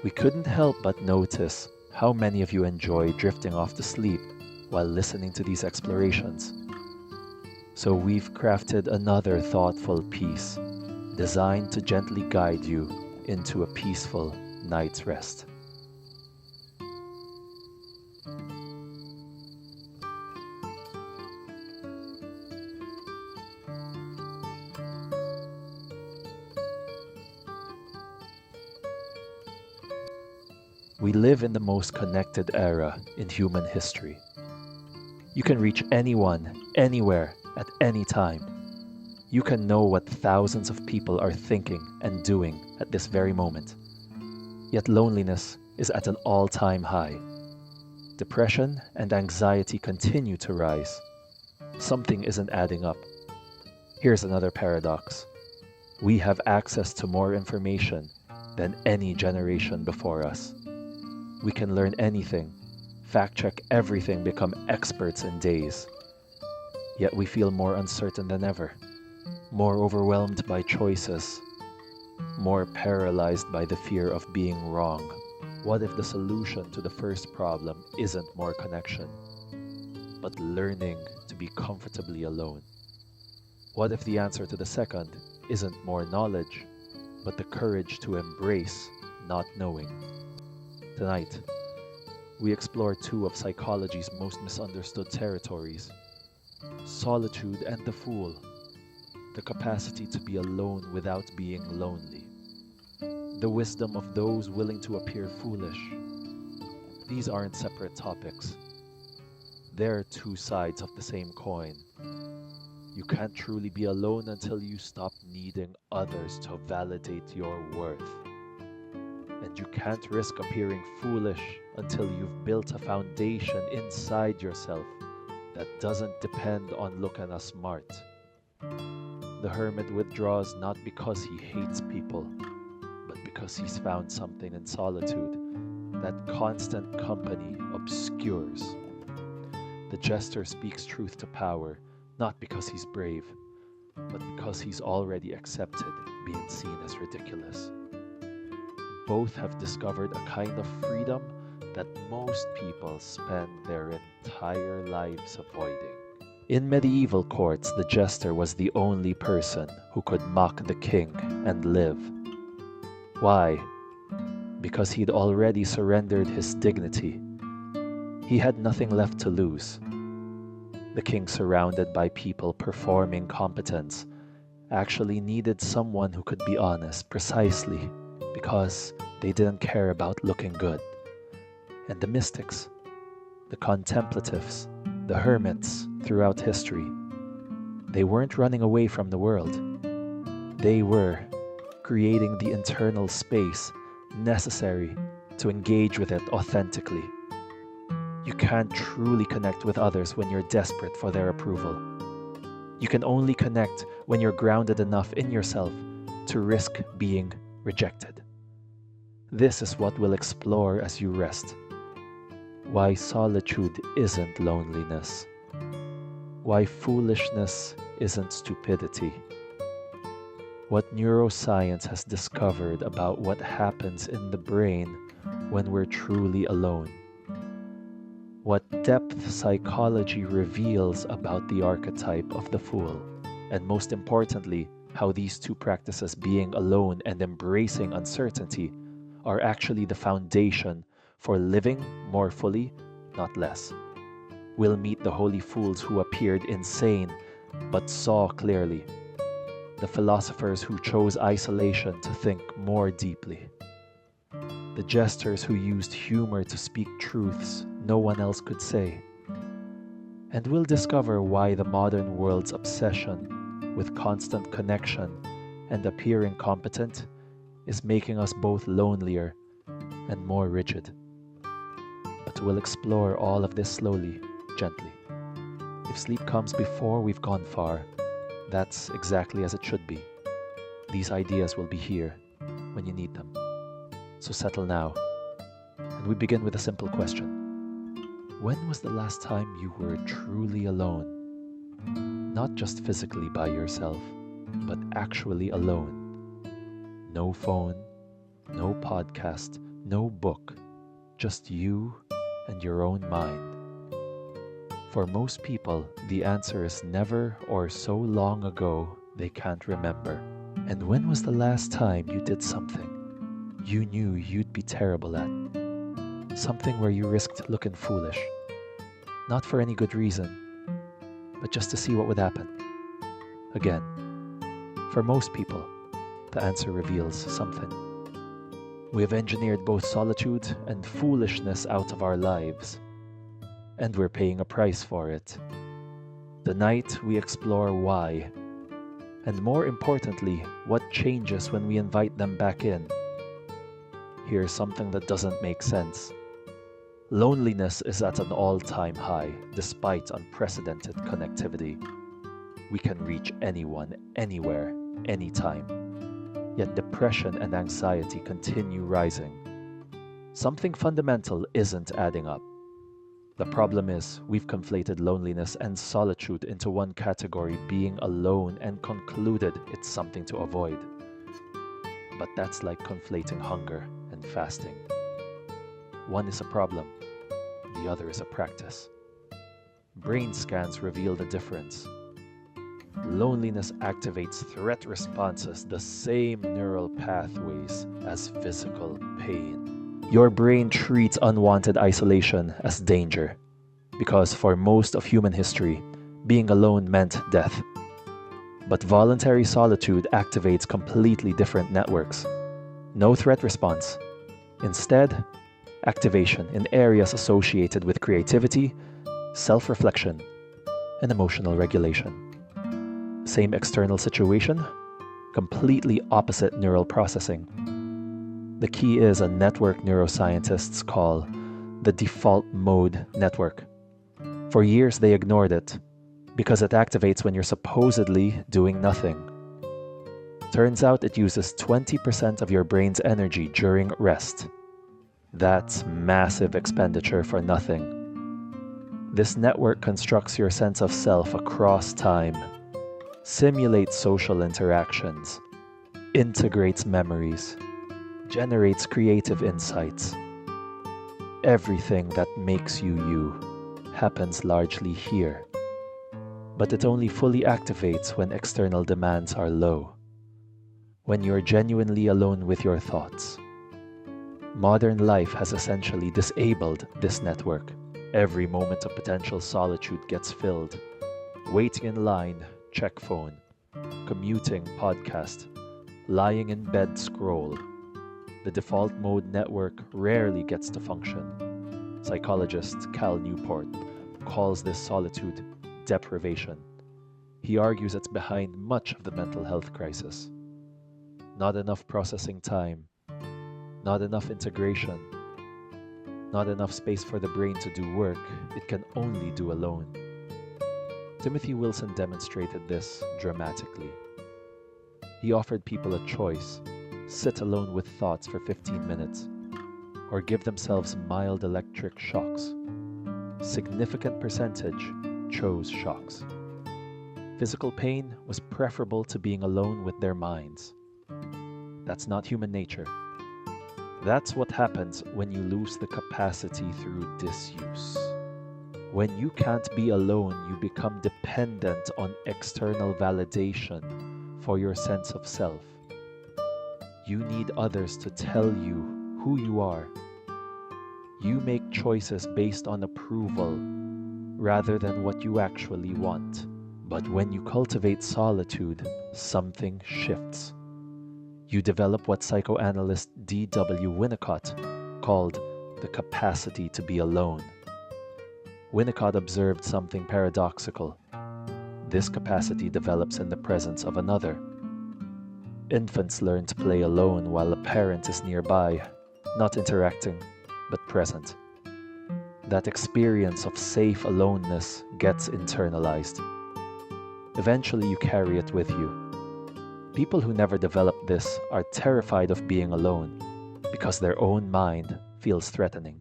We couldn't help but notice how many of you enjoy drifting off to sleep while listening to these explorations. So we've crafted another thoughtful piece designed to gently guide you into a peaceful night's rest. We live in the most connected era in human history. You can reach anyone, anywhere, at any time. You can know what thousands of people are thinking and doing at this very moment. Yet loneliness is at an all-time high. Depression and anxiety continue to rise. Something isn't adding up. Here's another paradox. We have access to more information than any generation before us. We can learn anything, fact-check everything, become experts in days. Yet we feel more uncertain than ever, more overwhelmed by choices, more paralyzed by the fear of being wrong. What if the solution to the first problem isn't more connection, but learning to be comfortably alone? What if the answer to the second isn't more knowledge, but the courage to embrace not knowing? Tonight, we explore two of psychology's most misunderstood territories: solitude and the fool, the capacity to be alone without being lonely, the wisdom of those willing to appear foolish. These aren't separate topics. They're two sides of the same coin. You can't truly be alone until you stop needing others to validate your worth. And you can't risk appearing foolish until you've built a foundation inside yourself that doesn't depend on looking smart. The hermit withdraws not because he hates people, but because he's found something in solitude that constant company obscures. The jester speaks truth to power, not because he's brave, but because he's already accepted being seen as ridiculous. Both have discovered a kind of freedom that most people spend their entire lives avoiding. In medieval courts, the jester was the only person who could mock the king and live. Why? Because he'd already surrendered his dignity. He had nothing left to lose. The king, surrounded by people performing competence, actually needed someone who could be honest precisely because they didn't care about looking good. And the mystics, the contemplatives, the hermits throughout history, they weren't running away from the world. They were creating the internal space necessary to engage with it authentically. You can't truly connect with others when you're desperate for their approval. You can only connect when you're grounded enough in yourself to risk being rejected. This is what we'll explore as you rest. Why solitude isn't loneliness. Why foolishness isn't stupidity. What neuroscience has discovered about what happens in the brain when we're truly alone. What depth psychology reveals about the archetype of the fool. And most importantly, how these two practices, being alone and embracing uncertainty, are actually the foundation for living more fully, not less. We'll meet the holy fools who appeared insane but saw clearly, the philosophers who chose isolation to think more deeply, the jesters who used humor to speak truths no one else could say. And we'll discover why the modern world's obsession with constant connection and appearing competent is making us both lonelier and more rigid. But we'll explore all of this slowly, gently. If sleep comes before we've gone far, that's exactly as it should be. These ideas will be here when you need them. So settle now. And we begin with a simple question. When was the last time you were truly alone? Not just physically by yourself, but actually alone. No phone, no podcast, No book, just you and your own mind. For most people, the answer is never or so long ago they can't remember. And when was the last time you did something you knew you'd be terrible at? Something where you risked looking foolish. Not for any good reason, but just to see what would happen. Again, for most people, the answer reveals something. We have engineered both solitude and foolishness out of our lives, and we're paying a price for it. Tonight, we explore why, and more importantly, what changes when we invite them back in. Here's something that doesn't make sense. Loneliness is at an all-time high, despite unprecedented connectivity. We can reach anyone, anywhere, anytime. Yet depression and anxiety continue rising. Something fundamental isn't adding up. The problem is, we've conflated loneliness and solitude into one category, being alone, and concluded it's something to avoid. But that's like conflating hunger and fasting. One is a problem, the other is a practice. Brain scans reveal the difference. Loneliness activates threat responses, the same neural pathways as physical pain. Your brain treats unwanted isolation as danger, because for most of human history, being alone meant death. But voluntary solitude activates completely different networks. No threat response. Instead, activation in areas associated with creativity, self-reflection, and emotional regulation. Same external situation, completely opposite neural processing. The key is a network neuroscientists call the default mode network. For years they ignored it because it activates when you're supposedly doing nothing. Turns out it uses 20% of your brain's energy during rest. That's massive expenditure for nothing. This network constructs your sense of self across time, simulates social interactions, integrates memories, generates creative insights. Everything that makes you you happens largely here. But it only fully activates when external demands are low, when you're genuinely alone with your thoughts. Modern life has essentially disabled this network. Every moment of potential solitude gets filled. Waiting in line, check phone. Commuting, podcast. Lying in bed, scroll. The default mode network rarely gets to function. Psychologist Cal Newport calls this solitude deprivation. He argues it's behind much of the mental health crisis. Not enough processing time, not enough integration, not enough space for the brain to do work it can only do alone. Timothy Wilson demonstrated this dramatically. He offered people a choice: sit alone with thoughts for 15 minutes, or give themselves mild electric shocks. Significant percentage chose shocks. Physical pain was preferable to being alone with their minds. That's not human nature. That's what happens when you lose the capacity through disuse. When you can't be alone, you become dependent on external validation for your sense of self. You need others to tell you who you are. You make choices based on approval rather than what you actually want. But when you cultivate solitude, something shifts. You develop what psychoanalyst D.W. Winnicott called the capacity to be alone. Winnicott observed something paradoxical. This capacity develops in the presence of another. Infants learn to play alone while a parent is nearby, not interacting, but present. That experience of safe aloneness gets internalized. Eventually you carry it with you. People who never develop this are terrified of being alone because their own mind feels threatening.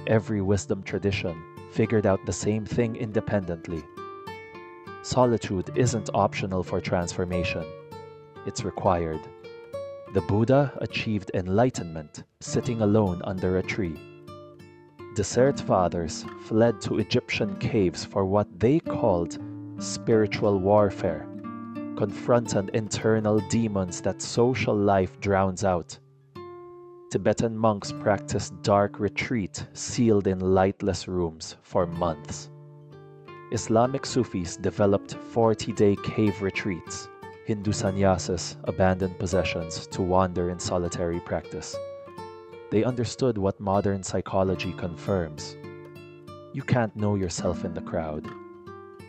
Every wisdom tradition figured out the same thing independently. Solitude isn't optional for transformation. It's required. The Buddha achieved enlightenment sitting alone under a tree. Desert fathers fled to Egyptian caves for what they called spiritual warfare, confronting internal demons that social life drowns out. Tibetan monks practiced dark retreat sealed in lightless rooms for months. Islamic Sufis developed 40-day cave retreats. Hindu sannyasis abandoned possessions to wander in solitary practice. They understood what modern psychology confirms. You can't know yourself in the crowd.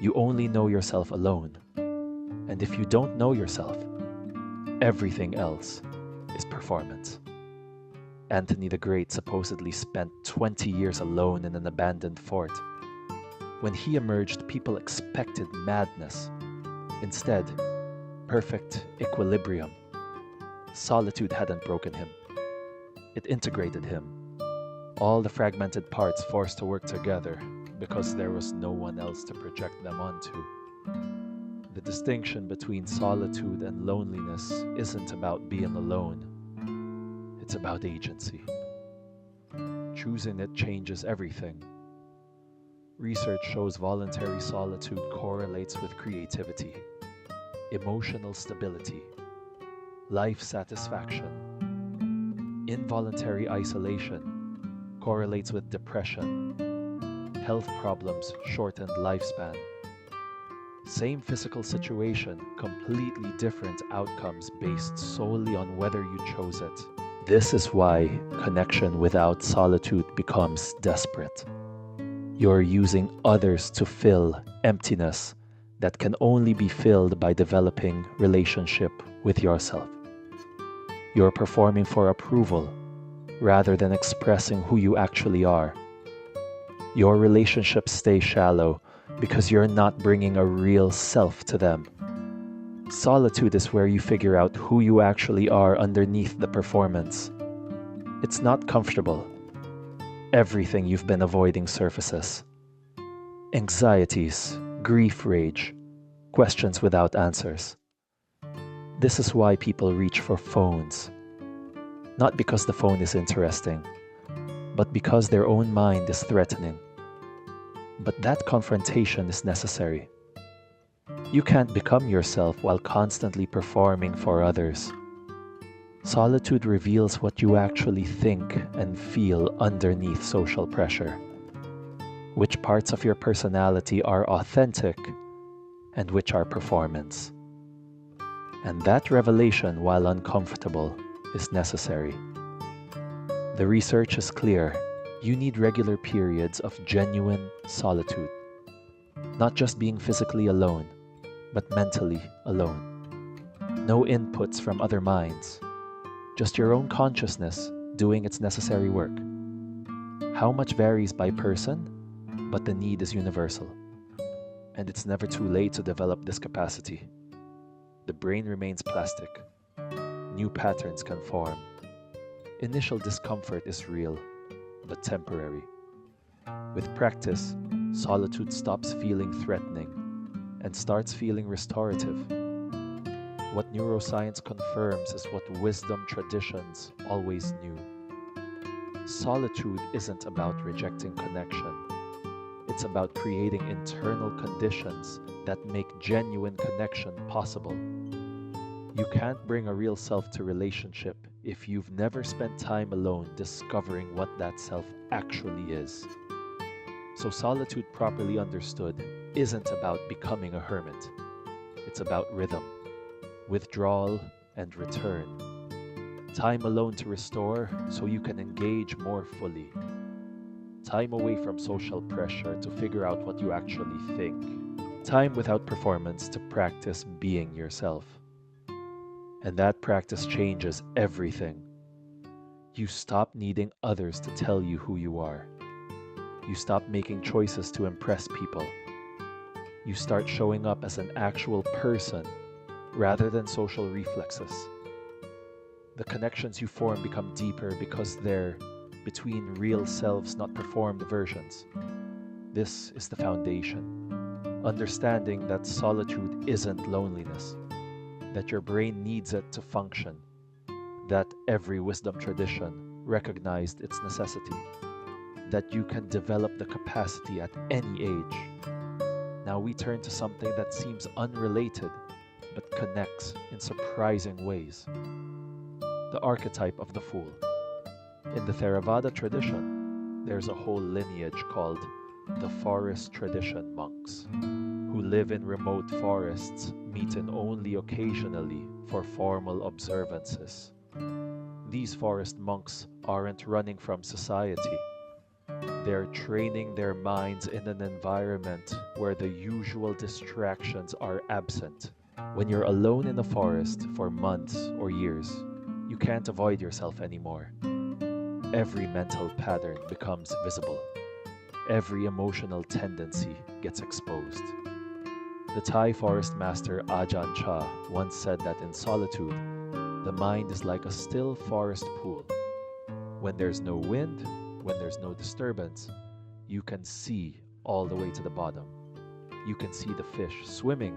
You only know yourself alone. And if you don't know yourself, everything else is performance. Anthony the Great supposedly spent 20 years alone in an abandoned fort. When he emerged, people expected madness. Instead, perfect equilibrium. Solitude hadn't broken him. It integrated him. All the fragmented parts forced to work together because there was no one else to project them onto. The distinction between solitude and loneliness isn't about being alone. It's about agency. Choosing it changes everything. Research shows voluntary solitude correlates with creativity, emotional stability, life satisfaction. Involuntary isolation correlates with depression, health problems, shortened lifespan. Same physical situation, completely different outcomes based solely on whether you chose it. This is why connection without solitude becomes desperate. You're using others to fill emptiness that can only be filled by developing relationship with yourself. You're performing for approval rather than expressing who you actually are. Your relationships stay shallow because you're not bringing a real self to them. Solitude is where you figure out who you actually are underneath the performance. It's not comfortable. Everything you've been avoiding surfaces. Anxieties, grief rage, questions without answers. This is why people reach for phones. Not because the phone is interesting, but because their own mind is threatening. But that confrontation is necessary. You can't become yourself while constantly performing for others. Solitude reveals what you actually think and feel underneath social pressure. Which parts of your personality are authentic and which are performance. And that revelation, while uncomfortable, is necessary. The research is clear. You need regular periods of genuine solitude. Not just being physically alone, but mentally alone. No inputs from other minds. Just your own consciousness doing its necessary work. How much varies by person, but the need is universal. And it's never too late to develop this capacity. The brain remains plastic. New patterns can form. Initial discomfort is real, but temporary. With practice, solitude stops feeling threatening and starts feeling restorative. What neuroscience confirms is what wisdom traditions always knew. Solitude isn't about rejecting connection. It's about creating internal conditions that make genuine connection possible. You can't bring a real self to relationship if you've never spent time alone discovering what that self actually is. So solitude properly understood isn't about becoming a hermit. It's about rhythm, withdrawal, and return. Time alone to restore so you can engage more fully. Time away from social pressure to figure out what you actually think. Time without performance to practice being yourself. And that practice changes everything. You stop needing others to tell you who you are. You stop making choices to impress people. You start showing up as an actual person rather than social reflexes. The connections you form become deeper because they're between real selves, not performed versions. This is the foundation. Understanding that solitude isn't loneliness, that your brain needs it to function, that every wisdom tradition recognized its necessity, that you can develop the capacity at any age. Now we turn to something that seems unrelated but connects in surprising ways: the archetype of the fool. In the Theravada tradition, there's a whole lineage called the forest tradition monks, who live in remote forests, meeting only occasionally for formal observances. These forest monks aren't running from society. They're training their minds in an environment where the usual distractions are absent. When you're alone in a forest for months or years, you can't avoid yourself anymore. Every mental pattern becomes visible. Every emotional tendency gets exposed. The Thai forest master Ajahn Chah once said that in solitude, the mind is like a still forest pool. When there's no wind, when there's no disturbance, you can see all the way to the bottom. You can see the fish swimming,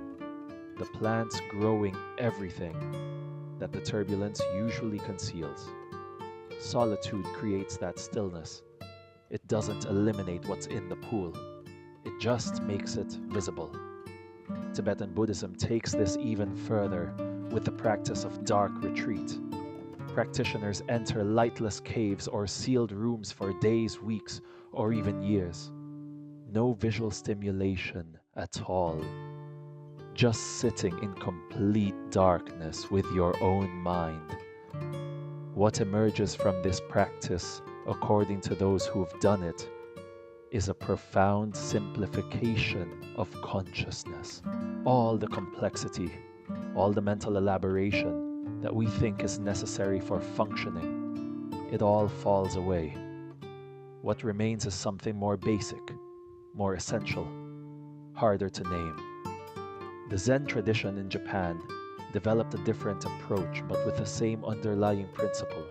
the plants growing, everything that the turbulence usually conceals. Solitude creates that stillness. It doesn't eliminate what's in the pool. It just makes it visible. Tibetan Buddhism takes this even further with the practice of dark retreat. Practitioners enter lightless caves or sealed rooms for days, weeks, or even years. No visual stimulation at all. Just sitting in complete darkness with your own mind. What emerges from this practice, according to those who've done it, is a profound simplification of consciousness. All the complexity, all the mental elaboration that we think is necessary for functioning, it all falls away. What remains is something more basic, more essential, harder to name. The Zen tradition in Japan developed a different approach, but with the same underlying principle.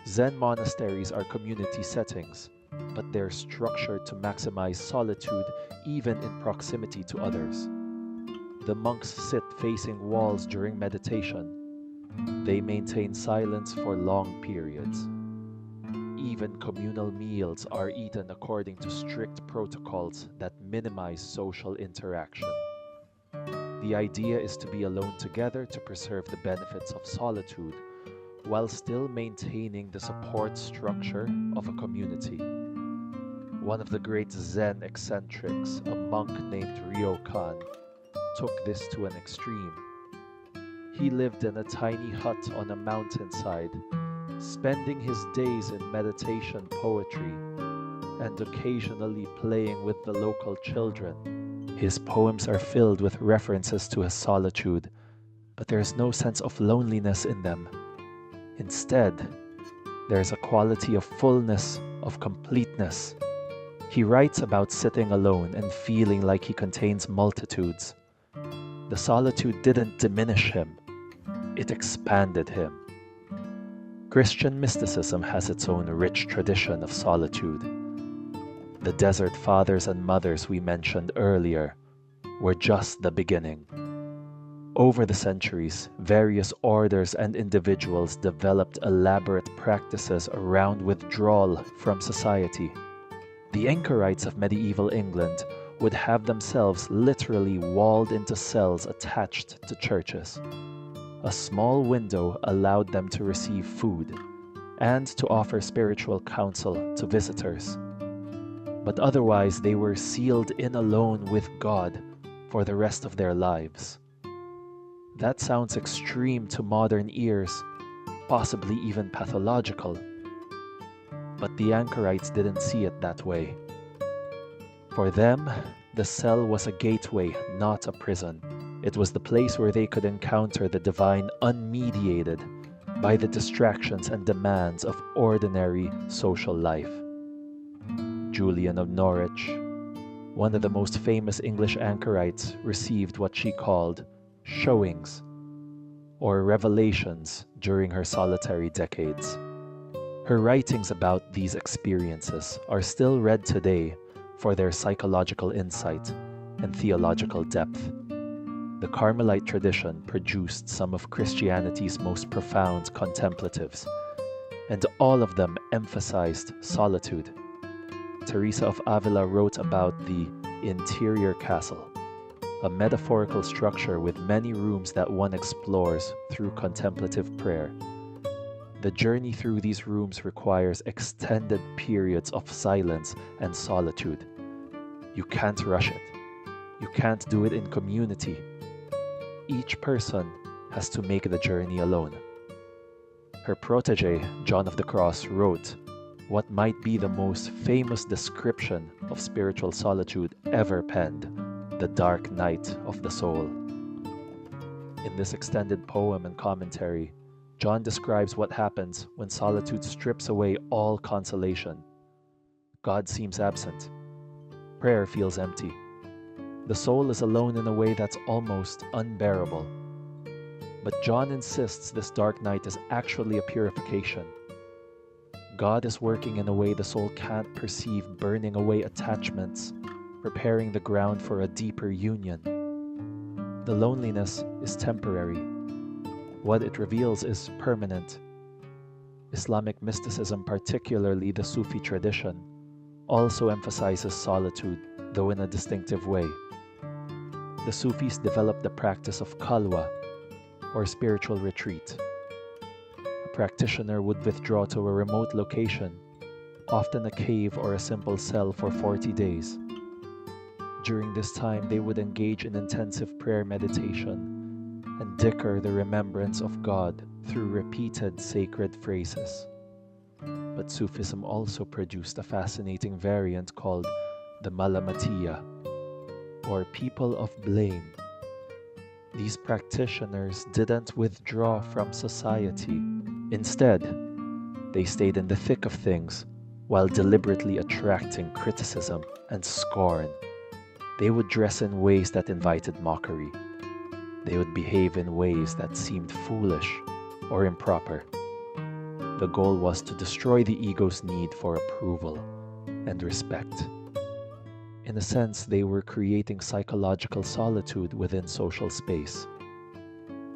Zen monasteries are community settings, but they're structured to maximize solitude even in proximity to others. The monks sit facing walls during meditation. They maintain silence for long periods. Even communal meals are eaten according to strict protocols that minimize social interaction. The idea is to be alone together to preserve the benefits of solitude while still maintaining the support structure of a community. One of the great Zen eccentrics, a monk named Ryokan, took this to an extreme. He lived in a tiny hut on a mountainside, spending his days in meditation poetry and occasionally playing with the local children. His poems are filled with references to his solitude, but there is no sense of loneliness in them. Instead, there is a quality of fullness, of completeness. He writes about sitting alone and feeling like he contains multitudes. The solitude didn't diminish him, it expanded him. Christian mysticism has its own rich tradition of solitude. The desert fathers and mothers we mentioned earlier were just the beginning. Over the centuries, various orders and individuals developed elaborate practices around withdrawal from society. The anchorites of medieval England would have themselves literally walled into cells attached to churches. A small window allowed them to receive food and to offer spiritual counsel to visitors. But otherwise, they were sealed in alone with God for the rest of their lives. That sounds extreme to modern ears, possibly even pathological. But the anchorites didn't see it that way. For them, the cell was a gateway, not a prison. It was the place where they could encounter the divine unmediated by the distractions and demands of ordinary social life. Julian of Norwich, one of the most famous English anchorites, received what she called showings or revelations during her solitary decades. Her writings about these experiences are still read today for their psychological insight and theological depth. The Carmelite tradition produced some of Christianity's most profound contemplatives, and all of them emphasized solitude. Teresa of Avila wrote about the interior castle, a metaphorical structure with many rooms that one explores through contemplative prayer. The journey through these rooms requires extended periods of silence and solitude. You can't rush it. You can't do it in community. Each person has to make the journey alone. Her protege, John of the Cross, wrote what might be the most famous description of spiritual solitude ever penned, the dark night of the soul. In this extended poem and commentary, John describes what happens when solitude strips away all consolation. God seems absent. Prayer feels empty. The soul is alone in a way that's almost unbearable. But John insists this dark night is actually a purification. God is working in a way the soul can't perceive, burning away attachments, preparing the ground for a deeper union. The loneliness is temporary. What it reveals is permanent. Islamic mysticism, particularly the Sufi tradition, also emphasizes solitude, though in a distinctive way. The Sufis developed the practice of khalwa, or spiritual retreat. A practitioner would withdraw to a remote location, often a cave or a simple cell, for 40 days. During this time, they would engage in intensive prayer meditation and dhikr, the remembrance of God, through repeated sacred phrases. But Sufism also produced a fascinating variant called the Malamatiya, or people of blame. These practitioners didn't withdraw from society. Instead, they stayed in the thick of things while deliberately attracting criticism and scorn. They would dress in ways that invited mockery. They would behave in ways that seemed foolish or improper. The goal was to destroy the ego's need for approval and respect. In a sense, they were creating psychological solitude within social space.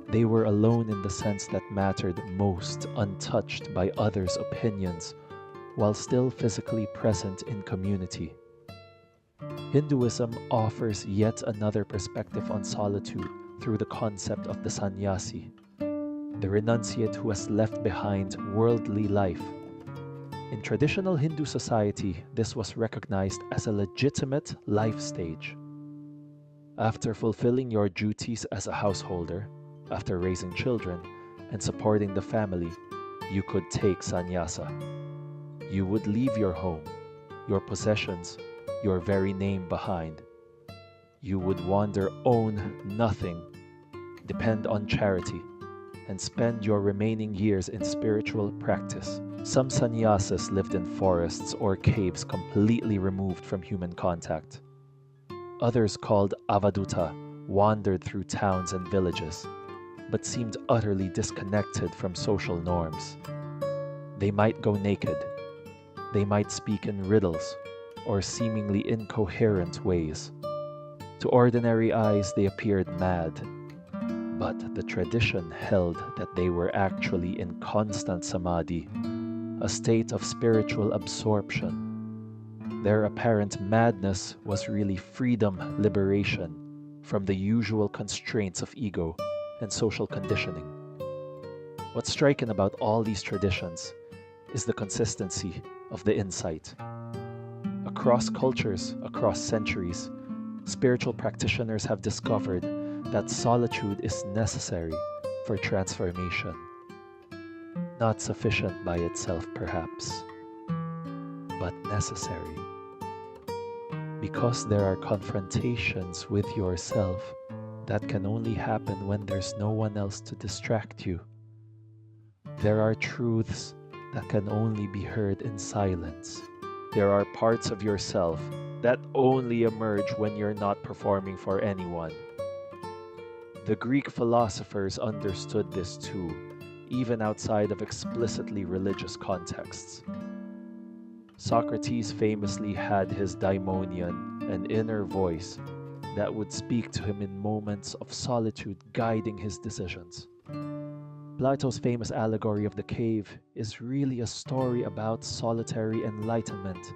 They were alone in the sense that mattered most, untouched by others' opinions, while still physically present in community. Hinduism offers yet another perspective on solitude through the concept of the sannyasi, the renunciate who has left behind worldly life. In traditional Hindu society, this was recognized as a legitimate life stage. After fulfilling your duties as a householder, after raising children, and supporting the family, you could take sannyasa. You would leave your home, your possessions, your very name behind. You would wander, own nothing, depend on charity, and spend your remaining years in spiritual practice. Some sannyasis lived in forests or caves completely removed from human contact. Others, called avaduta, wandered through towns and villages, but seemed utterly disconnected from social norms. They might go naked. They might speak in riddles or seemingly incoherent ways. To ordinary eyes, they appeared mad, but the tradition held that they were actually in constant samadhi, a state of spiritual absorption. Their apparent madness was really freedom, liberation from the usual constraints of ego and social conditioning. What's striking about all these traditions is the consistency of the insight. Across cultures, across centuries, spiritual practitioners have discovered that solitude is necessary for transformation. Not sufficient by itself, perhaps, but necessary. Because there are confrontations with yourself that can only happen when there's no one else to distract you. There are truths that can only be heard in silence. There are parts of yourself that only emerge when you're not performing for anyone. The Greek philosophers understood this too, even outside of explicitly religious contexts. Socrates famously had his daimonion, an inner voice, that would speak to him in moments of solitude, guiding his decisions. Plato's famous allegory of the cave is really a story about solitary enlightenment.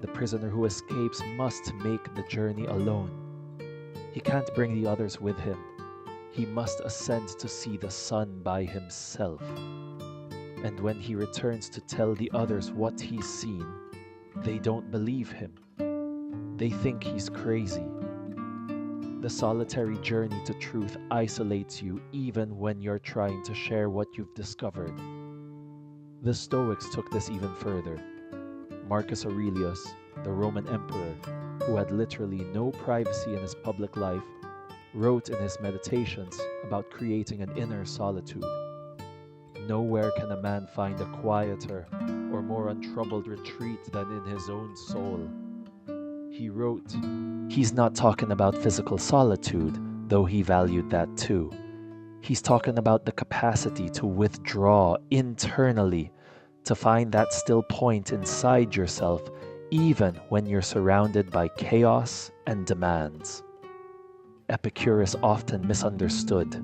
The prisoner who escapes must make the journey alone. He can't bring the others with him. He must ascend to see the sun by himself. And when he returns to tell the others what he's seen, they don't believe him. They think he's crazy. The solitary journey to truth isolates you even when you're trying to share what you've discovered. The Stoics took this even further. Marcus Aurelius, the Roman emperor, who had literally no privacy in his public life, wrote in his meditations about creating an inner solitude. Nowhere can a man find a quieter or more untroubled retreat than in his own soul. He wrote, he's not talking about physical solitude, though he valued that too. He's talking about the capacity to withdraw internally, to find that still point inside yourself, even when you're surrounded by chaos and demands. Epicurus often misunderstood,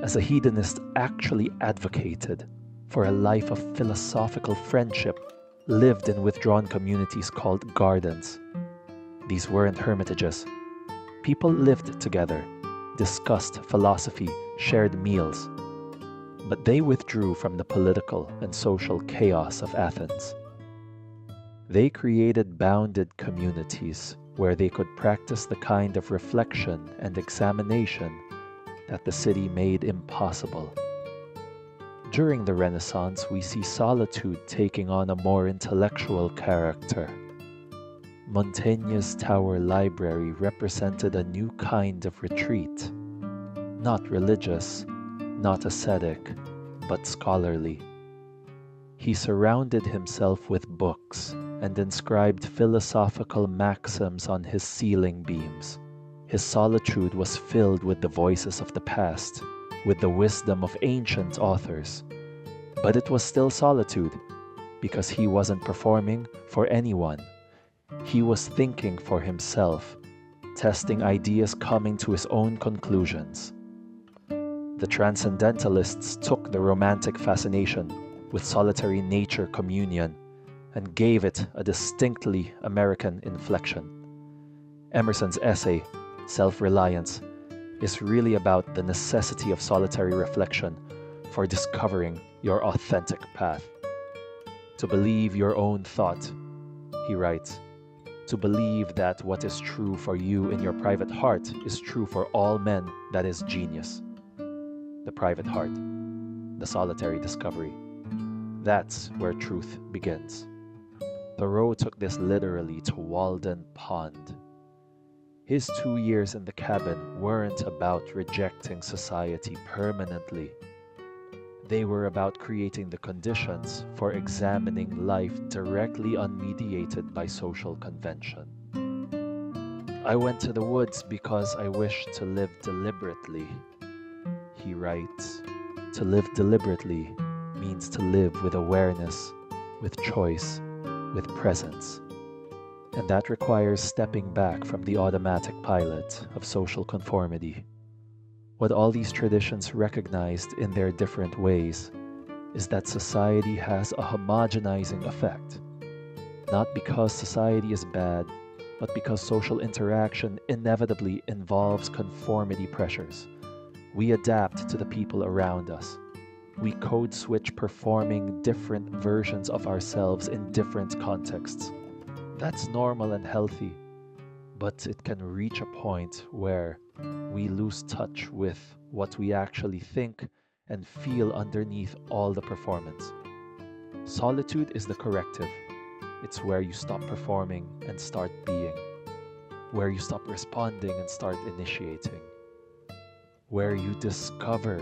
as a hedonist actually advocated for a life of philosophical friendship lived in withdrawn communities called gardens. These weren't hermitages. People lived together, discussed philosophy, shared meals, but they withdrew from the political and social chaos of Athens. They created bounded communities where they could practice the kind of reflection and examination that the city made impossible. During the Renaissance, we see solitude taking on a more intellectual character. Montaigne's Tower Library represented a new kind of retreat, not religious, not ascetic, but scholarly. He surrounded himself with books and inscribed philosophical maxims on his ceiling beams. His solitude was filled with the voices of the past, with the wisdom of ancient authors. But it was still solitude, because he wasn't performing for anyone. He was thinking for himself, testing ideas, coming to his own conclusions. The Transcendentalists took the romantic fascination with solitary nature communion and gave it a distinctly American inflection. Emerson's essay, Self-Reliance, is really about the necessity of solitary reflection for discovering your authentic path. To believe your own thought, he writes, to believe that what is true for you in your private heart is true for all men, that is genius. The private heart, the solitary discovery. That's where truth begins. Thoreau took this literally to Walden Pond. His 2 years in the cabin weren't about rejecting society permanently. They were about creating the conditions for examining life directly unmediated by social convention. I went to the woods because I wished to live deliberately, he writes. To live deliberately means to live with awareness, with choice, with presence. And that requires stepping back from the automatic pilot of social conformity. What all these traditions recognized in their different ways is that society has a homogenizing effect, not because society is bad, but because social interaction inevitably involves conformity pressures. We adapt to the people around us. We code switch performing different versions of ourselves in different contexts. That's normal and healthy, but it can reach a point where we lose touch with what we actually think and feel underneath all the performance. Solitude is the corrective. It's where you stop performing and start being, where you stop responding and start initiating, where you discover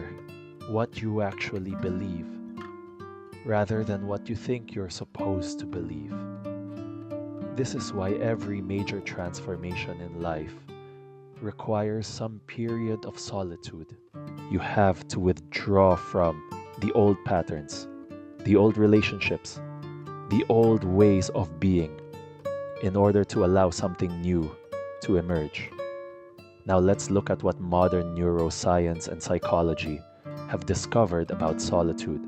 what you actually believe, rather than what you think you're supposed to believe. This is why every major transformation in life requires some period of solitude. You have to withdraw from the old patterns, the old relationships, the old ways of being, in order to allow something new to emerge. Now let's look at what modern neuroscience and psychology have discovered about solitude,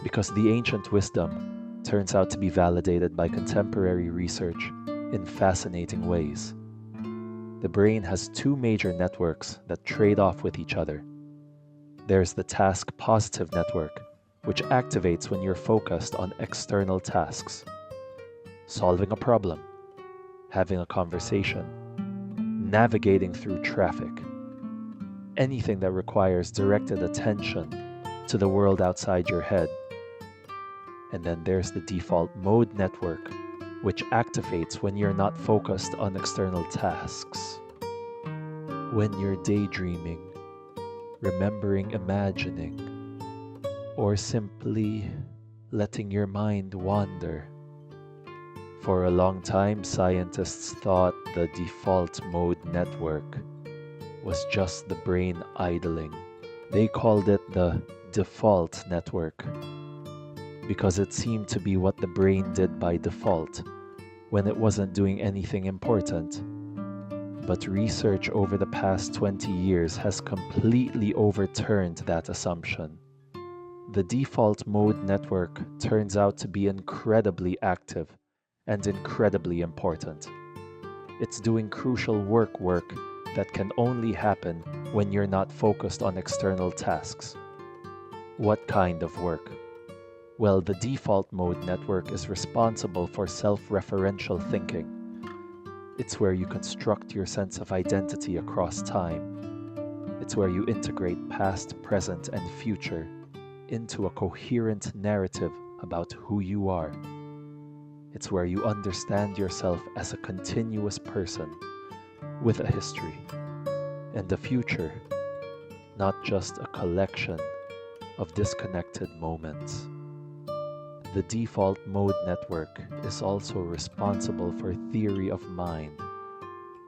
because the ancient wisdom turns out to be validated by contemporary research in fascinating ways. The brain has two major networks that trade off with each other. There's the task positive network, which activates when you're focused on external tasks, solving a problem, having a conversation, navigating through traffic, anything that requires directed attention to the world outside your head. And then there's the default mode network, which activates when you're not focused on external tasks. When you're daydreaming, remembering, imagining, or simply letting your mind wander. For a long time, scientists thought the default mode network was just the brain idling. They called it the default network because it seemed to be what the brain did by default when it wasn't doing anything important. But research over the past 20 years has completely overturned that assumption. The default mode network turns out to be incredibly active and incredibly important. It's doing crucial work that can only happen when you're not focused on external tasks. What kind of work? Well, the default mode network is responsible for self-referential thinking. It's where you construct your sense of identity across time. It's where you integrate past, present, and future into a coherent narrative about who you are. It's where you understand yourself as a continuous person with a history and a future, not just a collection of disconnected moments. The default mode network is also responsible for theory of mind,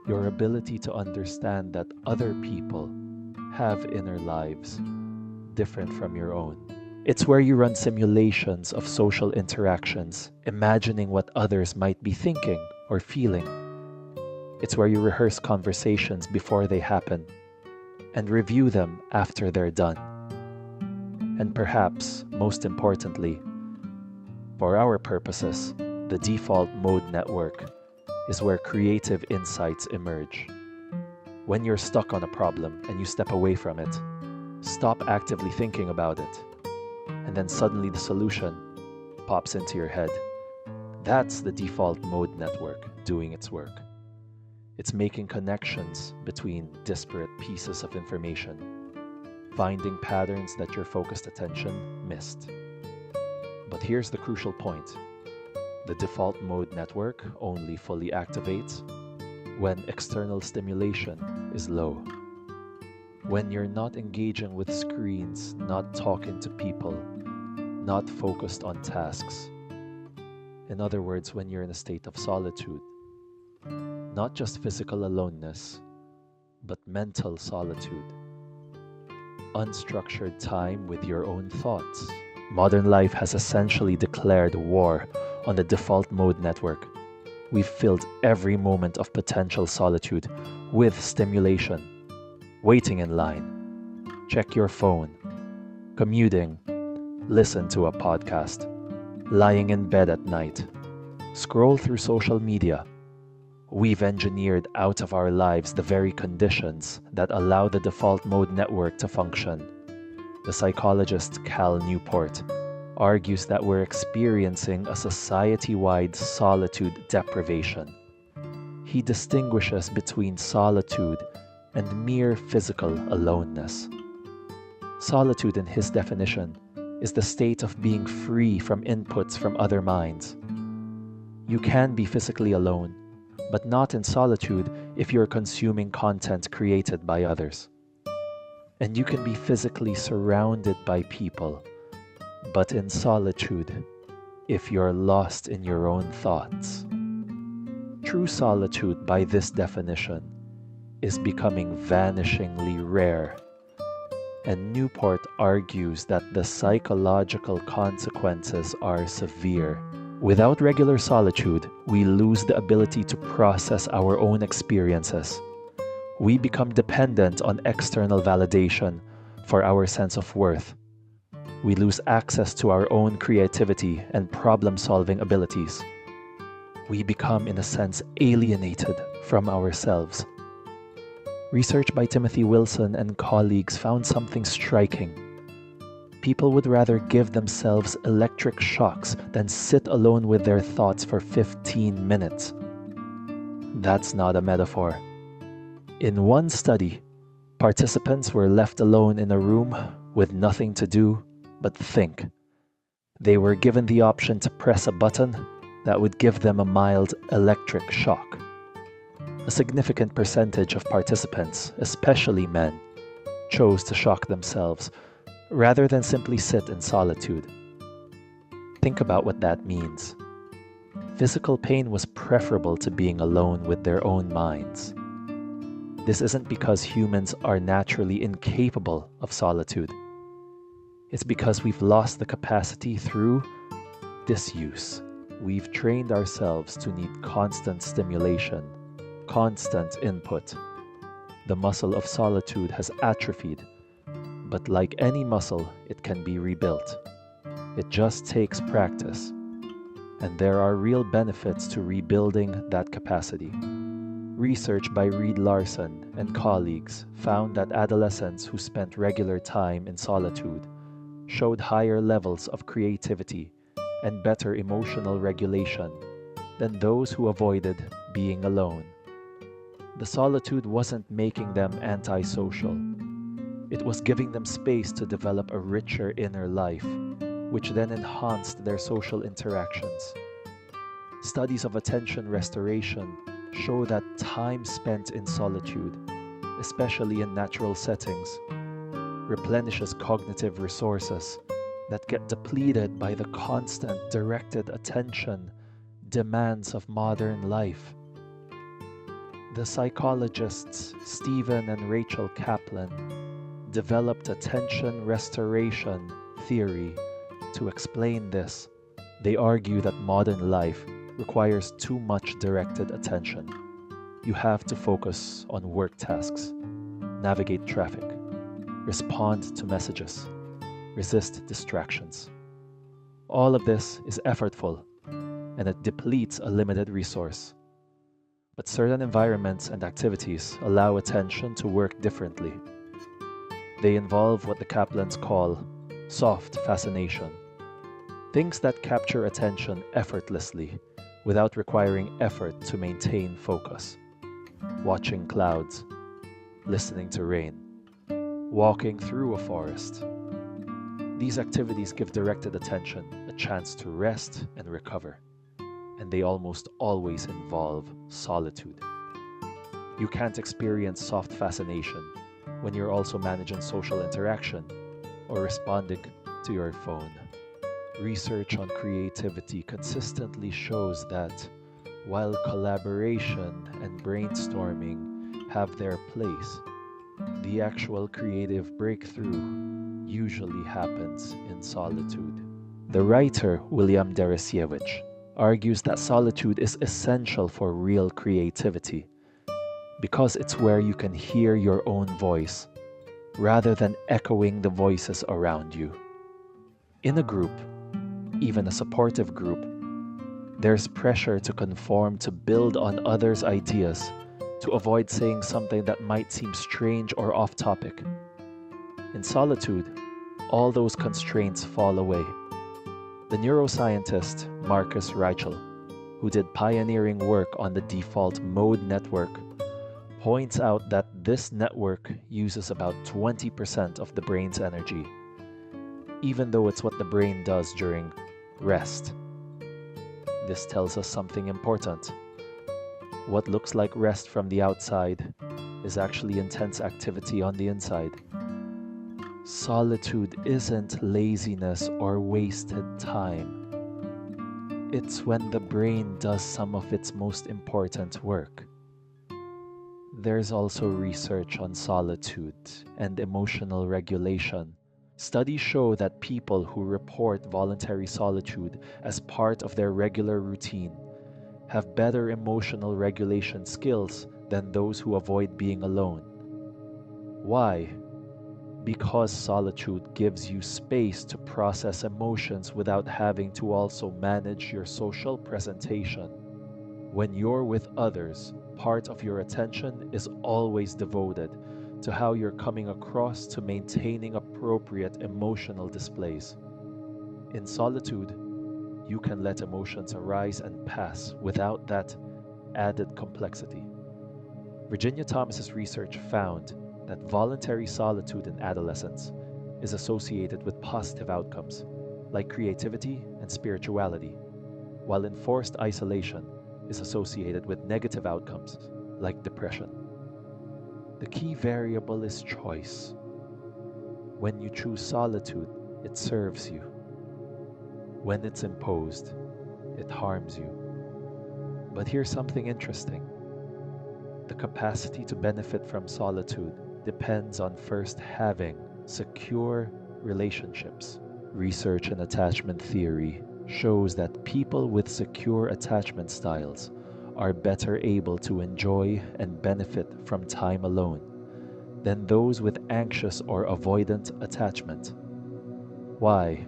your ability to understand that other people have inner lives different from your own. It's where you run simulations of social interactions, imagining what others might be thinking or feeling. It's where you rehearse conversations before they happen and review them after they're done. And perhaps, most importantly, for our purposes, the default mode network is where creative insights emerge. When you're stuck on a problem and you step away from it, stop actively thinking about it, and then suddenly the solution pops into your head. That's the default mode network doing its work. It's making connections between disparate pieces of information, finding patterns that your focused attention missed. But here's the crucial point. The default mode network only fully activates when external stimulation is low. When you're not engaging with screens, not talking to people, not focused on tasks. In other words, when you're in a state of solitude. Not just physical aloneness, but mental solitude. Unstructured time with your own thoughts. Modern life has essentially declared war on the default mode network. We've filled every moment of potential solitude with stimulation. Waiting in line, check your phone, commuting, listen to a podcast, lying in bed at night, scroll through social media. We've engineered out of our lives the very conditions that allow the default mode network to function. The psychologist Cal Newport argues that we're experiencing a society-wide solitude deprivation. He distinguishes between solitude and mere physical aloneness. Solitude, in his definition, is the state of being free from inputs from other minds. You can be physically alone, but not in solitude if you're consuming content created by others. And you can be physically surrounded by people, but in solitude if you're lost in your own thoughts. True solitude, by this definition, is becoming vanishingly rare. And Newport argues that the psychological consequences are severe. Without regular solitude, we lose the ability to process our own experiences. We become dependent on external validation for our sense of worth. We lose access to our own creativity and problem-solving abilities. We become, in a sense, alienated from ourselves. Research by Timothy Wilson and colleagues found something striking. People would rather give themselves electric shocks than sit alone with their thoughts for 15 minutes. That's not a metaphor. In one study, participants were left alone in a room with nothing to do but think. They were given the option to press a button that would give them a mild electric shock. A significant percentage of participants, especially men, chose to shock themselves rather than simply sit in solitude. Think about what that means. Physical pain was preferable to being alone with their own minds. This isn't because humans are naturally incapable of solitude. It's because we've lost the capacity through disuse. We've trained ourselves to need constant stimulation, constant input. The muscle of solitude has atrophied, but like any muscle, it can be rebuilt. It just takes practice, and there are real benefits to rebuilding that capacity. Research by Reed Larson and colleagues found that adolescents who spent regular time in solitude showed higher levels of creativity and better emotional regulation than those who avoided being alone. The solitude wasn't making them antisocial. It was giving them space to develop a richer inner life, which then enhanced their social interactions. Studies of attention restoration show that time spent in solitude, especially in natural settings, replenishes cognitive resources that get depleted by the constant directed attention demands of modern life. The psychologists Stephen and Rachel Kaplan developed attention restoration theory to explain this. They argue that modern life requires too much directed attention. You have to focus on work tasks, navigate traffic, respond to messages, resist distractions. All of this is effortful, and it depletes a limited resource. But certain environments and activities allow attention to work differently. They involve what the Kaplans call soft fascination, things that capture attention effortlessly without requiring effort to maintain focus. Watching clouds, listening to rain, walking through a forest. These activities give directed attention a chance to rest and recover, and they almost always involve solitude. You can't experience soft fascination when you're also managing social interaction or responding to your phone. Research on creativity consistently shows that while collaboration and brainstorming have their place, the actual creative breakthrough usually happens in solitude. The writer William Deresiewicz argues that solitude is essential for real creativity because it's where you can hear your own voice rather than echoing the voices around you. In a group, even a supportive group, there's pressure to conform, to build on others' ideas, to avoid saying something that might seem strange or off topic. In solitude, all those constraints fall away. The neuroscientist Marcus Reichel, who did pioneering work on the default mode network, points out that this network uses about 20% of the brain's energy, even though it's what the brain does during rest. This tells us something important. What looks like rest from the outside is actually intense activity on the inside. Solitude isn't laziness or wasted time. It's when the brain does some of its most important work. There's also research on solitude and emotional regulation. Studies show that people who report voluntary solitude as part of their regular routine have better emotional regulation skills than those who avoid being alone. Why? Because solitude gives you space to process emotions without having to also manage your social presentation. When you're with others, part of your attention is always devoted to how you're coming across to maintaining appropriate emotional displays. In solitude, you can let emotions arise and pass without that added complexity. Virginia Thomas's research found that voluntary solitude in adolescence is associated with positive outcomes like creativity and spirituality, while enforced isolation is associated with negative outcomes like depression. The key variable is choice. When you choose solitude, it serves you. When it's imposed, it harms you. But here's something interesting. The capacity to benefit from solitude depends on first having secure relationships. Research in attachment theory shows that people with secure attachment styles are better able to enjoy and benefit from time alone than those with anxious or avoidant attachment. Why?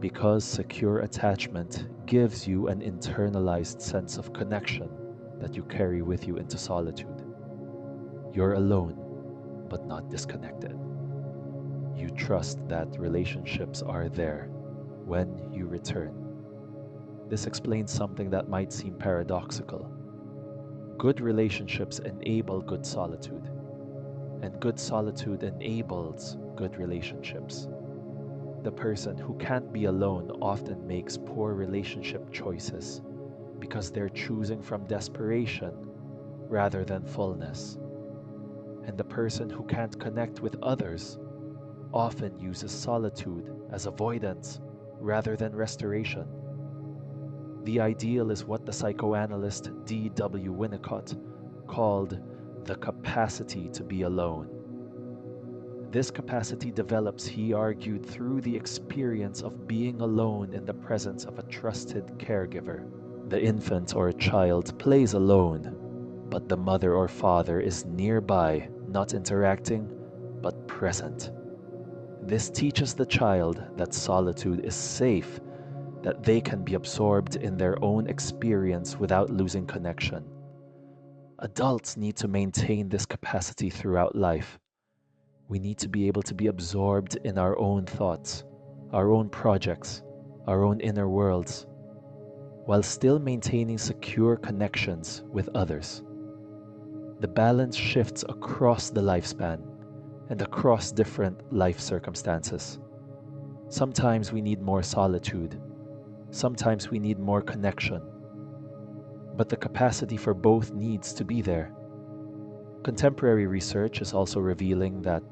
Because secure attachment gives you an internalized sense of connection that you carry with you into solitude. You're alone, but not disconnected. You trust that relationships are there when you return. This explains something that might seem paradoxical. Good relationships enable good solitude, and good solitude enables good relationships. The person who can't be alone often makes poor relationship choices because they're choosing from desperation rather than fullness. And the person who can't connect with others often uses solitude as avoidance rather than restoration. The ideal is what the psychoanalyst D.W. Winnicott called the capacity to be alone. This capacity develops, he argued, through the experience of being alone in the presence of a trusted caregiver. The infant or child plays alone, but the mother or father is nearby, not interacting, but present. This teaches the child that solitude is safe, that they can be absorbed in their own experience without losing connection. Adults need to maintain this capacity throughout life. We need to be able to be absorbed in our own thoughts, our own projects, our own inner worlds, while still maintaining secure connections with others. The balance shifts across the lifespan and across different life circumstances. Sometimes we need more solitude, sometimes we need more connection, but the capacity for both needs to be there. Contemporary research is also revealing that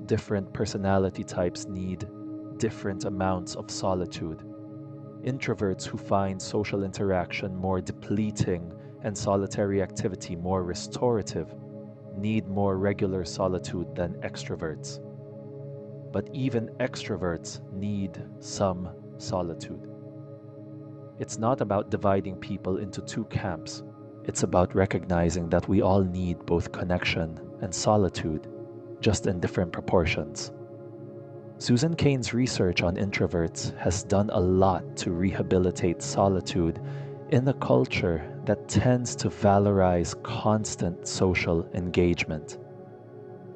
different personality types need different amounts of solitude. Introverts who find social interaction more depleting and solitary activity more restorative need more regular solitude than extroverts. But even extroverts need some solitude. It's not about dividing people into two camps. It's about recognizing that we all need both connection and solitude, just in different proportions. Susan Cain's research on introverts has done a lot to rehabilitate solitude in a culture that tends to valorize constant social engagement.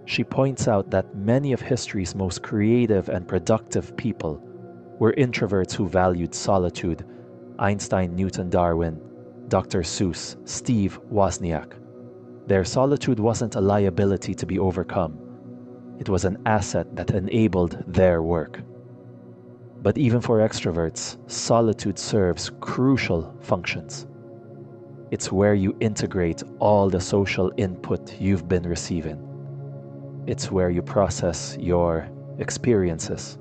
She points out that many of history's most creative and productive people were introverts who valued solitude: Einstein, Newton, Darwin, Dr. Seuss, Steve Wozniak. Their solitude wasn't a liability to be overcome. It was an asset that enabled their work. But even for extroverts, solitude serves crucial functions. It's where you integrate all the social input you've been receiving. It's where you process your experiences.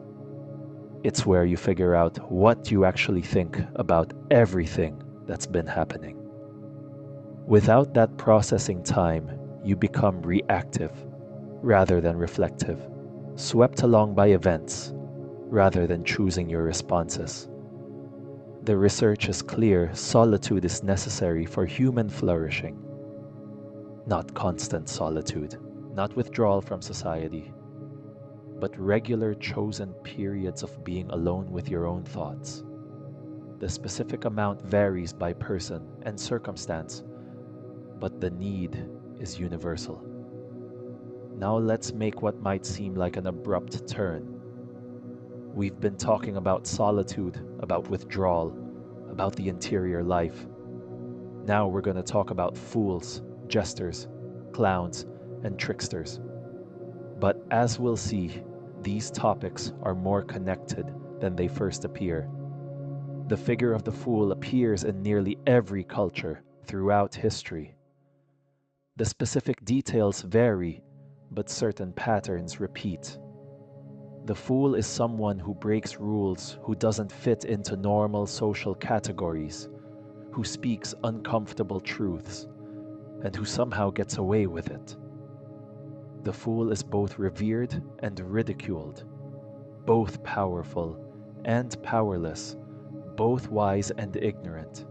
It's where you figure out what you actually think about everything that's been happening. Without that processing time, you become reactive rather than reflective, swept along by events rather than choosing your responses. The research is clear: solitude is necessary for human flourishing. Not constant solitude, not withdrawal from society, but regular chosen periods of being alone with your own thoughts. The specific amount varies by person and circumstance, but the need is universal. Now let's make what might seem like an abrupt turn. We've been talking about solitude, about withdrawal, about the interior life. Now we're going to talk about fools, jesters, clowns, and tricksters. But as we'll see, these topics are more connected than they first appear. The figure of the fool appears in nearly every culture throughout history. The specific details vary, but certain patterns repeat. The fool is someone who breaks rules, who doesn't fit into normal social categories, who speaks uncomfortable truths, and who somehow gets away with it. The fool is both revered and ridiculed, both powerful and powerless, both wise and ignorant.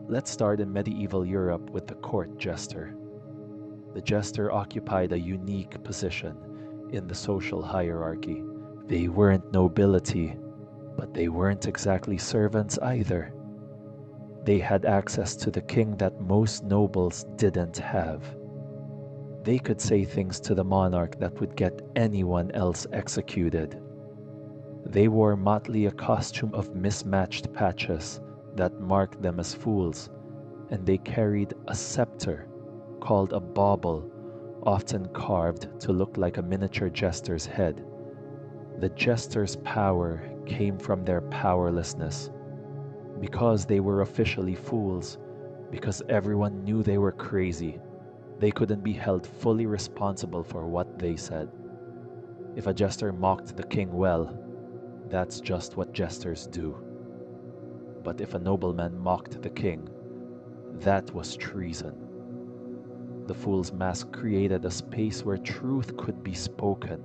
Let's start in medieval Europe with the court jester. The jester occupied a unique position in the social hierarchy. They weren't nobility, but they weren't exactly servants either. They had access to the king that most nobles didn't have. They could say things to the monarch that would get anyone else executed. They wore motley a costume of mismatched patches that marked them as fools, and they carried a scepter called a bauble, often carved to look like a miniature jester's head. The jester's power came from their powerlessness. Because they were officially fools, because everyone knew they were crazy, they couldn't be held fully responsible for what they said. If a jester mocked the king well, that's just what jesters do. But if a nobleman mocked the king, that was treason. The fool's mask created a space where truth could be spoken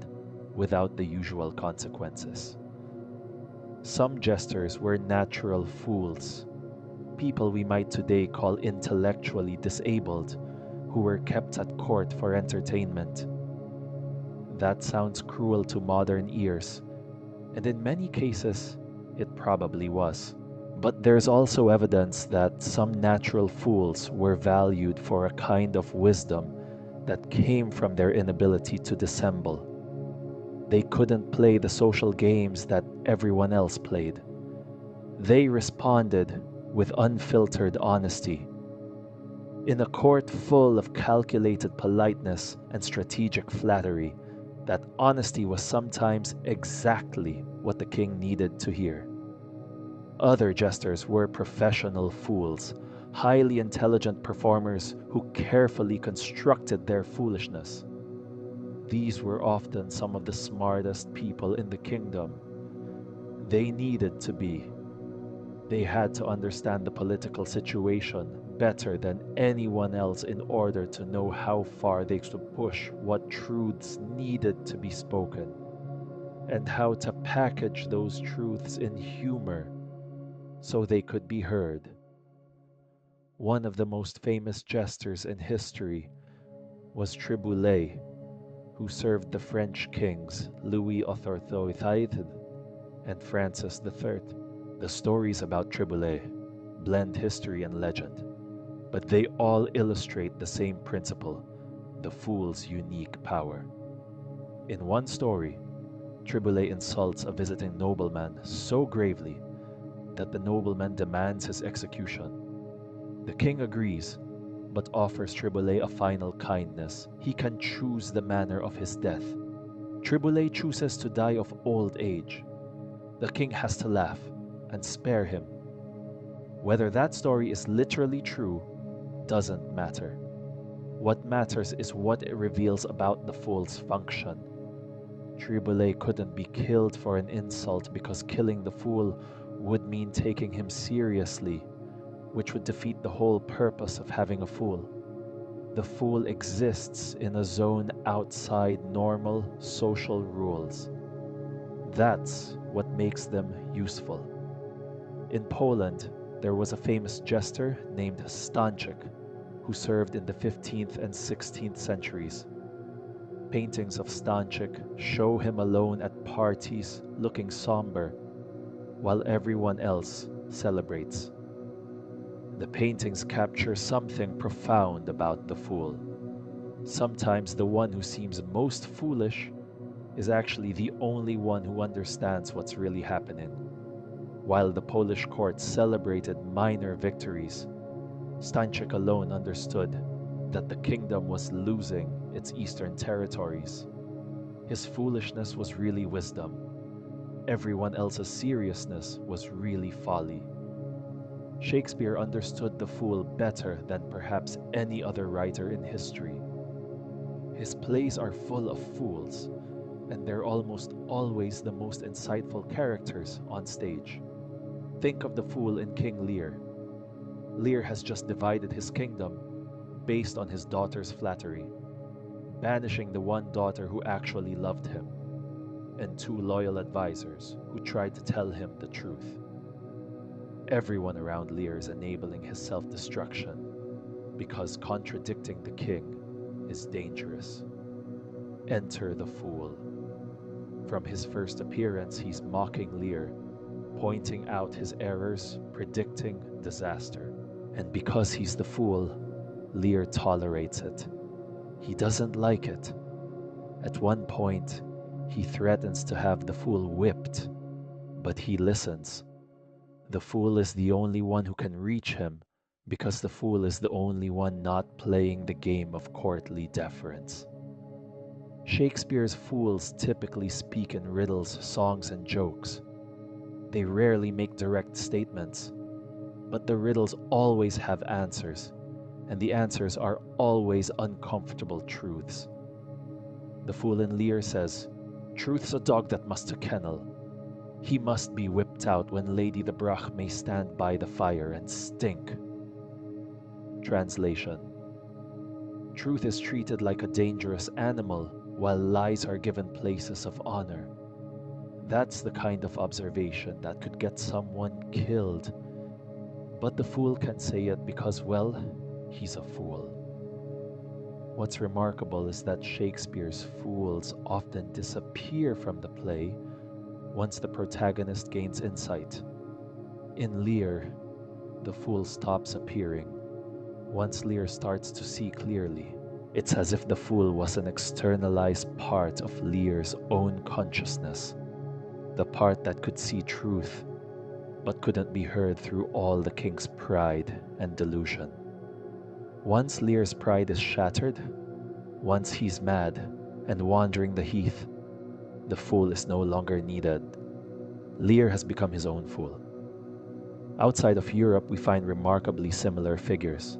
without the usual consequences. Some jesters were natural fools, people we might today call intellectually disabled, who were kept at court for entertainment. That sounds cruel to modern ears, and in many cases, it probably was. But there's also evidence that some natural fools were valued for a kind of wisdom that came from their inability to dissemble. They couldn't play the social games that everyone else played. They responded with unfiltered honesty. In a court full of calculated politeness and strategic flattery, that honesty was sometimes exactly what the king needed to hear. Other jesters were professional fools, highly intelligent performers who carefully constructed their foolishness. These were often some of the smartest people in the kingdom. They needed to be. They had to understand the political situation better than anyone else in order to know how far they could push what truths needed to be spoken, and how to package those truths in humor so they could be heard. One of the most famous jesters in history was Triboulet, who served the French kings Louis Autoritaire and Francis III. The stories about Triboulet blend history and legend, but they all illustrate the same principle, the fool's unique power. In one story, Triboulet insults a visiting nobleman so gravely that the nobleman demands his execution. The king agrees, but offers Triboulet a final kindness. He can choose the manner of his death. Triboulet chooses to die of old age. The king has to laugh and spare him. Whether that story is literally true doesn't matter. What matters is what it reveals about the fool's function. Triboulet couldn't be killed for an insult because killing the fool would mean taking him seriously, which would defeat the whole purpose of having a fool. The fool exists in a zone outside normal social rules. That's what makes them useful. In Poland, there was a famous jester named Stanczyk. who served in the 15th and 16th centuries. Paintings of Stanchik show him alone at parties looking somber while everyone else celebrates. The paintings capture something profound about the fool. Sometimes the one who seems most foolish is actually the only one who understands what's really happening. While the Polish court celebrated minor victories, Stanchik alone understood that the kingdom was losing its eastern territories. His foolishness was really wisdom. Everyone else's seriousness was really folly. Shakespeare understood the fool better than perhaps any other writer in history. His plays are full of fools, and they're almost always the most insightful characters on stage. Think of the fool in King Lear. Lear has just divided his kingdom based on his daughter's flattery, banishing the one daughter who actually loved him, and two loyal advisors who tried to tell him the truth. Everyone around Lear is enabling his self-destruction because contradicting the king is dangerous. Enter the fool. From his first appearance, he's mocking Lear, pointing out his errors, predicting disaster. And because he's the fool, Lear tolerates it. He doesn't like it. At one point, he threatens to have the fool whipped, but he listens. The fool is the only one who can reach him because the fool is the only one not playing the game of courtly deference. Shakespeare's fools typically speak in riddles, songs, and jokes. They rarely make direct statements, but the riddles always have answers, and the answers are always uncomfortable truths. The fool in Lear says, "Truth's a dog that must to kennel. He must be whipped out when Lady the Brach may stand by the fire and stink." Translation: Truth is treated like a dangerous animal, while lies are given places of honor. That's the kind of observation that could get someone killed. But the fool can say it because, well, he's a fool. What's remarkable is that Shakespeare's fools often disappear from the play once the protagonist gains insight. In Lear, the fool stops appearing once Lear starts to see clearly. It's as if the fool was an externalized part of Lear's own consciousness, the part that could see truth, but couldn't be heard through all the king's pride and delusion. Once Lear's pride is shattered, once he's mad and wandering the heath, the fool is no longer needed. Lear has become his own fool. Outside of Europe, we find remarkably similar figures.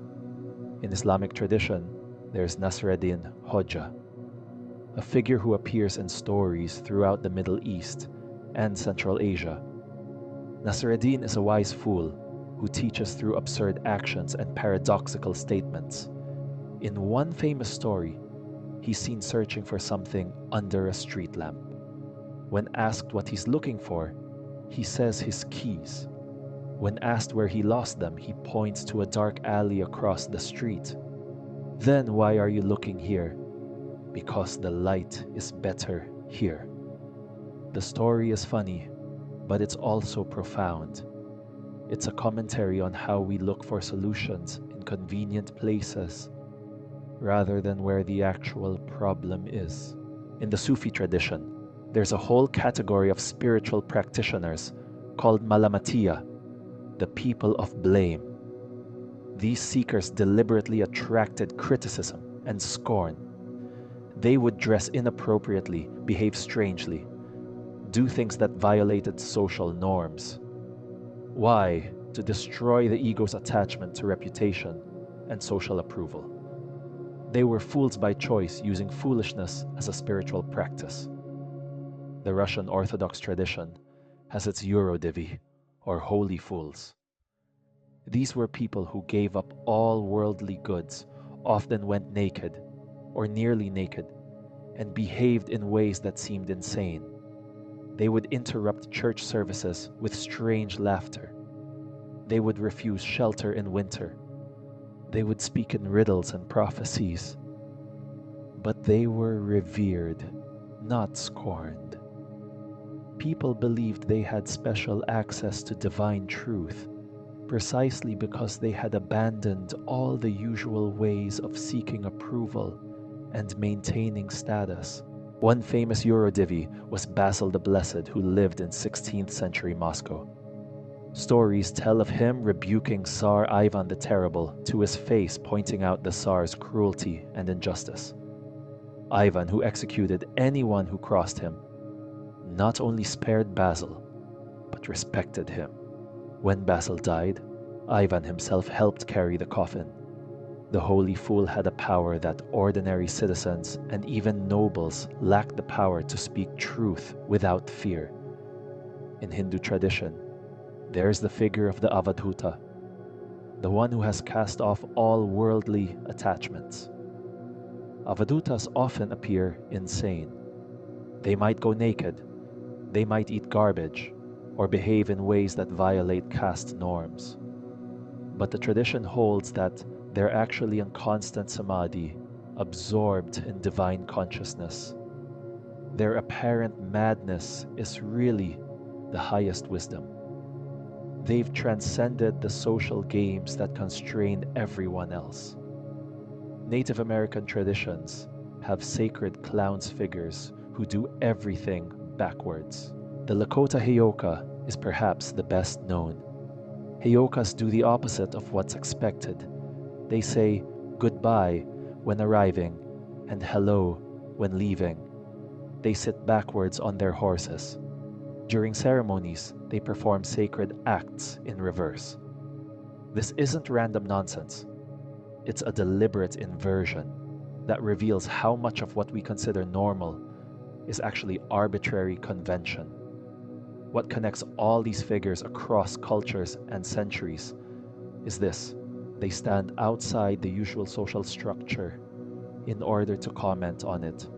In Islamic tradition, there's Nasreddin Hoja, a figure who appears in stories throughout the Middle East and Central Asia. Nasreddin is a wise fool who teaches through absurd actions and paradoxical statements. In one famous story, he's seen searching for something under a street lamp. When asked what he's looking for, he says his keys. When asked where he lost them, he points to a dark alley across the street. "Then why are you looking here?" "Because the light is better here." The story is funny, but it's also profound. It's a commentary on how we look for solutions in convenient places rather than where the actual problem is. In the Sufi tradition, there's a whole category of spiritual practitioners called Malamatiya, the people of blame. These seekers deliberately attracted criticism and scorn. They would dress inappropriately, behave strangely, do things that violated social norms. Why? To destroy the ego's attachment to reputation and social approval. They were fools by choice, using foolishness as a spiritual practice. The Russian Orthodox tradition has its Eurodivi, or holy fools. These were people who gave up all worldly goods, often went naked, or nearly naked, and behaved in ways that seemed insane. They would interrupt church services with strange laughter. They would refuse shelter in winter. They would speak in riddles and prophecies, but they were revered, not scorned. People believed they had special access to divine truth precisely because they had abandoned all the usual ways of seeking approval and maintaining status. One famous Eurodivi was Basil the Blessed, who lived in 16th century Moscow. Stories tell of him rebuking Tsar Ivan the Terrible to his face, pointing out the Tsar's cruelty and injustice. Ivan, who executed anyone who crossed him, not only spared Basil, but respected him. When Basil died, Ivan himself helped carry the coffin. The holy fool had a power that ordinary citizens and even nobles lacked the power to speak truth without fear. In Hindu tradition, there's the figure of the Avadhuta, the one who has cast off all worldly attachments. Avadhutas often appear insane. They might go naked, they might eat garbage, or behave in ways that violate caste norms. But the tradition holds that they're actually in constant samadhi, absorbed in divine consciousness. Their apparent madness is really the highest wisdom. They've transcended the social games that constrain everyone else. Native American traditions have sacred clowns figures who do everything backwards. The Lakota Heyoka is perhaps the best known. Heyokas do the opposite of what's expected. They say goodbye when arriving and hello when leaving. They sit backwards on their horses. During ceremonies, they perform sacred acts in reverse. This isn't random nonsense. It's a deliberate inversion that reveals how much of what we consider normal is actually arbitrary convention. What connects all these figures across cultures and centuries is this: they stand outside the usual social structure in order to comment on it.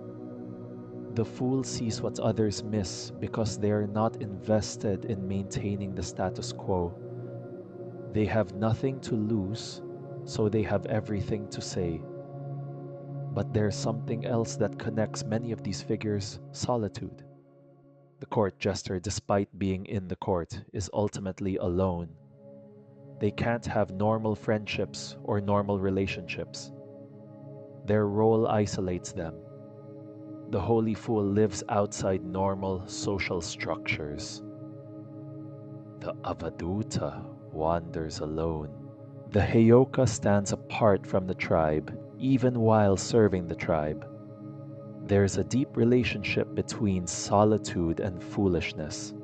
The fool sees what others miss because they are not invested in maintaining the status quo. They have nothing to lose, so they have everything to say. But there's something else that connects many of these figures: solitude. The court jester, despite being in the court, is ultimately alone. They can't have normal friendships or normal relationships. Their role isolates them. The holy fool lives outside normal social structures. The Avadhuta wanders alone. The Heyoka stands apart from the tribe, even while serving the tribe. There's a deep relationship between solitude and foolishness.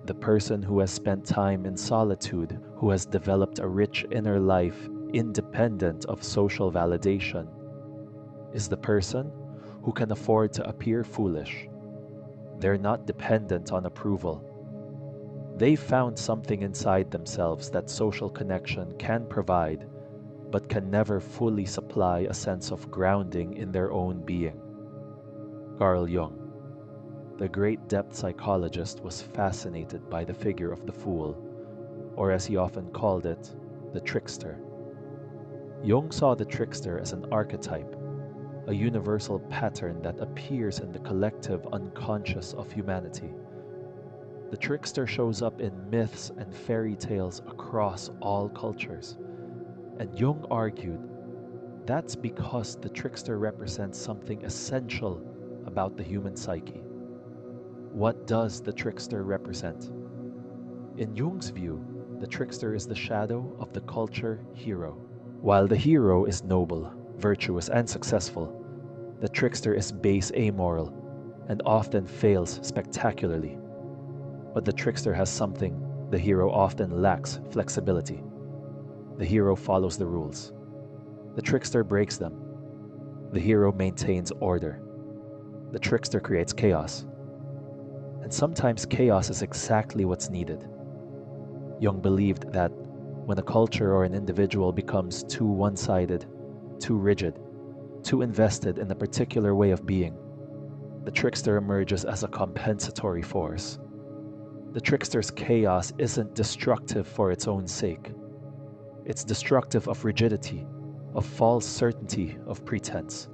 The person who has spent time in solitude, who has developed a rich inner life independent of social validation, is the person who can afford to appear foolish. They're not dependent on approval. They've found something inside themselves that social connection can provide, but can never fully supply a sense of grounding in their own being. Carl Jung, the great depth psychologist, was fascinated by the figure of the fool, or as he often called it, the trickster. Jung saw the trickster as an archetype, a universal pattern that appears in the collective unconscious of humanity. The trickster shows up in myths and fairy tales across all cultures, and Jung argued that's because the trickster represents something essential about the human psyche. What does the trickster represent? In Jung's view, the trickster is the shadow of the culture hero. While the hero is noble, virtuous, and successful, the trickster is base, amoral, and often fails spectacularly. But the trickster has something the hero often lacks: flexibility. The hero follows the rules. The trickster breaks them. The hero maintains order. The trickster creates chaos. And sometimes chaos is exactly what's needed. Jung believed that when a culture or an individual becomes too one-sided, too rigid, too invested in a particular way of being, the trickster emerges as a compensatory force. The trickster's chaos isn't destructive for its own sake. It's destructive of rigidity, of false certainty, of pretense.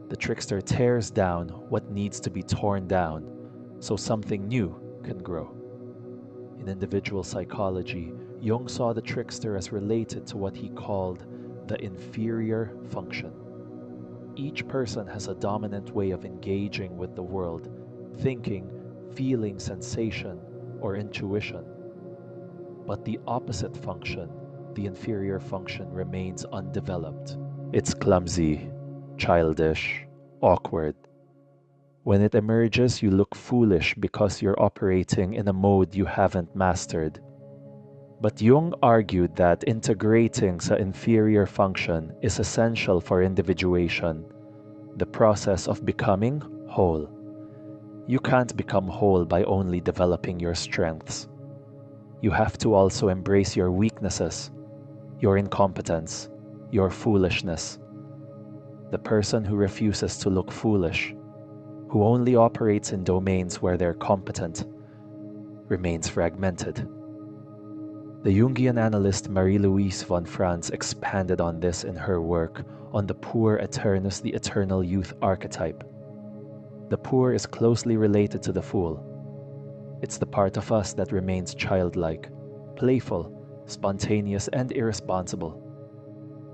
The trickster tears down what needs to be torn down so something new can grow. In individual psychology, Jung saw the trickster as related to what he called the inferior function. Each person has a dominant way of engaging with the world, thinking, feeling sensation, or intuition. But the opposite function, the inferior function, remains undeveloped. It's clumsy, childish, awkward. When it emerges, you look foolish because you're operating in a mode you haven't mastered. But Jung argued that integrating the inferior function is essential for individuation, the process of becoming whole. You can't become whole by only developing your strengths. You have to also embrace your weaknesses, your incompetence, your foolishness. The person who refuses to look foolish, who only operates in domains where they're competent, remains fragmented. The Jungian analyst Marie-Louise von Franz expanded on this in her work on the poor eternus, the eternal youth archetype. The poor is closely related to the fool. It's the part of us that remains childlike, playful, spontaneous, and irresponsible.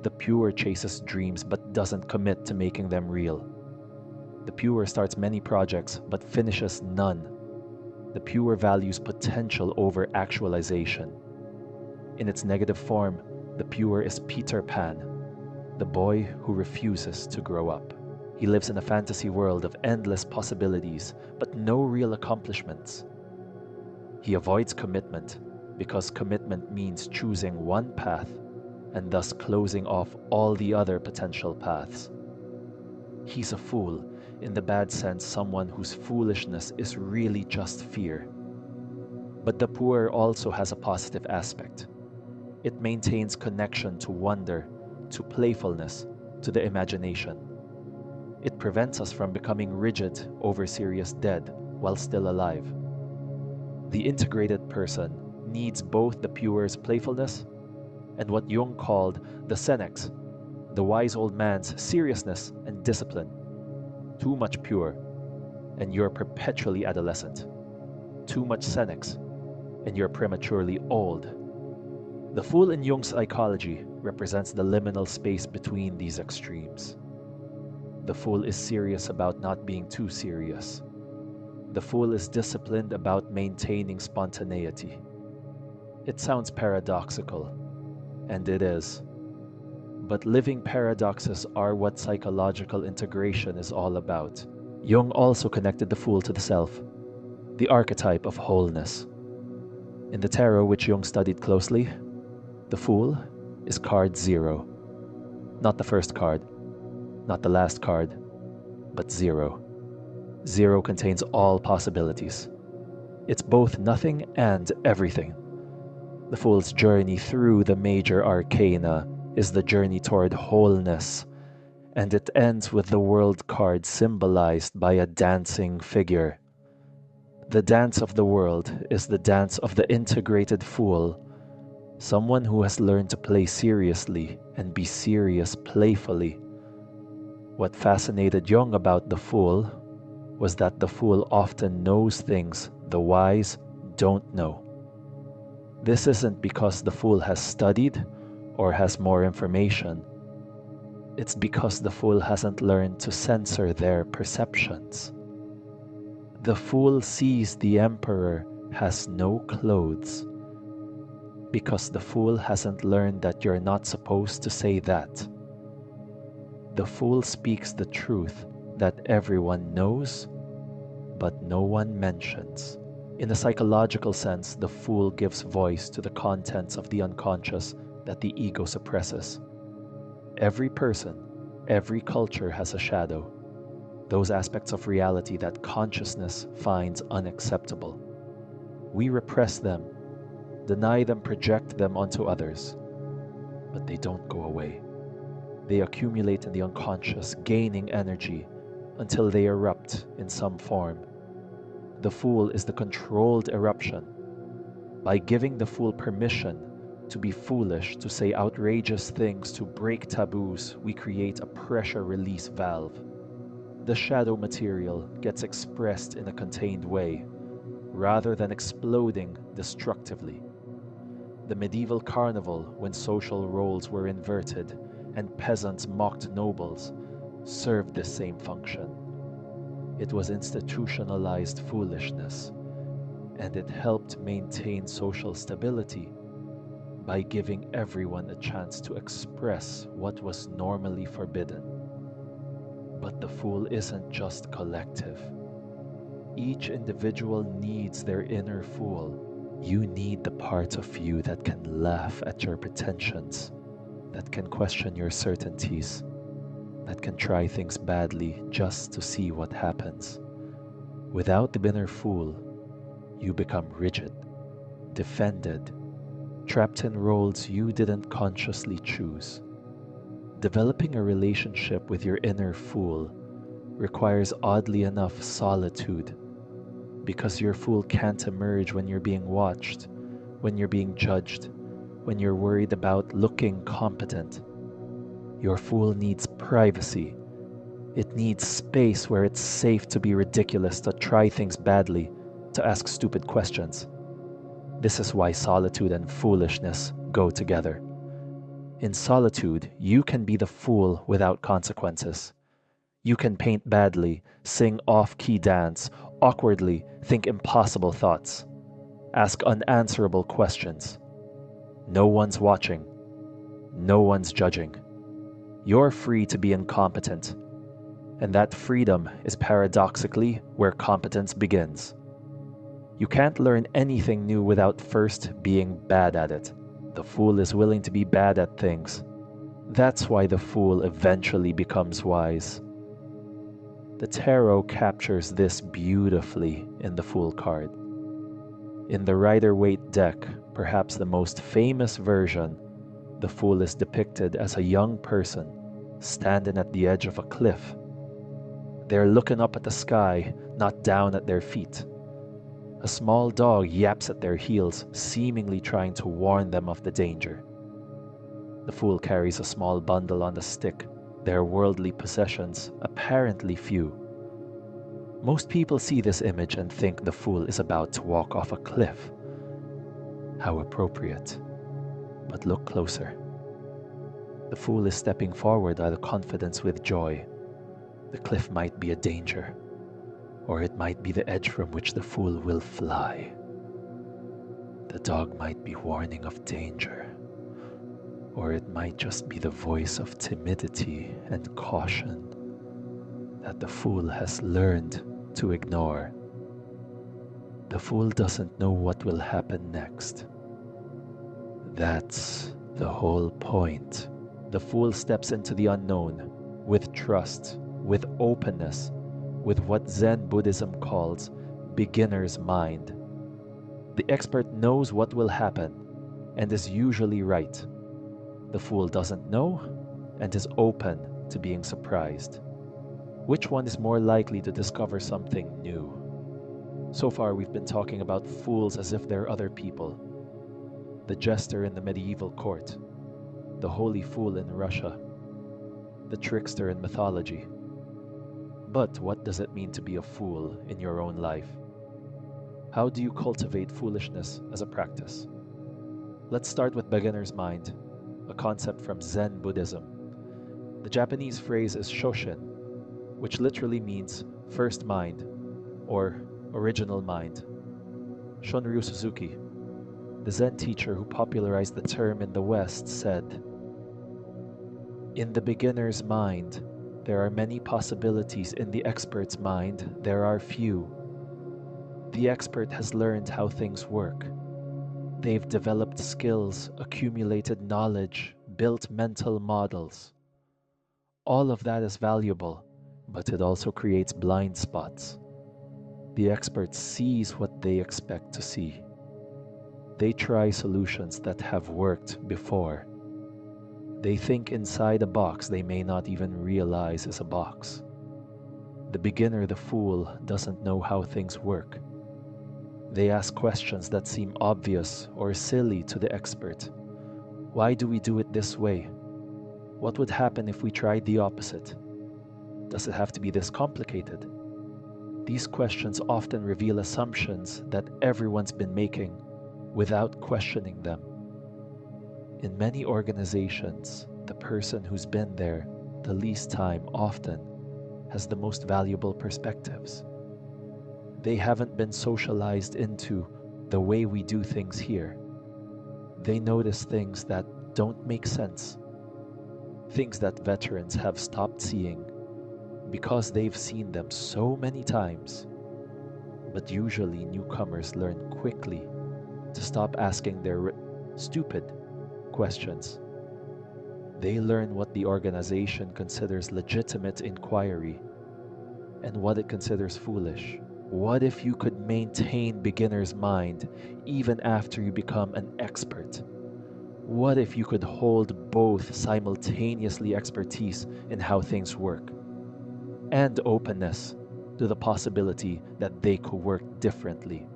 The pure chases dreams but doesn't commit to making them real. The pure starts many projects but finishes none. The pure values potential over actualization. In its negative form, the pure is Peter Pan, the boy who refuses to grow up. He lives in a fantasy world of endless possibilities, but no real accomplishments. He avoids commitment because commitment means choosing one path and thus closing off all the other potential paths. He's a fool, in the bad sense, someone whose foolishness is really just fear. But the poor also has a positive aspect. It maintains connection to wonder, to playfulness, to the imagination. It prevents us from becoming rigid, over-serious dead while still alive. The integrated person needs both the pure's playfulness and what Jung called the senex, the wise old man's seriousness and discipline. Too much pure, and you're perpetually adolescent. Too much senex, and you're prematurely old. The fool in Jung's psychology represents the liminal space between these extremes. The fool is serious about not being too serious. The fool is disciplined about maintaining spontaneity. It sounds paradoxical, and it is. But living paradoxes are what psychological integration is all about. Jung also connected the fool to the self, the archetype of wholeness. In the tarot, which Jung studied closely, the fool is card 0. Not the first card, not the last card, but 0. 0 contains all possibilities. It's both nothing and everything. The fool's journey through the major arcana is the journey toward wholeness, and it ends with the world card symbolized by a dancing figure. The dance of the world is the dance of the integrated fool, someone who has learned to play seriously and be serious playfully. What fascinated Jung about the fool was that the fool often knows things the wise don't know. This isn't because the fool has studied or has more information. It's because the fool hasn't learned to censor their perceptions. The fool sees the emperor has no clothes because the fool hasn't learned that you're not supposed to say that. The fool speaks the truth that everyone knows, but no one mentions. In a psychological sense, the fool gives voice to the contents of the unconscious that the ego suppresses. Every person, every culture has a shadow, those aspects of reality that consciousness finds unacceptable. We repress them, deny them, project them onto others, but they don't go away. They accumulate in the unconscious, gaining energy until they erupt in some form. The fool is the controlled eruption. By giving the fool permission, To be foolish, to say outrageous things, to break taboos, we create a pressure release valve. The shadow material gets expressed in a contained way, rather than exploding destructively. The medieval carnival, when social roles were inverted and peasants mocked nobles, served the same function. It was institutionalized foolishness, and it helped maintain social stability by giving everyone a chance to express what was normally forbidden. But the fool isn't just collective. Each individual needs their inner fool. You need the part of you that can laugh at your pretensions, that can question your certainties, that can try things badly just to see what happens. Without the inner fool, you become rigid, defended, trapped in roles you didn't consciously choose. Developing a relationship with your inner fool requires, oddly enough, solitude, because your fool can't emerge when you're being watched, when you're being judged, when you're worried about looking competent. Your fool needs privacy. It needs space where it's safe to be ridiculous, to try things badly, to ask stupid questions. This is why solitude and foolishness go together. In solitude, you can be the fool without consequences. You can paint badly, sing off-key dance, awkwardly think impossible thoughts, ask unanswerable questions. No one's watching. No one's judging. You're free to be incompetent, and that freedom is paradoxically where competence begins. You can't learn anything new without first being bad at it. The fool is willing to be bad at things. That's why the fool eventually becomes wise. The tarot captures this beautifully in the Fool card. In the Rider-Waite deck, perhaps the most famous version, the Fool is depicted as a young person standing at the edge of a cliff. They're looking up at the sky, not down at their feet. A small dog yaps at their heels, seemingly trying to warn them of the danger. The Fool carries a small bundle on a stick, their worldly possessions apparently few. Most people see this image and think the Fool is about to walk off a cliff. How appropriate. But look closer. The Fool is stepping forward out of confidence with joy. The cliff might be a danger, or it might be the edge from which the Fool will fly. The dog might be warning of danger, or it might just be the voice of timidity and caution that the Fool has learned to ignore. The Fool doesn't know what will happen next. That's the whole point. The Fool steps into the unknown with trust, with openness, with what Zen Buddhism calls beginner's mind. The expert knows what will happen and is usually right. The Fool doesn't know and is open to being surprised. Which one is more likely to discover something new? So far, we've been talking about fools as if they're other people. The jester in the medieval court, the holy fool in Russia, the trickster in mythology. But what does it mean to be a fool in your own life? How do you cultivate foolishness as a practice? Let's start with beginner's mind, a concept from Zen Buddhism. The Japanese phrase is shoshin, which literally means first mind or original mind. Shunryu Suzuki, the Zen teacher who popularized the term in the West, said, "In the beginner's mind, there are many possibilities. In the expert's mind, there are few. The expert has learned how things work. They've developed skills, accumulated knowledge, built mental models. All of that is valuable, but it also creates blind spots. The expert sees what they expect to see. They try solutions that have worked before. They think inside a box they may not even realize is a box. The beginner, the fool, doesn't know how things work. They ask questions that seem obvious or silly to the expert, Why do we do it this way? What would happen if we tried the opposite? Does it have to be this complicated? These questions often reveal assumptions that everyone's been making without questioning them. In many organizations, the person who's been there the least time often has the most valuable perspectives. They haven't been socialized into the way we do things here. They notice things that don't make sense, things that veterans have stopped seeing because they've seen them so many times. But usually newcomers learn quickly to stop asking their stupid questions. They learn what the organization considers legitimate inquiry and what it considers foolish. What if you could maintain beginner's mind even after you become an expert? What if you could hold both simultaneously, expertise in how things work and openness to the possibility that they could work differently?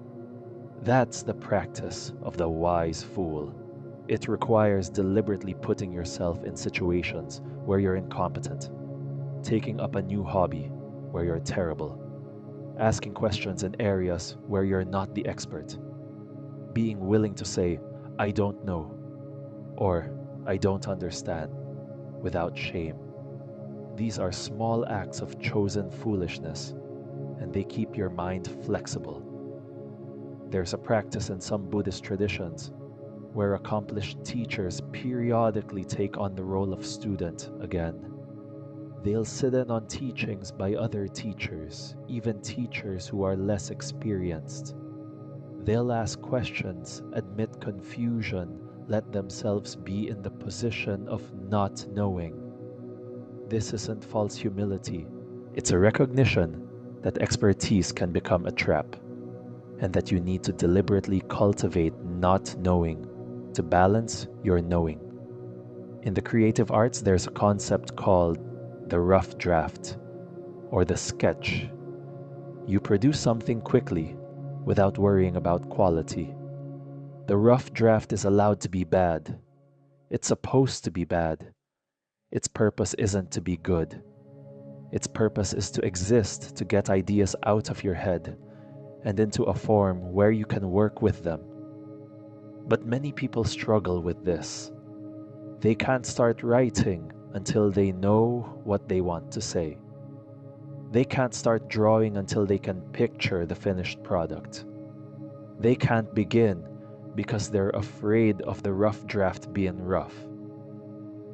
That's the practice of the wise fool. It requires deliberately putting yourself in situations where you're incompetent, taking up a new hobby where you're terrible, asking questions in areas where you're not the expert, being willing to say, I don't know, or I don't understand, without shame. These are small acts of chosen foolishness, and they keep your mind flexible. There's a practice in some Buddhist traditions where accomplished teachers periodically take on the role of student again. They'll sit in on teachings by other teachers, even teachers who are less experienced. They'll ask questions, admit confusion, let themselves be in the position of not knowing. This isn't false humility. It's a recognition that expertise can become a trap, and that you need to deliberately cultivate not knowing to balance your knowing. In the creative arts, there's a concept called the rough draft or the sketch. You produce something quickly without worrying about quality. The rough draft is allowed to be bad. It's supposed to be bad. Its purpose isn't to be good. Its purpose is to exist, to get ideas out of your head and into a form where you can work with them. But many people struggle with this. They can't start writing until they know what they want to say. They can't start drawing until they can picture the finished product. They can't begin because they're afraid of the rough draft being rough.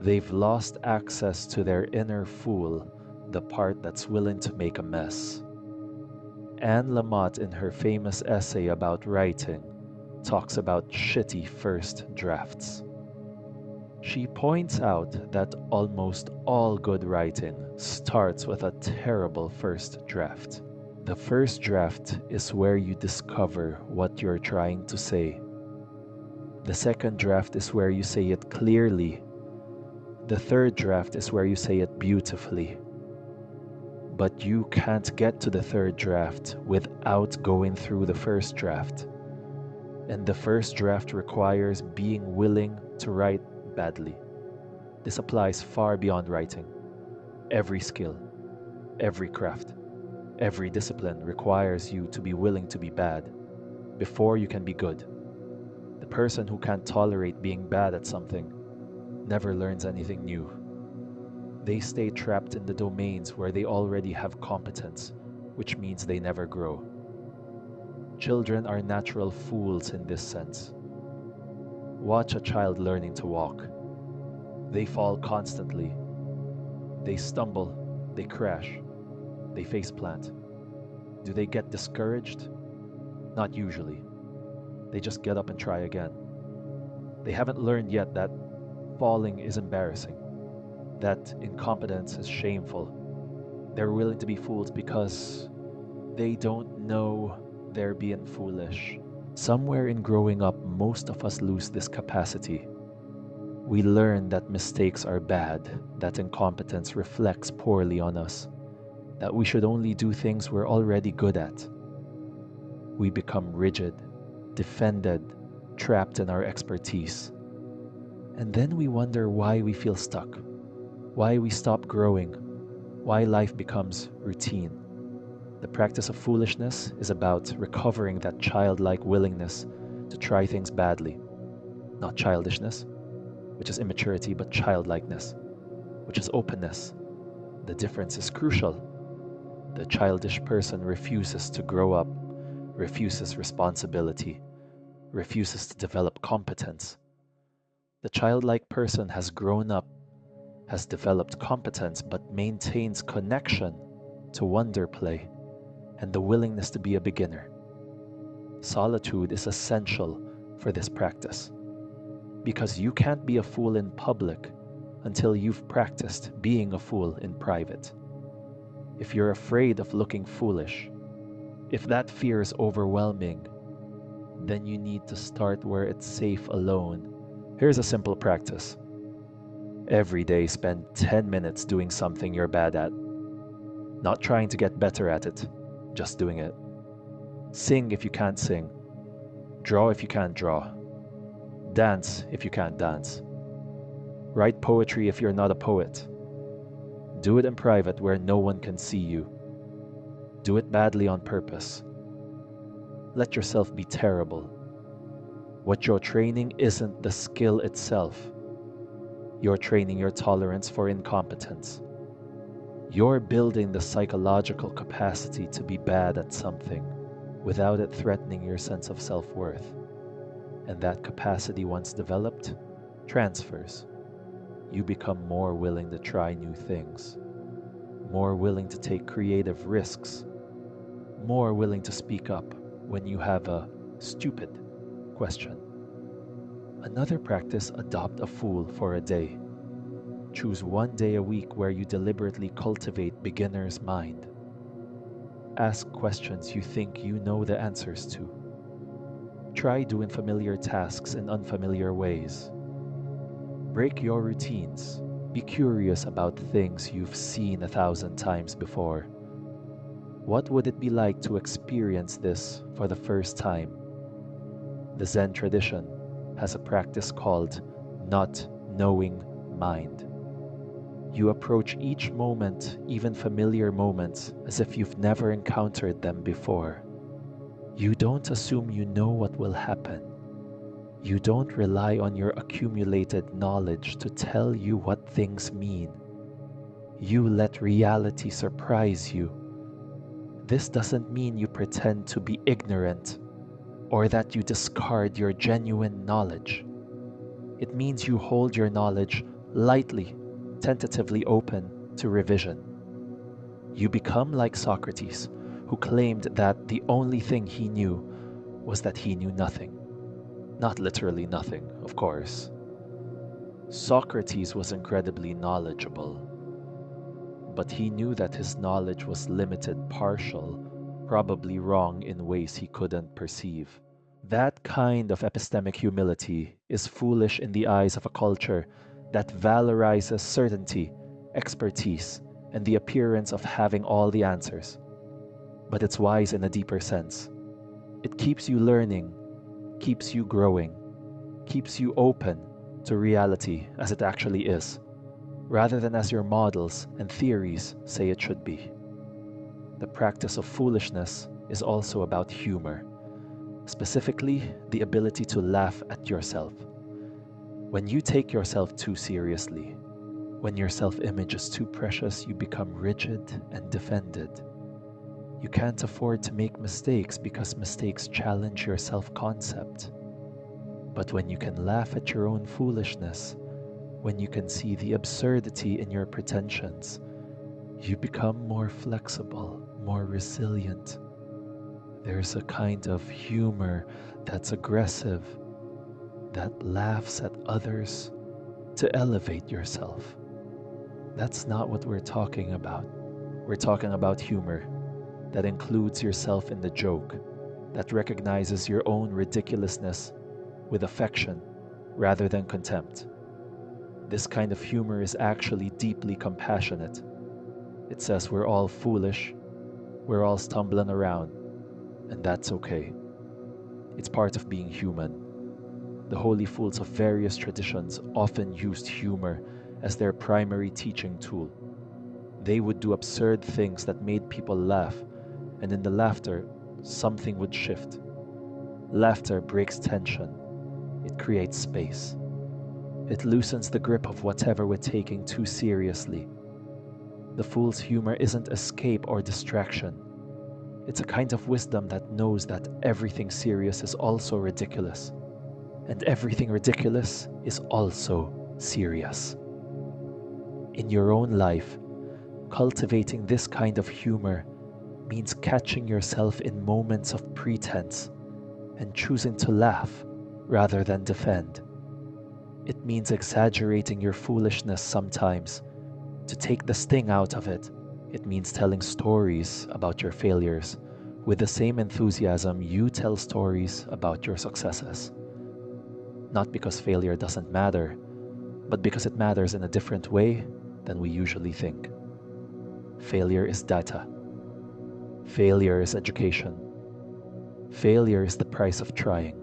They've lost access to their inner fool, the part that's willing to make a mess. Anne Lamott, in her famous essay about writing, talks about shitty first drafts. She points out that almost all good writing starts with a terrible first draft. The first draft is where you discover what you're trying to say. The second draft is where you say it clearly. The third draft is where you say it beautifully. But you can't get to the third draft without going through the first draft. And the first draft requires being willing to write badly. This applies far beyond writing. Every skill, every craft, every discipline requires you to be willing to be bad before you can be good. The person who can't tolerate being bad at something never learns anything new. They stay trapped in the domains where they already have competence, which means they never grow. Children are natural fools in this sense. Watch a child learning to walk. They fall constantly. They stumble, they crash, they faceplant. Do they get discouraged? Not usually. They just get up and try again. They haven't learned yet that falling is embarrassing, that incompetence is shameful. They're willing to be fools because they don't know they're being foolish. Somewhere in growing up, most of us lose this capacity. We learn that mistakes are bad, that incompetence reflects poorly on us, that we should only do things we're already good at. We become rigid, defended, trapped in our expertise. And then we wonder why we feel stuck, why we stop growing, why life becomes routine. The practice of foolishness is about recovering that childlike willingness to try things badly, not childishness, which is immaturity, but childlikeness, which is openness. The difference is crucial. The childish person refuses to grow up, refuses responsibility, refuses to develop competence. The childlike person has grown up, has developed competence, but maintains connection to wonder play and the willingness to be a beginner. Solitude is essential for this practice because you can't be a fool in public until you've practiced being a fool in private. If you're afraid of looking foolish, if that fear is overwhelming, then you need to start where it's safe alone. Here's a simple practice. Every day, spend 10 minutes doing something you're bad at. Not trying to get better at it, just doing it. Sing if you can't sing. Draw if you can't draw. Dance if you can't dance. Write poetry if you're not a poet. Do it in private where no one can see you. Do it badly on purpose. Let yourself be terrible. What you're training isn't the skill itself. You're training your tolerance for incompetence. You're building the psychological capacity to be bad at something without it threatening your sense of self-worth. And that capacity, once developed, transfers. You become more willing to try new things, more willing to take creative risks, more willing to speak up when you have a stupid question. Another practice, adopt a fool for a day. Choose one day a week where you deliberately cultivate beginner's mind. Ask questions you think you know the answers to. Try doing familiar tasks in unfamiliar ways. Break your routines. Be curious about things you've seen 1,000 times before. What would it be like to experience this for the first time? The Zen tradition has a practice called not knowing mind. You approach each moment, even familiar moments, as if you've never encountered them before. You don't assume you know what will happen. You don't rely on your accumulated knowledge to tell you what things mean. You let reality surprise you. This doesn't mean you pretend to be ignorant or that you discard your genuine knowledge. It means you hold your knowledge lightly, tentatively open to revision. You become like Socrates, who claimed that the only thing he knew was that he knew nothing. Not literally nothing, of course. Socrates was incredibly knowledgeable, but he knew that his knowledge was limited, partial, probably wrong in ways he couldn't perceive. That kind of epistemic humility is foolish in the eyes of a culture that valorizes certainty, expertise, and the appearance of having all the answers. But it's wise in a deeper sense. It keeps you learning, keeps you growing, keeps you open to reality as it actually is, rather than as your models and theories say it should be. The practice of foolishness is also about humor, specifically the ability to laugh at yourself. When you take yourself too seriously, when your self-image is too precious, you become rigid and defended. You can't afford to make mistakes because mistakes challenge your self-concept. But when you can laugh at your own foolishness, when you can see the absurdity in your pretensions, you become more flexible, more resilient. There's a kind of humor that's aggressive, that laughs at others to elevate yourself. That's not what we're talking about. We're talking about humor that includes yourself in the joke, that recognizes your own ridiculousness with affection rather than contempt. This kind of humor is actually deeply compassionate. It says we're all foolish, we're all stumbling around, and that's okay. It's part of being human. The holy fools of various traditions often used humor as their primary teaching tool. They would do absurd things that made people laugh, and in the laughter, something would shift. Laughter breaks tension, it creates space. It loosens the grip of whatever we're taking too seriously. The fool's humor isn't escape or distraction. It's a kind of wisdom that knows that everything serious is also ridiculous, and everything ridiculous is also serious. In your own life, cultivating this kind of humor means catching yourself in moments of pretense and choosing to laugh rather than defend. It means exaggerating your foolishness sometimes to take the sting out of it. It means telling stories about your failures with the same enthusiasm you tell stories about your successes. Not because failure doesn't matter, but because it matters in a different way than we usually think. Failure is data. Failure is education. Failure is the price of trying.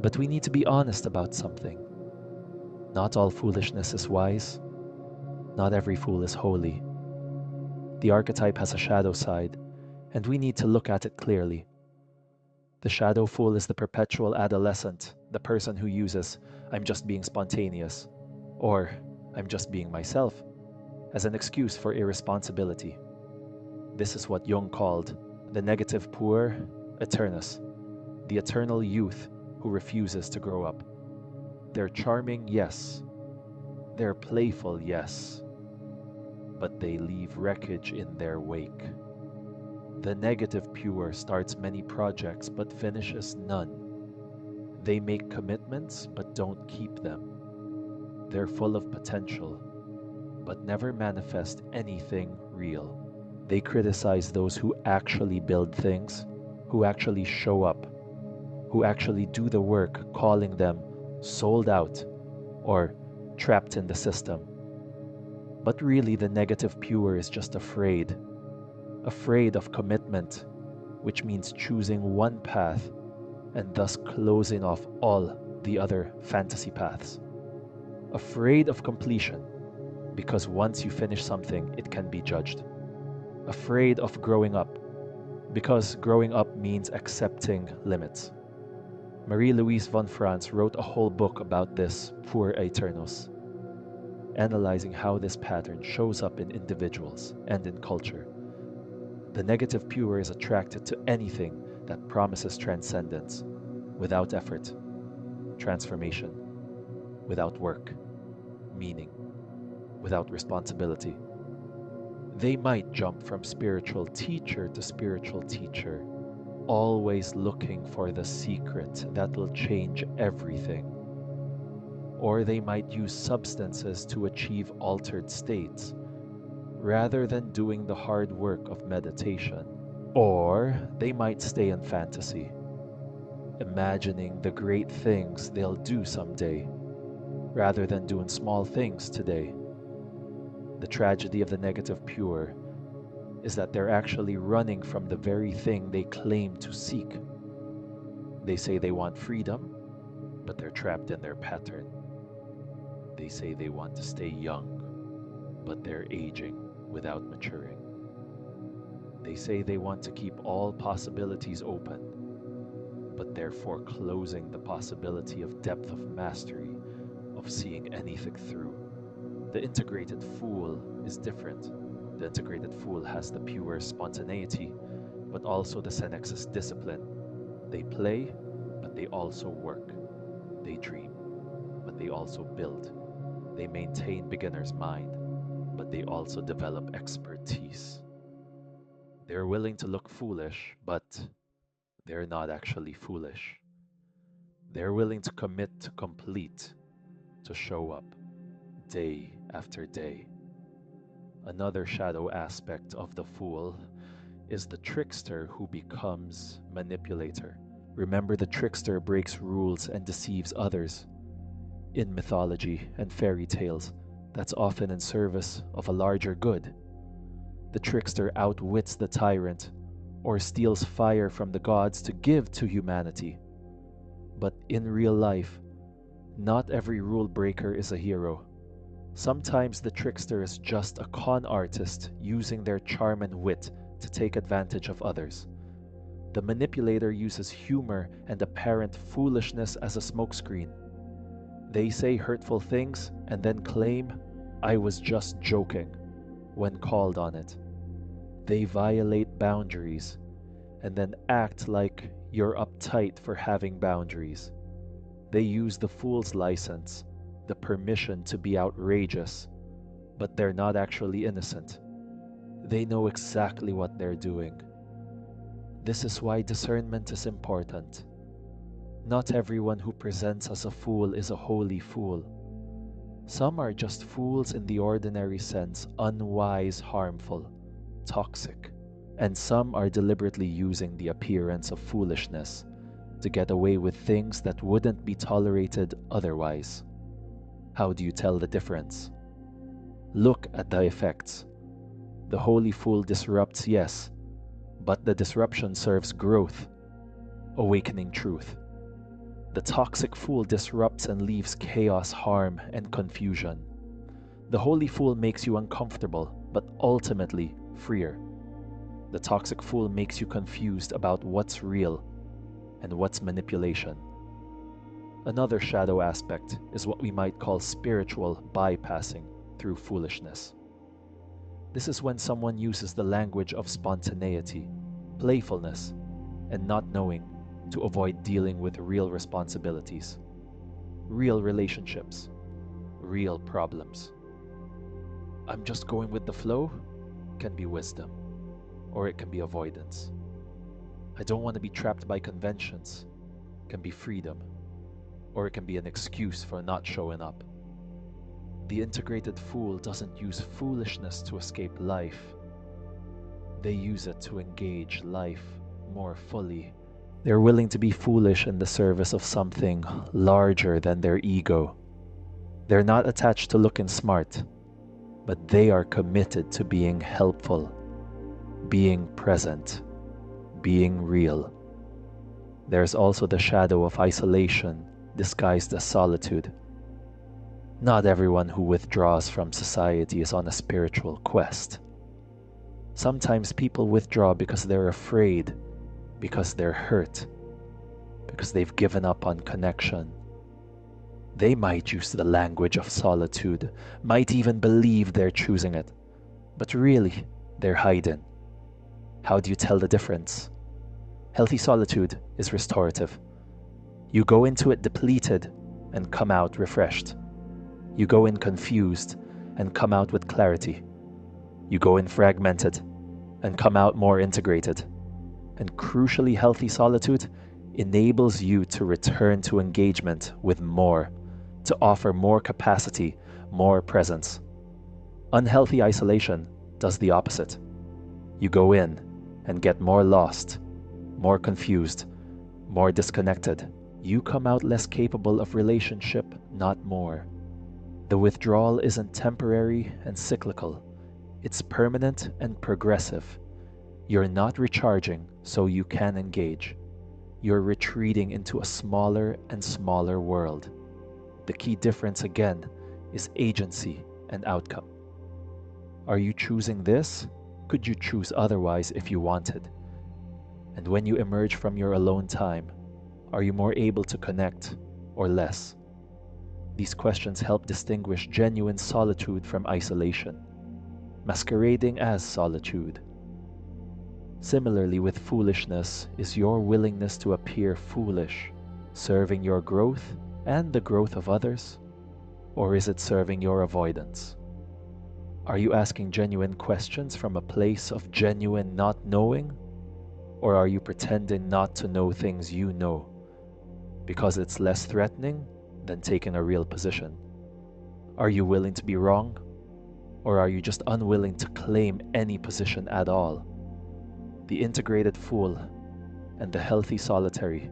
But we need to be honest about something. Not all foolishness is wise. Not every fool is holy. The archetype has a shadow side, and we need to look at it clearly. The shadow fool is the perpetual adolescent, the person who uses, "I'm just being spontaneous," or "I'm just being myself," as an excuse for irresponsibility. This is what Jung called the negative puer eternus, the eternal youth who refuses to grow up. They're charming, yes. They're playful, yes. But they leave wreckage in their wake. The negative puer starts many projects but finishes none. They make commitments but don't keep them. They're full of potential but never manifest anything real. They criticize those who actually build things, who actually show up, who actually do the work, calling them sold out or trapped in the system. But really, the negative puer is just afraid of commitment, which means choosing one path and thus closing off all the other fantasy paths. Afraid of completion, because once you finish something, it can be judged. Afraid of growing up, because growing up means accepting limits. Marie-Louise von Franz wrote a whole book about this puer aeternus, analyzing how this pattern shows up in individuals and in culture. The negative puer is attracted to anything that promises transcendence, without effort, transformation, without work, meaning, without responsibility. They might jump from spiritual teacher to spiritual teacher, always looking for the secret that will change everything. Or they might use substances to achieve altered states, rather than doing the hard work of meditation. Or they might stay in fantasy, imagining the great things they'll do someday, rather than doing small things today. The tragedy of the negative puer is that they're actually running from the very thing they claim to seek. They say they want freedom, but they're trapped in their pattern. They say they want to stay young, but they're aging without maturing. They say they want to keep all possibilities open, but they're foreclosing the possibility of depth of mastery, of seeing anything through. The integrated fool is different. The integrated fool has the pure spontaneity, but also the Senex's discipline. They play, but they also work. They dream, but they also build. They maintain beginner's mind, but they also develop expertise. They're willing to look foolish, but they're not actually foolish. They're willing to commit to complete, to show up day after day. Another shadow aspect of the fool is the trickster who becomes manipulator. Remember, the trickster breaks rules and deceives others. In mythology and fairy tales, that's often in service of a larger good. The trickster outwits the tyrant or steals fire from the gods to give to humanity. But in real life, not every rule breaker is a hero. Sometimes the trickster is just a con artist using their charm and wit to take advantage of others. The manipulator uses humor and apparent foolishness as a smokescreen. They say hurtful things and then claim, "I was just joking," when called on it. They violate boundaries and then act like you're uptight for having boundaries. They use the fool's license, the permission to be outrageous, but they're not actually innocent. They know exactly what they're doing. This is why discernment is important. Not everyone who presents as a fool is a holy fool. Some are just fools in the ordinary sense, unwise, harmful, toxic. And some are deliberately using the appearance of foolishness to get away with things that wouldn't be tolerated otherwise. How do you tell the difference? Look at the effects. The holy fool disrupts, yes, but the disruption serves growth, awakening truth. The toxic fool disrupts and leaves chaos, harm, and confusion. The holy fool makes you uncomfortable, but ultimately freer. The toxic fool makes you confused about what's real and what's manipulation. Another shadow aspect is what we might call spiritual bypassing through foolishness. This is when someone uses the language of spontaneity, playfulness, and not knowing to avoid dealing with real responsibilities, real relationships, real problems. "I'm just going with the flow" can be wisdom, or it can be avoidance. "I don't want to be trapped by conventions" can be freedom, or it can be an excuse for not showing up. The integrated fool doesn't use foolishness to escape life. They use it to engage life more fully. They're willing to be foolish in the service of something larger than their ego. They're not attached to looking smart, but they are committed to being helpful, being present, being real. There's also the shadow of isolation disguised as solitude. Not everyone who withdraws from society is on a spiritual quest. Sometimes people withdraw because they're afraid, because they're hurt, because they've given up on connection. They might use the language of solitude, might even believe they're choosing it, but really, they're hiding. How do you tell the difference? Healthy solitude is restorative. You go into it depleted and come out refreshed. You go in confused and come out with clarity. You go in fragmented and come out more integrated. And crucially, healthy solitude enables you to return to engagement with more, to offer more capacity, more presence. Unhealthy isolation does the opposite. You go in and get more lost, more confused, more disconnected. You come out less capable of relationship, not more. The withdrawal isn't temporary and cyclical. It's permanent and progressive. You're not recharging so you can engage. You're retreating into a smaller and smaller world. The key difference again is agency and outcome. Are you choosing this? Could you choose otherwise if you wanted? And when you emerge from your alone time, are you more able to connect or less? These questions help distinguish genuine solitude from isolation, masquerading as solitude. Similarly, with foolishness, is your willingness to appear foolish serving your growth and the growth of others? Or is it serving your avoidance? Are you asking genuine questions from a place of genuine not knowing? Or are you pretending not to know things you know because it's less threatening than taking a real position? Are you willing to be wrong? Or are you just unwilling to claim any position at all? The integrated fool and the healthy solitary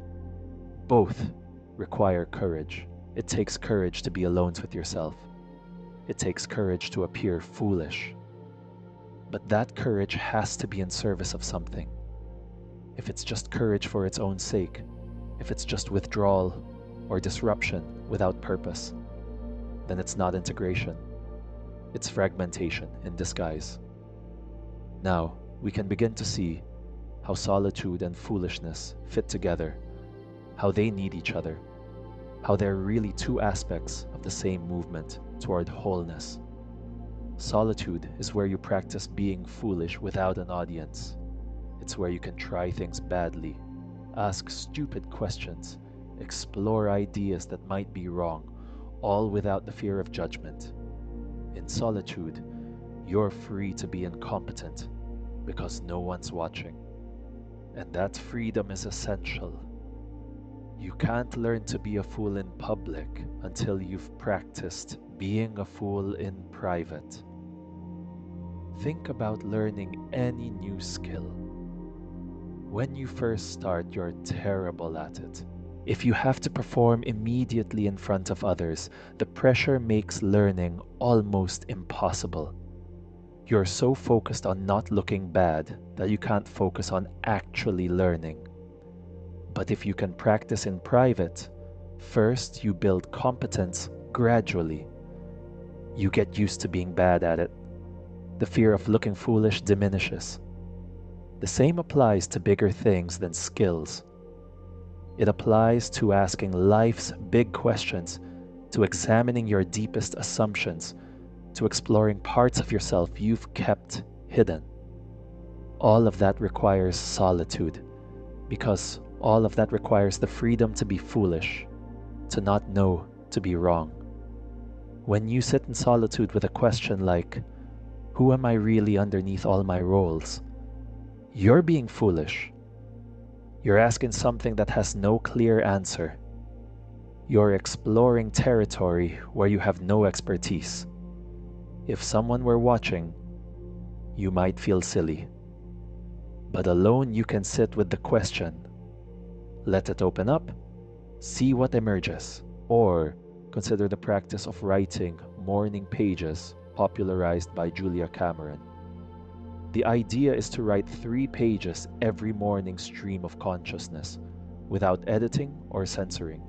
both require courage. It takes courage to be alone with yourself. It takes courage to appear foolish. But that courage has to be in service of something. If it's just courage for its own sake, If it's just withdrawal or disruption without purpose, then it's not integration. It's fragmentation in disguise. Now, we can begin to see how solitude and foolishness fit together, how they need each other, how they're really two aspects of the same movement toward wholeness. Solitude is where you practice being foolish without an audience. It's where you can try things badly, ask stupid questions, explore ideas that might be wrong, all without the fear of judgment. In solitude, you're free to be incompetent because no one's watching. And that freedom is essential. You can't learn to be a fool in public until you've practiced being a fool in private. Think about learning any new skill. When you first start, you're terrible at it. If you have to perform immediately in front of others, the pressure makes learning almost impossible. You're so focused on not looking bad that you can't focus on actually learning. But if you can practice in private, first you build competence gradually. You get used to being bad at it. The fear of looking foolish diminishes. The same applies to bigger things than skills. It applies to asking life's big questions, to examining your deepest assumptions, to exploring parts of yourself you've kept hidden. All of that requires solitude, because all of that requires the freedom to be foolish, to not know, to be wrong. When you sit in solitude with a question like, who am I really underneath all my roles? You're being foolish. You're asking something that has no clear answer. You're exploring territory where you have no expertise. If someone were watching, you might feel silly. But alone you can sit with the question, let it open up, see what emerges, or consider the practice of writing morning pages popularized by Julia Cameron. The idea is to write 3 pages every morning stream of consciousness, without editing or censoring.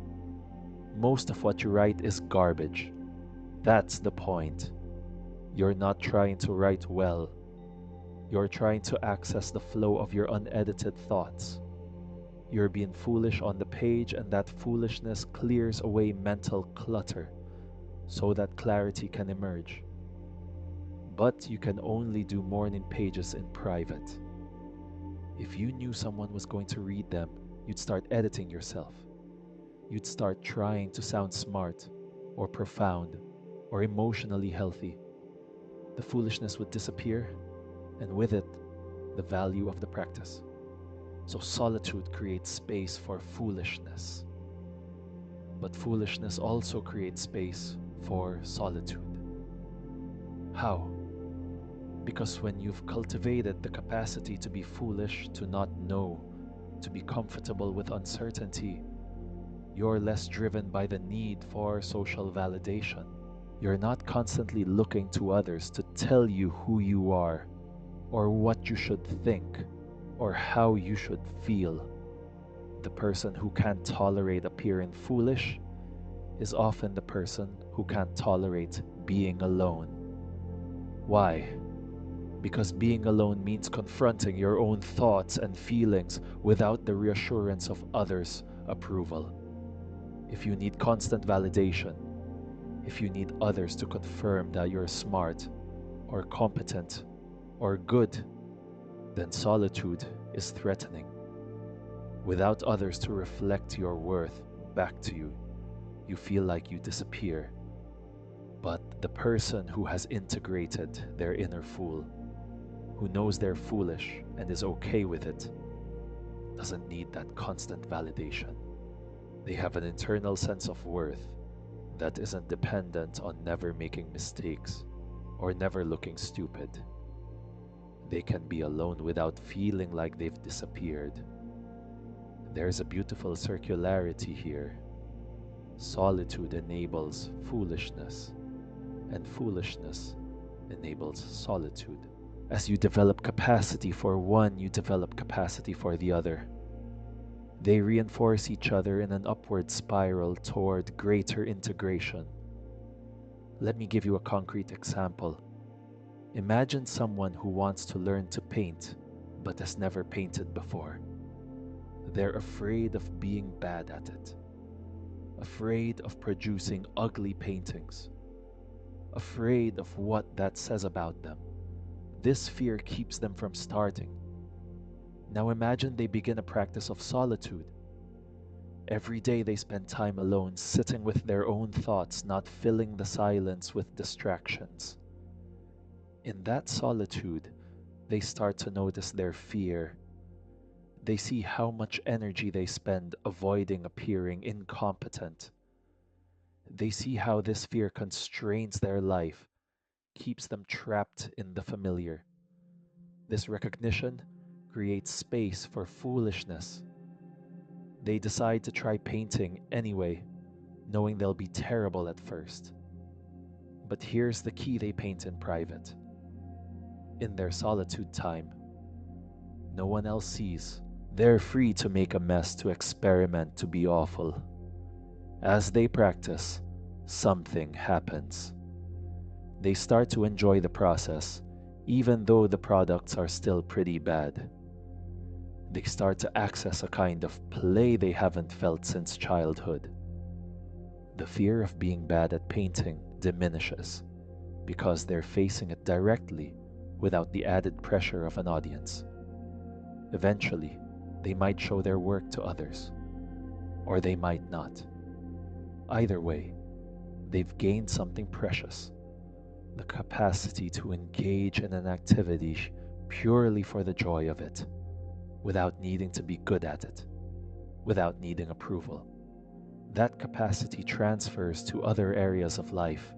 Most of what you write is garbage. That's the point. You're not trying to write well. You're trying to access the flow of your unedited thoughts. You're being foolish on the page, and that foolishness clears away mental clutter so that clarity can emerge. But you can only do morning pages in private. If you knew someone was going to read them, you'd start editing yourself. You'd start trying to sound smart, or profound, or emotionally healthy. The foolishness would disappear, and with it, the value of the practice. So solitude creates space for foolishness. But foolishness also creates space for solitude. How? Because when you've cultivated the capacity to be foolish, to not know, to be comfortable with uncertainty, you're less driven by the need for social validation. You're not constantly looking to others to tell you who you are, or what you should think, or how you should feel. The person who can't tolerate appearing foolish is often the person who can't tolerate being alone. Why? Because being alone means confronting your own thoughts and feelings without the reassurance of others' approval. If you need constant validation, if you need others to confirm that you're smart, or competent, or good, then solitude is threatening. Without others to reflect your worth back to you, you feel like you disappear. But the person who has integrated their inner fool, who knows they're foolish and is okay with it, doesn't need that constant validation. They have an internal sense of worth that isn't dependent on never making mistakes or never looking stupid. They can be alone without feeling like they've disappeared. There's a beautiful circularity here. Solitude enables foolishness, and foolishness enables solitude. As you develop capacity for one, you develop capacity for the other. They reinforce each other in an upward spiral toward greater integration. Let me give you a concrete example. Imagine someone who wants to learn to paint but has never painted before. They're afraid of being bad at it, afraid of producing ugly paintings, afraid of what that says about them. This fear keeps them from starting. Now imagine they begin a practice of solitude. Every day they spend time alone, sitting with their own thoughts, not filling the silence with distractions. In that solitude, they start to notice their fear. They see how much energy they spend avoiding appearing incompetent. They see how this fear constrains their life, keeps them trapped in the familiar. This recognition creates space for foolishness. They decide to try painting anyway, knowing they'll be terrible at first. But here's the key: they paint in private, in their solitude time. No one else sees. They're free to make a mess, to experiment, to be awful. As they practice, something happens. They start to enjoy the process, even though the products are still pretty bad. They start to access a kind of play they haven't felt since childhood. The fear of being bad at painting diminishes because they're facing it directly without the added pressure of an audience. Eventually, they might show their work to others, or they might not. Either way, they've gained something precious: the capacity to engage in an activity purely for the joy of it, without needing to be good at it, without needing approval. That capacity transfers to other areas of life.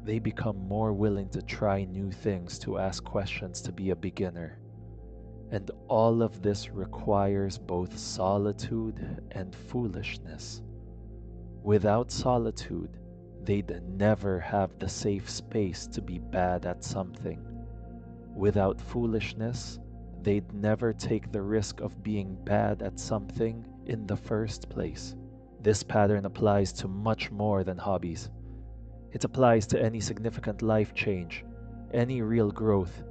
They become more willing to try new things, to ask questions, to be a beginner. And all of this requires both solitude and foolishness. Without solitude, they'd never have the safe space to be bad at something. Without foolishness, they'd never take the risk of being bad at something in the first place. This pattern applies to much more than hobbies. It applies to any significant life change, any real growth,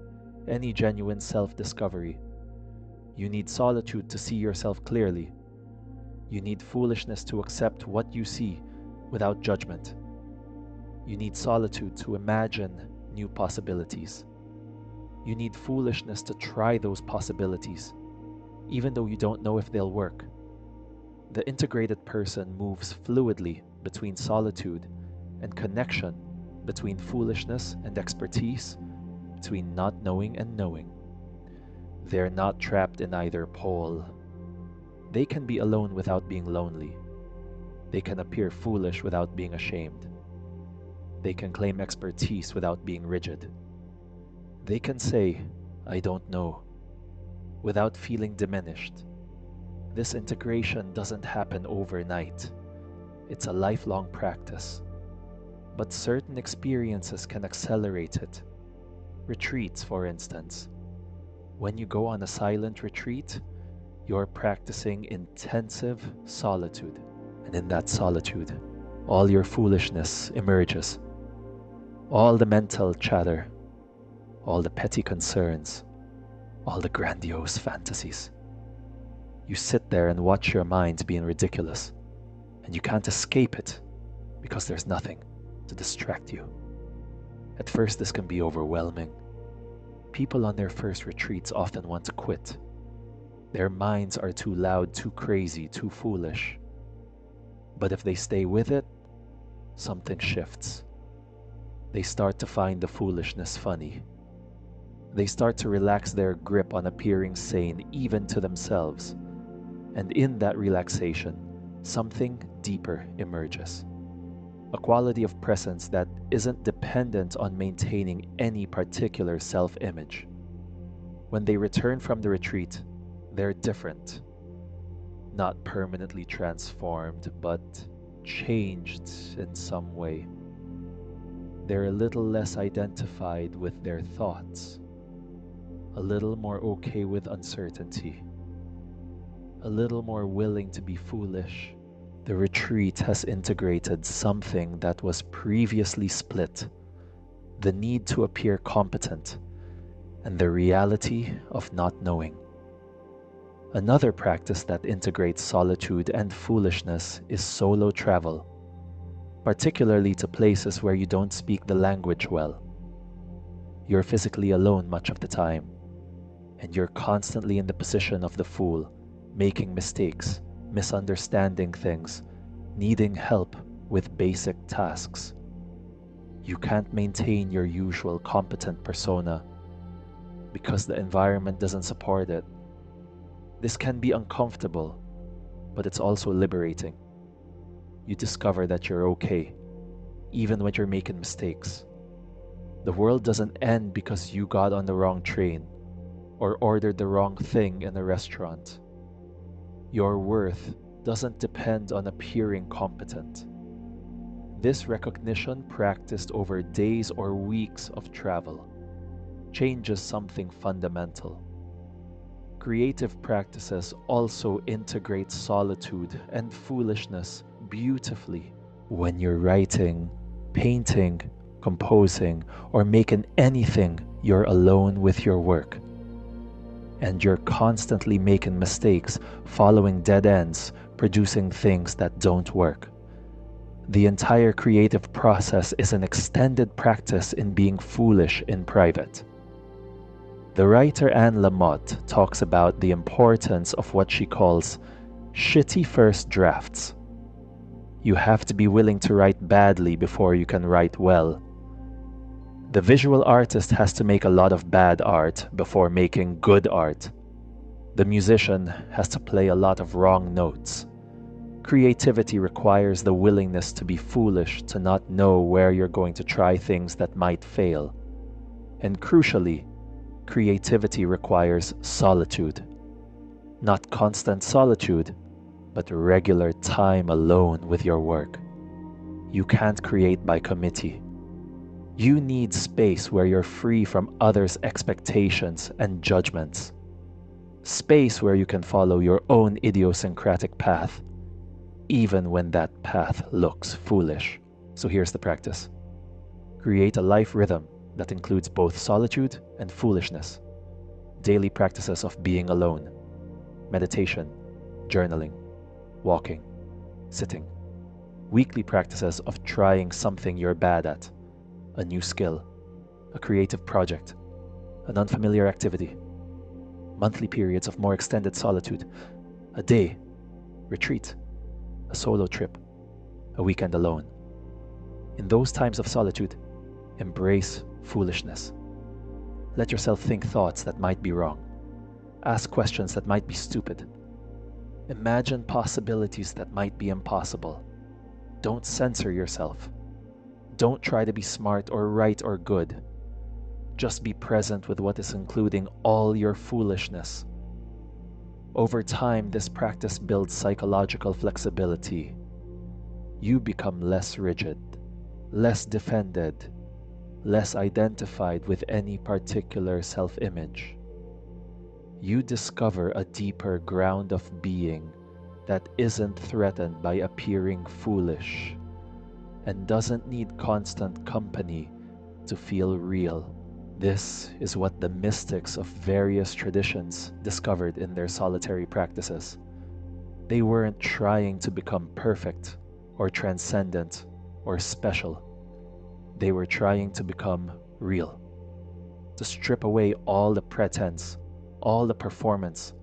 any genuine self-discovery. You need solitude to see yourself clearly. You need foolishness to accept what you see without judgment. You need solitude to imagine new possibilities. You need foolishness to try those possibilities, even though you don't know if they'll work. The integrated person moves fluidly between solitude and connection, between foolishness and expertise, between not knowing and knowing. They're not trapped in either pole. They can be alone without being lonely. They can appear foolish without being ashamed. They can claim expertise without being rigid. They can say, "I don't know," without feeling diminished. This integration doesn't happen overnight. It's a lifelong practice. But certain experiences can accelerate it. Retreats, for instance. When you go on a silent retreat, you're practicing intensive solitude. And in that solitude, all your foolishness emerges. All the mental chatter, all the petty concerns, all the grandiose fantasies. You sit there and watch your mind being ridiculous, and you can't escape it because there's nothing to distract you. At first, this can be overwhelming. People on their first retreats often want to quit. Their minds are too loud, too crazy, too foolish. But if they stay with it, something shifts. They start to find the foolishness funny. They start to relax their grip on appearing sane, even to themselves. And in that relaxation, something deeper emerges. A quality of presence that isn't dependent on maintaining any particular self-image. When they return from the retreat, they're different. Not permanently transformed, but changed in some way. They're a little less identified with their thoughts, a little more okay with uncertainty, a little more willing to be foolish. The retreat has integrated something that was previously split: the need to appear competent and the reality of not knowing. Another practice that integrates solitude and foolishness is solo travel, particularly to places where you don't speak the language well. You're physically alone much of the time, and you're constantly in the position of the fool, making mistakes, misunderstanding things, needing help with basic tasks. You can't maintain your usual competent persona because the environment doesn't support it. This can be uncomfortable, but it's also liberating. You discover that you're okay, even when you're making mistakes. The world doesn't end because you got on the wrong train or ordered the wrong thing in a restaurant. Your worth doesn't depend on appearing competent. This recognition, practiced over days or weeks of travel, changes something fundamental. Creative practices also integrate solitude and foolishness beautifully. When you're writing, painting, composing, or making anything, you're alone with your work. And you're constantly making mistakes, following dead ends, producing things that don't work. The entire creative process is an extended practice in being foolish in private. The writer Anne Lamott talks about the importance of what she calls shitty first drafts. You have to be willing to write badly before you can write well. The visual artist has to make a lot of bad art before making good art. The musician has to play a lot of wrong notes. Creativity requires the willingness to be foolish, to not know where you're going to try things that might fail. And crucially, creativity requires solitude. Not constant solitude, but regular time alone with your work. You can't create by committee. You need space where you're free from others' expectations and judgments. Space where you can follow your own idiosyncratic path, even when that path looks foolish. So here's the practice. Create a life rhythm that includes both solitude and foolishness. Daily practices of being alone, meditation, journaling, walking, sitting. Weekly practices of trying something you're bad at, a new skill, a creative project, an unfamiliar activity. Monthly periods of more extended solitude, a day, retreat, a solo trip, a weekend alone. In those times of solitude, embrace foolishness. Let yourself think thoughts that might be wrong. Ask questions that might be stupid. Imagine possibilities that might be impossible. Don't censor yourself. Don't try to be smart or right or good. Just be present with what is including all your foolishness. Over time, this practice builds psychological flexibility. You become less rigid, less defended, less identified with any particular self-image. You discover a deeper ground of being that isn't threatened by appearing foolish and doesn't need constant company to feel real. This is what the mystics of various traditions discovered in their solitary practices. They weren't trying to become perfect or transcendent or special. They were trying to become real, to strip away all the pretense, all the performance,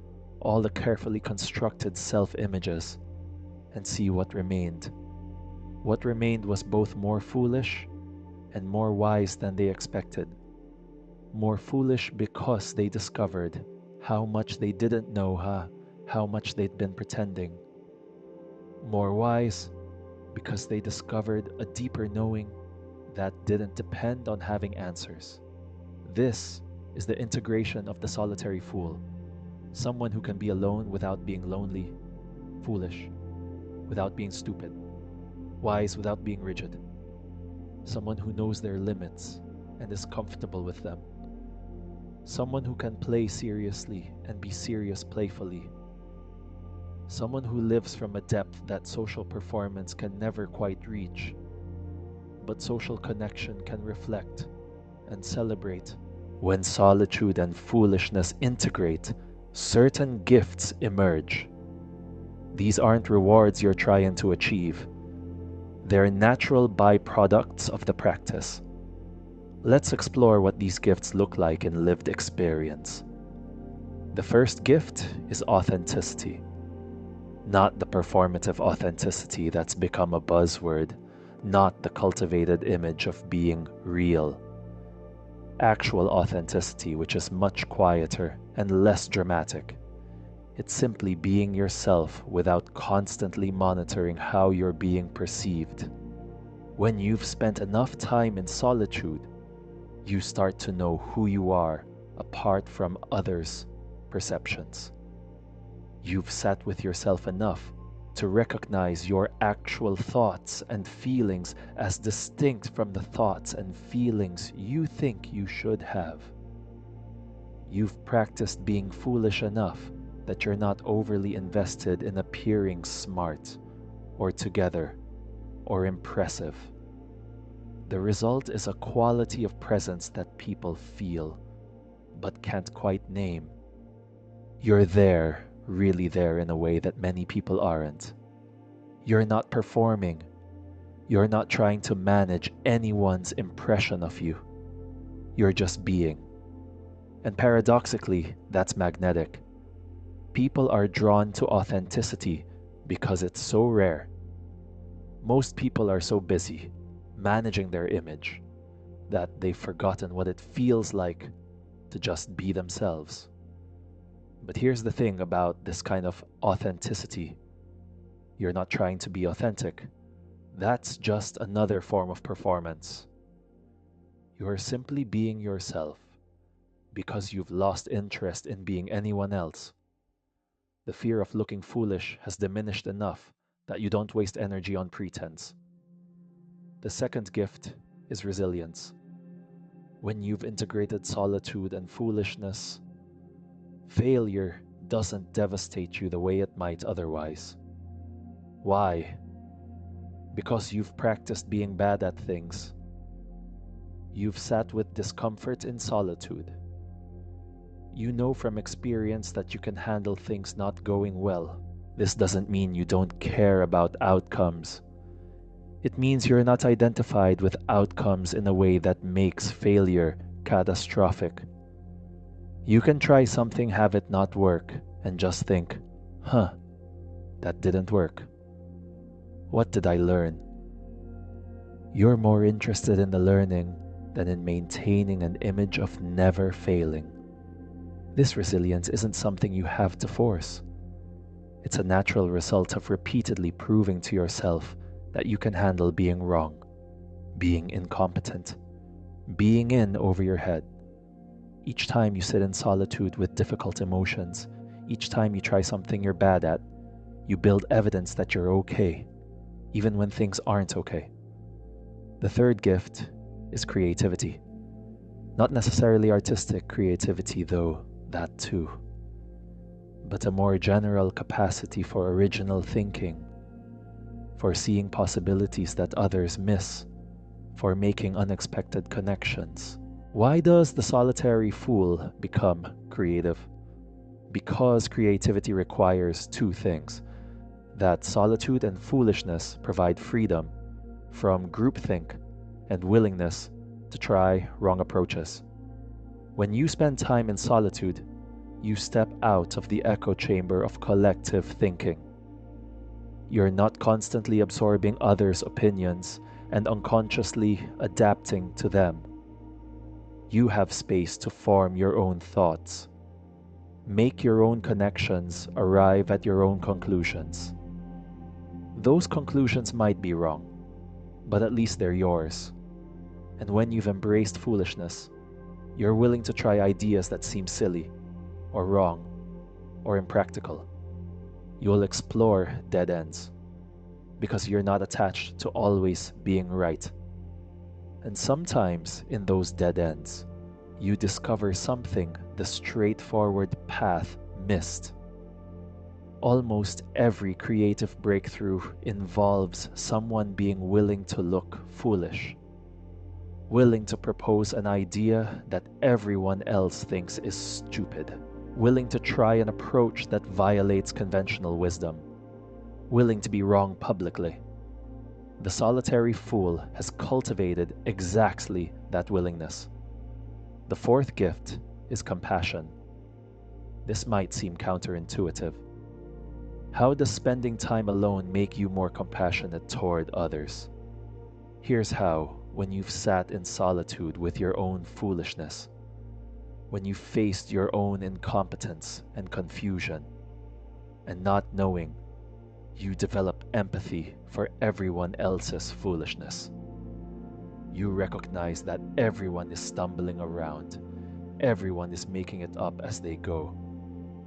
all the carefully constructed self-images, and see what remained. What remained was both more foolish and more wise than they expected. More foolish because they discovered how much they didn't know, how much they'd been pretending. More wise because they discovered a deeper knowing that didn't depend on having answers. This is the integration of the solitary fool, someone who can be alone without being lonely, foolish without being stupid, wise without being rigid, someone who knows their limits and is comfortable with them, someone who can play seriously and be serious playfully, someone who lives from a depth that social performance can never quite reach, but social connection can reflect and celebrate. When solitude and foolishness integrate, certain gifts emerge. These aren't rewards you're trying to achieve, they're natural byproducts of the practice. Let's explore what these gifts look like in lived experience. The first gift is authenticity. Not the performative authenticity that's become a buzzword, not the cultivated image of being real. Actual authenticity, which is much quieter and less dramatic. It's simply being yourself without constantly monitoring how you're being perceived. When you've spent enough time in solitude, you start to know who you are apart from others' perceptions. You've sat with yourself enough to recognize your actual thoughts and feelings as distinct from the thoughts and feelings you think you should have. You've practiced being foolish enough that you're not overly invested in appearing smart or together or impressive. The result is a quality of presence that people feel but can't quite name. You're there, really there in a way that many people aren't. You're not performing. You're not trying to manage anyone's impression of you. You're just being. And paradoxically, that's magnetic. People are drawn to authenticity because it's so rare. Most people are so busy managing their image that they've forgotten what it feels like to just be themselves. But here's the thing about this kind of authenticity. You're not trying to be authentic. That's just another form of performance. You're simply being yourself because you've lost interest in being anyone else. The fear of looking foolish has diminished enough that you don't waste energy on pretense. The second gift is resilience. When you've integrated solitude and foolishness, failure doesn't devastate you the way it might otherwise. Why? Because you've practiced being bad at things. You've sat with discomfort in solitude. You know from experience that you can handle things not going well. This doesn't mean you don't care about outcomes. It means you're not identified with outcomes in a way that makes failure catastrophic. You can try something, have it not work, and just think, that didn't work. What did I learn? You're more interested in the learning than in maintaining an image of never failing. This resilience isn't something you have to force. It's a natural result of repeatedly proving to yourself that you can handle being wrong, being incompetent, being in over your head. Each time you sit in solitude with difficult emotions, each time you try something you're bad at, you build evidence that you're okay, even when things aren't okay. The third gift is creativity. Not necessarily artistic creativity, though, that too, but a more general capacity for original thinking, for seeing possibilities that others miss, for making unexpected connections. Why does the solitary fool become creative? Because creativity requires two things: that solitude and foolishness provide freedom from groupthink and willingness to try wrong approaches. When you spend time in solitude, you step out of the echo chamber of collective thinking. You're not constantly absorbing others' opinions and unconsciously adapting to them. You have space to form your own thoughts, make your own connections, arrive at your own conclusions. Those conclusions might be wrong, but at least they're yours. And when you've embraced foolishness, you're willing to try ideas that seem silly, or wrong, or impractical. You'll explore dead ends, because you're not attached to always being right. And sometimes in those dead ends, you discover something the straightforward path missed. Almost every creative breakthrough involves someone being willing to look foolish, willing to propose an idea that everyone else thinks is stupid, willing to try an approach that violates conventional wisdom, willing to be wrong publicly. The solitary fool has cultivated exactly that willingness. The fourth gift is compassion. This might seem counterintuitive. How does spending time alone make you more compassionate toward others? Here's how: when you've sat in solitude with your own foolishness, when you faced your own incompetence and confusion, and not knowing, you develop empathy for everyone else's foolishness. You recognize that everyone is stumbling around, everyone is making it up as they go,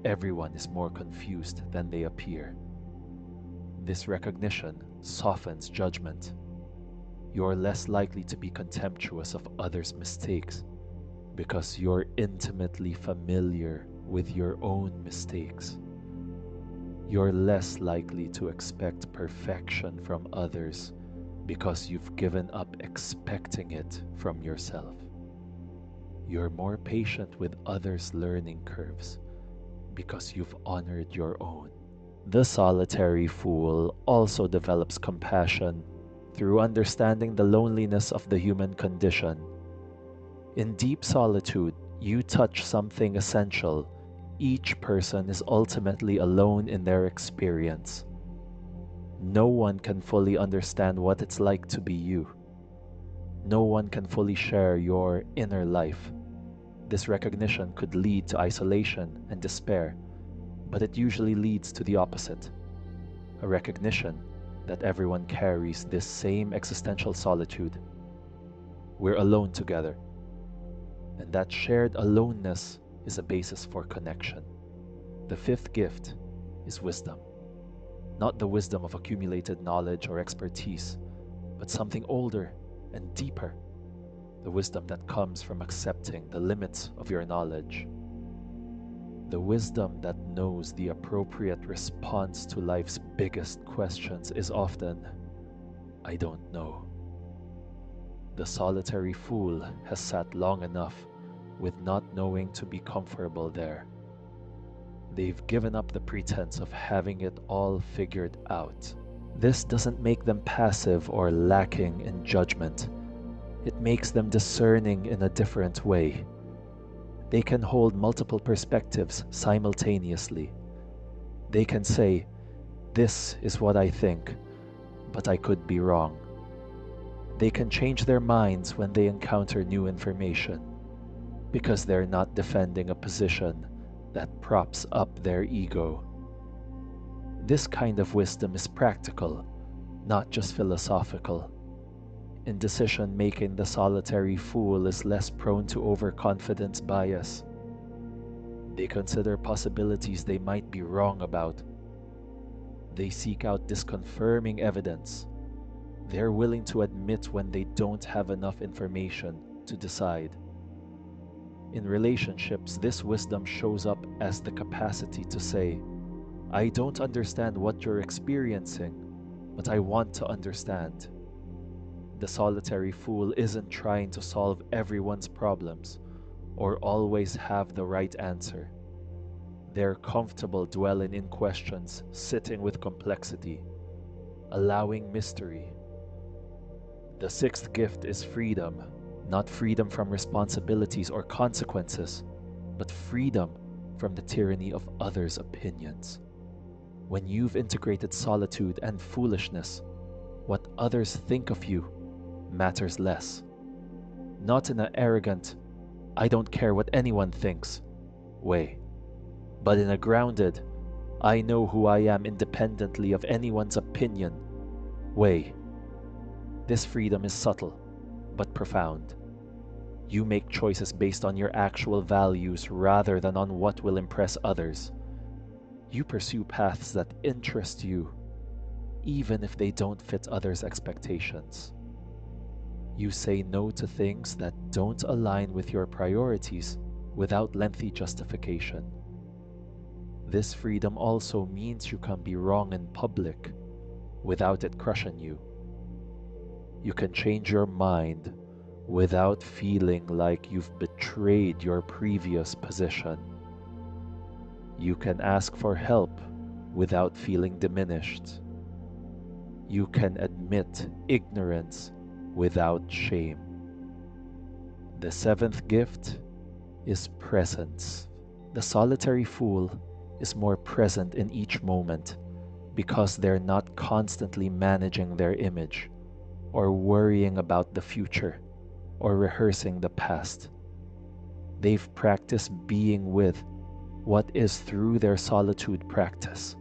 everyone is more confused than they appear. This recognition softens judgment. You're less likely to be contemptuous of others' mistakes because you're intimately familiar with your own mistakes. You're less likely to expect perfection from others because you've given up expecting it from yourself. You're more patient with others' learning curves because you've honored your own. The solitary fool also develops compassion through understanding the loneliness of the human condition. In deep solitude, you touch something essential. Each person is ultimately alone in their experience. No one can fully understand what it's like to be you. No one can fully share your inner life. This recognition could lead to isolation and despair, but it usually leads to the opposite: a recognition that everyone carries this same existential solitude. We're alone together, and that shared aloneness is a basis for connection. The fifth gift is wisdom. Not the wisdom of accumulated knowledge or expertise, but something older and deeper. The wisdom that comes from accepting the limits of your knowledge. The wisdom that knows the appropriate response to life's biggest questions is often, "I don't know." The solitary fool has sat long enough with not knowing to be comfortable there. They've given up the pretense of having it all figured out. This doesn't make them passive or lacking in judgment. It makes them discerning in a different way. They can hold multiple perspectives simultaneously. They can say, "This is what I think, but I could be wrong." They can change their minds when they encounter new information, because they're not defending a position that props up their ego. This kind of wisdom is practical, not just philosophical. In decision making, the solitary fool is less prone to overconfidence bias. They consider possibilities they might be wrong about. They seek out disconfirming evidence. They're willing to admit when they don't have enough information to decide. In relationships, this wisdom shows up as the capacity to say, "I don't understand what you're experiencing, but I want to understand." The solitary fool isn't trying to solve everyone's problems or always have the right answer. They're comfortable dwelling in questions, sitting with complexity, allowing mystery. The sixth gift is freedom, not freedom from responsibilities or consequences, but freedom from the tyranny of others' opinions. When you've integrated solitude and foolishness, what others think of you matters less. Not in an arrogant, "I don't care what anyone thinks" way, but in a grounded, "I know who I am independently of anyone's opinion" way. This freedom is subtle, but profound. You make choices based on your actual values rather than on what will impress others. You pursue paths that interest you, even if they don't fit others' expectations. You say no to things that don't align with your priorities without lengthy justification. This freedom also means you can be wrong in public without it crushing you. You can change your mind without feeling like you've betrayed your previous position. You can ask for help without feeling diminished. You can admit ignorance without shame. The seventh gift is presence. The solitary fool is more present in each moment because they're not constantly managing their image or worrying about the future or rehearsing the past. They've practiced being with what is through their solitude practice.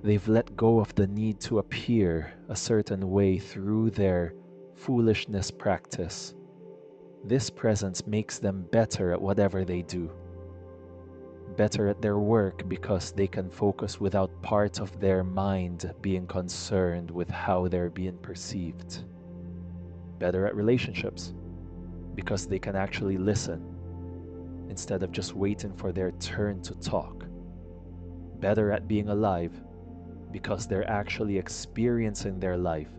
They've let go of the need to appear a certain way through their foolishness practice. This presence makes them better at whatever they do. Better at their work because they can focus without part of their mind being concerned with how they're being perceived. Better at relationships because they can actually listen instead of just waiting for their turn to talk. Better at being alive because they're actually experiencing their life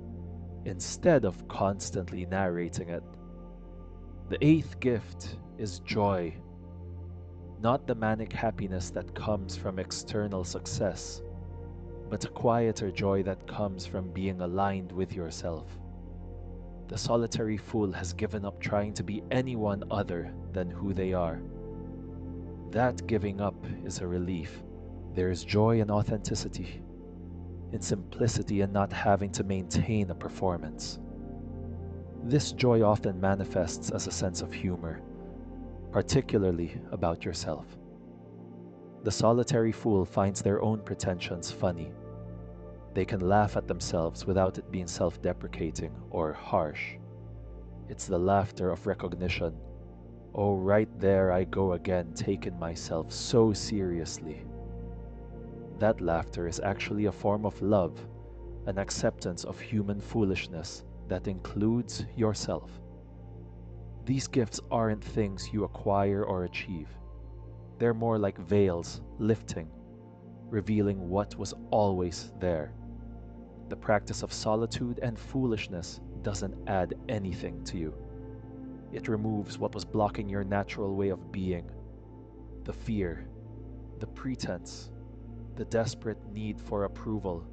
instead of constantly narrating it. The eighth gift is joy, not the manic happiness that comes from external success, but a quieter joy that comes from being aligned with yourself. The solitary fool has given up trying to be anyone other than who they are. That giving up is a relief. There is joy in authenticity, in simplicity and not having to maintain a performance. This joy often manifests as a sense of humor, particularly about yourself. The solitary fool finds their own pretensions funny. They can laugh at themselves without it being self-deprecating or harsh. It's the laughter of recognition. Oh, right there I go again, taking myself so seriously. That laughter is actually a form of love, an acceptance of human foolishness that includes yourself. These gifts aren't things you acquire or achieve. They're more like veils lifting, revealing what was always there. The practice of solitude and foolishness doesn't add anything to you. It removes what was blocking your natural way of being, the fear, the pretense, the desperate need for approval,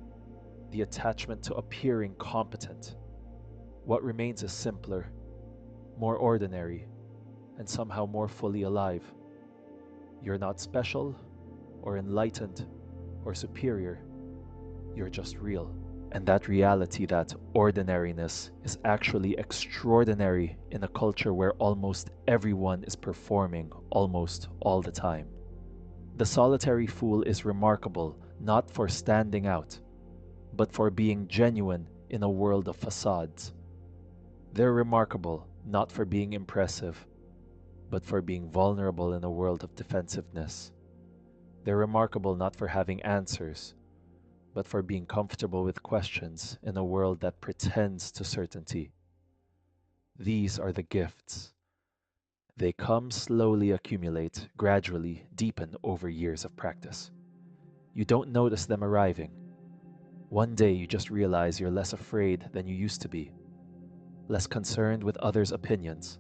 the attachment to appearing competent. What remains is simpler, more ordinary, and somehow more fully alive. You're not special, or enlightened, or superior. You're just real. And that reality, that ordinariness, is actually extraordinary in a culture where almost everyone is performing almost all the time. The solitary fool is remarkable not for standing out, but for being genuine in a world of facades. They're remarkable not for being impressive, but for being vulnerable in a world of defensiveness. They're remarkable not for having answers, but for being comfortable with questions in a world that pretends to certainty. These are the gifts. They come, slowly accumulate, gradually deepen over years of practice. You don't notice them arriving. One day you just realize you're less afraid than you used to be, less concerned with others' opinions,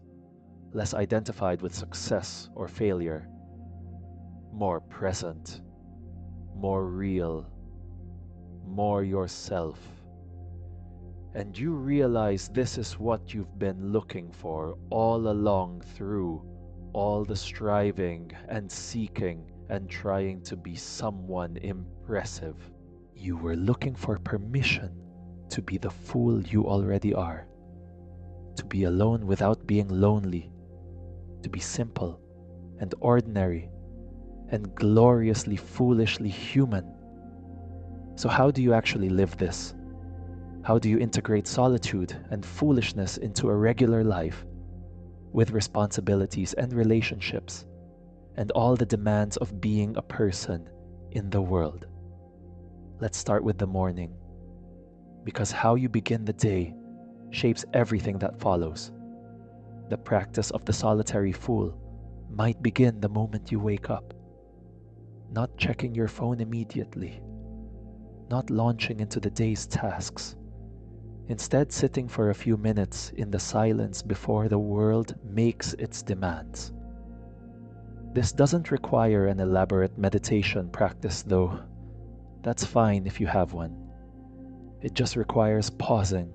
less identified with success or failure, more present, more real, more yourself. And you realize this is what you've been looking for all along through all the striving and seeking and trying to be someone impressive. You were looking for permission to be the fool you already are, to be alone without being lonely, to be simple and ordinary and gloriously foolishly human. So how do you actually live this? How do you integrate solitude and foolishness into a regular life with responsibilities and relationships and all the demands of being a person in the world? Let's start with the morning, because how you begin the day shapes everything that follows. The practice of the solitary fool might begin the moment you wake up. not checking your phone immediately, not launching into the day's tasks. Instead, sitting for a few minutes in the silence before the world makes its demands. This doesn't require an elaborate meditation practice, though. That's fine if you have one. It just requires pausing.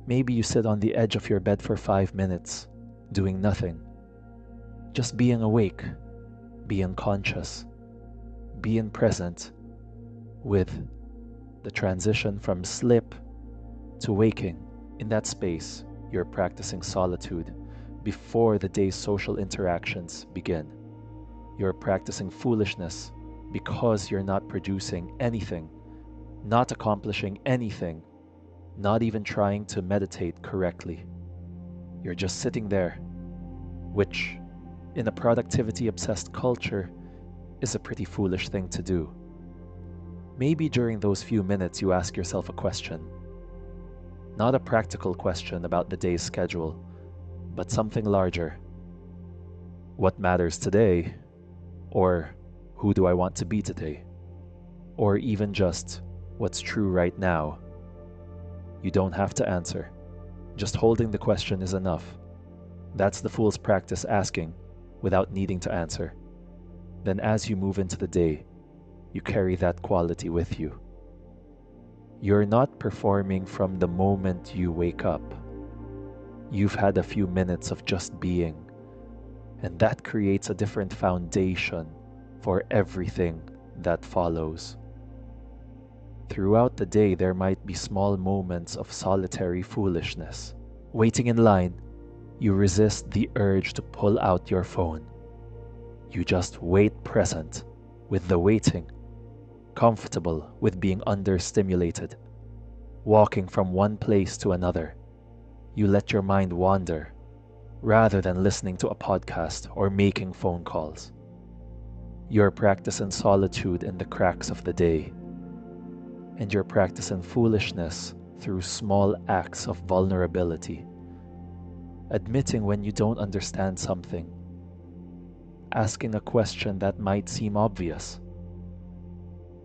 Maybe you sit on the edge of your bed for 5 minutes, doing nothing. Just being awake, being conscious, being present with the transition from sleep to waking. In that space, you're practicing solitude before the day's social interactions begin. You're practicing foolishness because you're not producing anything, not accomplishing anything, not even trying to meditate correctly. You're just sitting there, which, in a productivity-obsessed culture, is a pretty foolish thing to do. Maybe during those few minutes you ask yourself a question. Not a practical question about the day's schedule, but something larger. What matters today? Or who do I want to be today? Or even just what's true right now? You don't have to answer. Just holding the question is enough. That's the fool's practice, asking without needing to answer. Then as you move into the day, you carry that quality with you. You're not performing from the moment you wake up. You've had a few minutes of just being, and that creates a different foundation for everything that follows. Throughout the day, there might be small moments of solitary foolishness. Waiting in line, you resist the urge to pull out your phone. You just wait, present with the waiting, comfortable with being understimulated. Walking from one place to another, you let your mind wander rather than listening to a podcast or making phone calls. You're practicing solitude in the cracks of the day, and you're practicing foolishness through small acts of vulnerability. Admitting when you don't understand something, asking a question that might seem obvious,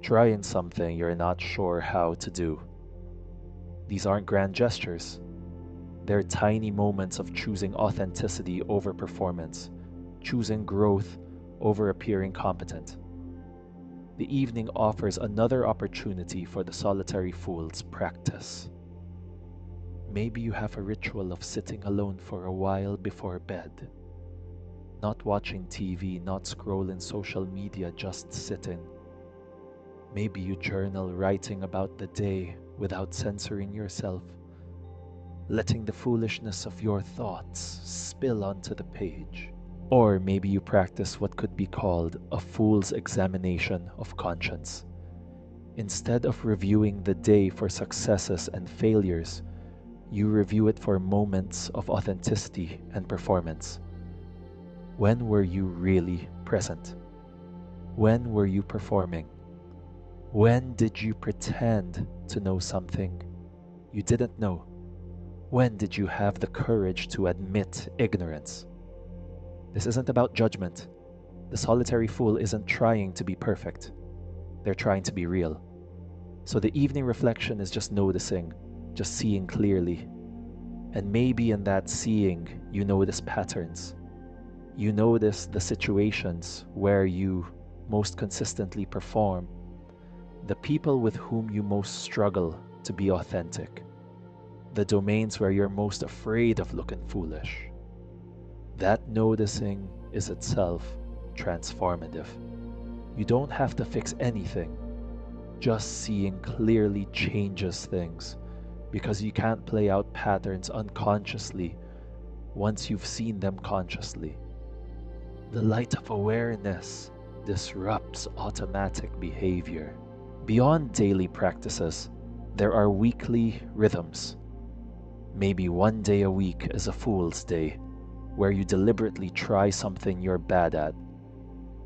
trying something you're not sure how to do. These aren't grand gestures. They're tiny moments of choosing authenticity over performance, choosing growth over appearing competent. The evening offers another opportunity for the solitary fool's practice. Maybe you have a ritual of sitting alone for a while before bed. Not watching TV, not scrolling social media, just sitting. Maybe you journal, writing about the day without censoring yourself, letting the foolishness of your thoughts spill onto the page. Or maybe you practice what could be called a fool's examination of conscience. Instead of reviewing the day for successes and failures, you review it for moments of authenticity and performance. When were you really present? When were you performing? When did you pretend to know something you didn't know? When did you have the courage to admit ignorance? This isn't about judgment. The solitary fool isn't trying to be perfect. They're trying to be real. So the evening reflection is just noticing, just seeing clearly. And maybe in that seeing, you notice patterns. You notice the situations where you most consistently perform, the people with whom you most struggle to be authentic, the domains where you're most afraid of looking foolish. That noticing is itself transformative. You don't have to fix anything. Just seeing clearly changes things, because you can't play out patterns unconsciously once you've seen them consciously. The light of awareness disrupts automatic behavior. Beyond daily practices, there are weekly rhythms. Maybe one day a week is a fool's day, where you deliberately try something you're bad at.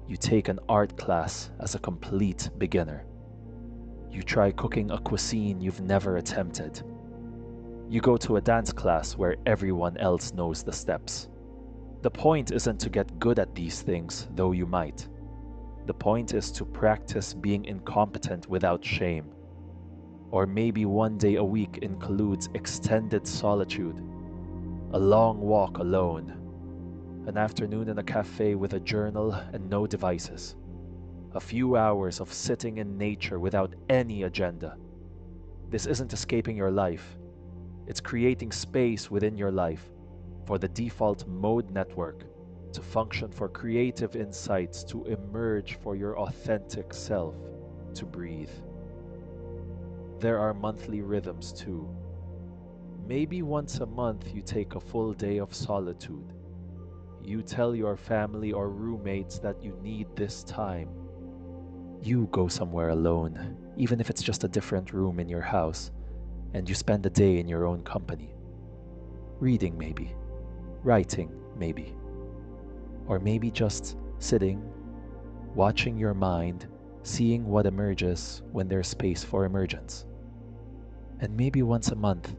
You take an art class as a complete beginner. You try cooking a cuisine you've never attempted. You go to a dance class where everyone else knows the steps. The point isn't to get good at these things, though you might. The point is to practice being incompetent without shame. Or maybe one day a week includes extended solitude, a long walk alone, an afternoon in a cafe with a journal and no devices, a few hours of sitting in nature without any agenda. This isn't escaping your life, it's creating space within your life for the default mode network to function, for creative insights to emerge, for your authentic self to breathe. There are monthly rhythms too. Maybe once a month you take a full day of solitude. You tell your family or roommates that you need this time. You go somewhere alone, even if it's just a different room in your house, and you spend a day in your own company. Reading, maybe. Writing, maybe. Or maybe just sitting, watching your mind, seeing what emerges when there's space for emergence. And maybe once a month,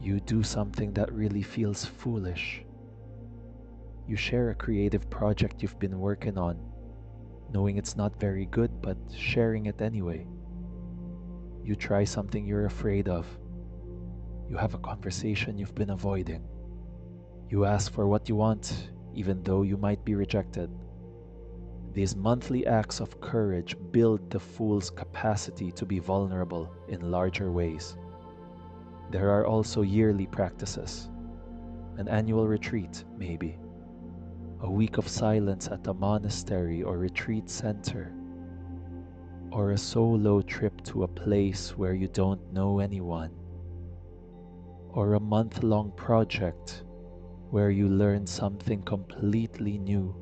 you do something that really feels foolish. You share a creative project you've been working on, knowing it's not very good, but sharing it anyway. You try something you're afraid of. You have a conversation you've been avoiding. You ask for what you want, even though you might be rejected. These monthly acts of courage build the fool's capacity to be vulnerable in larger ways. There are also yearly practices, an annual retreat, maybe, a week of silence at a monastery or retreat center, or a solo trip to a place where you don't know anyone, or a month-long project where you learn something completely new,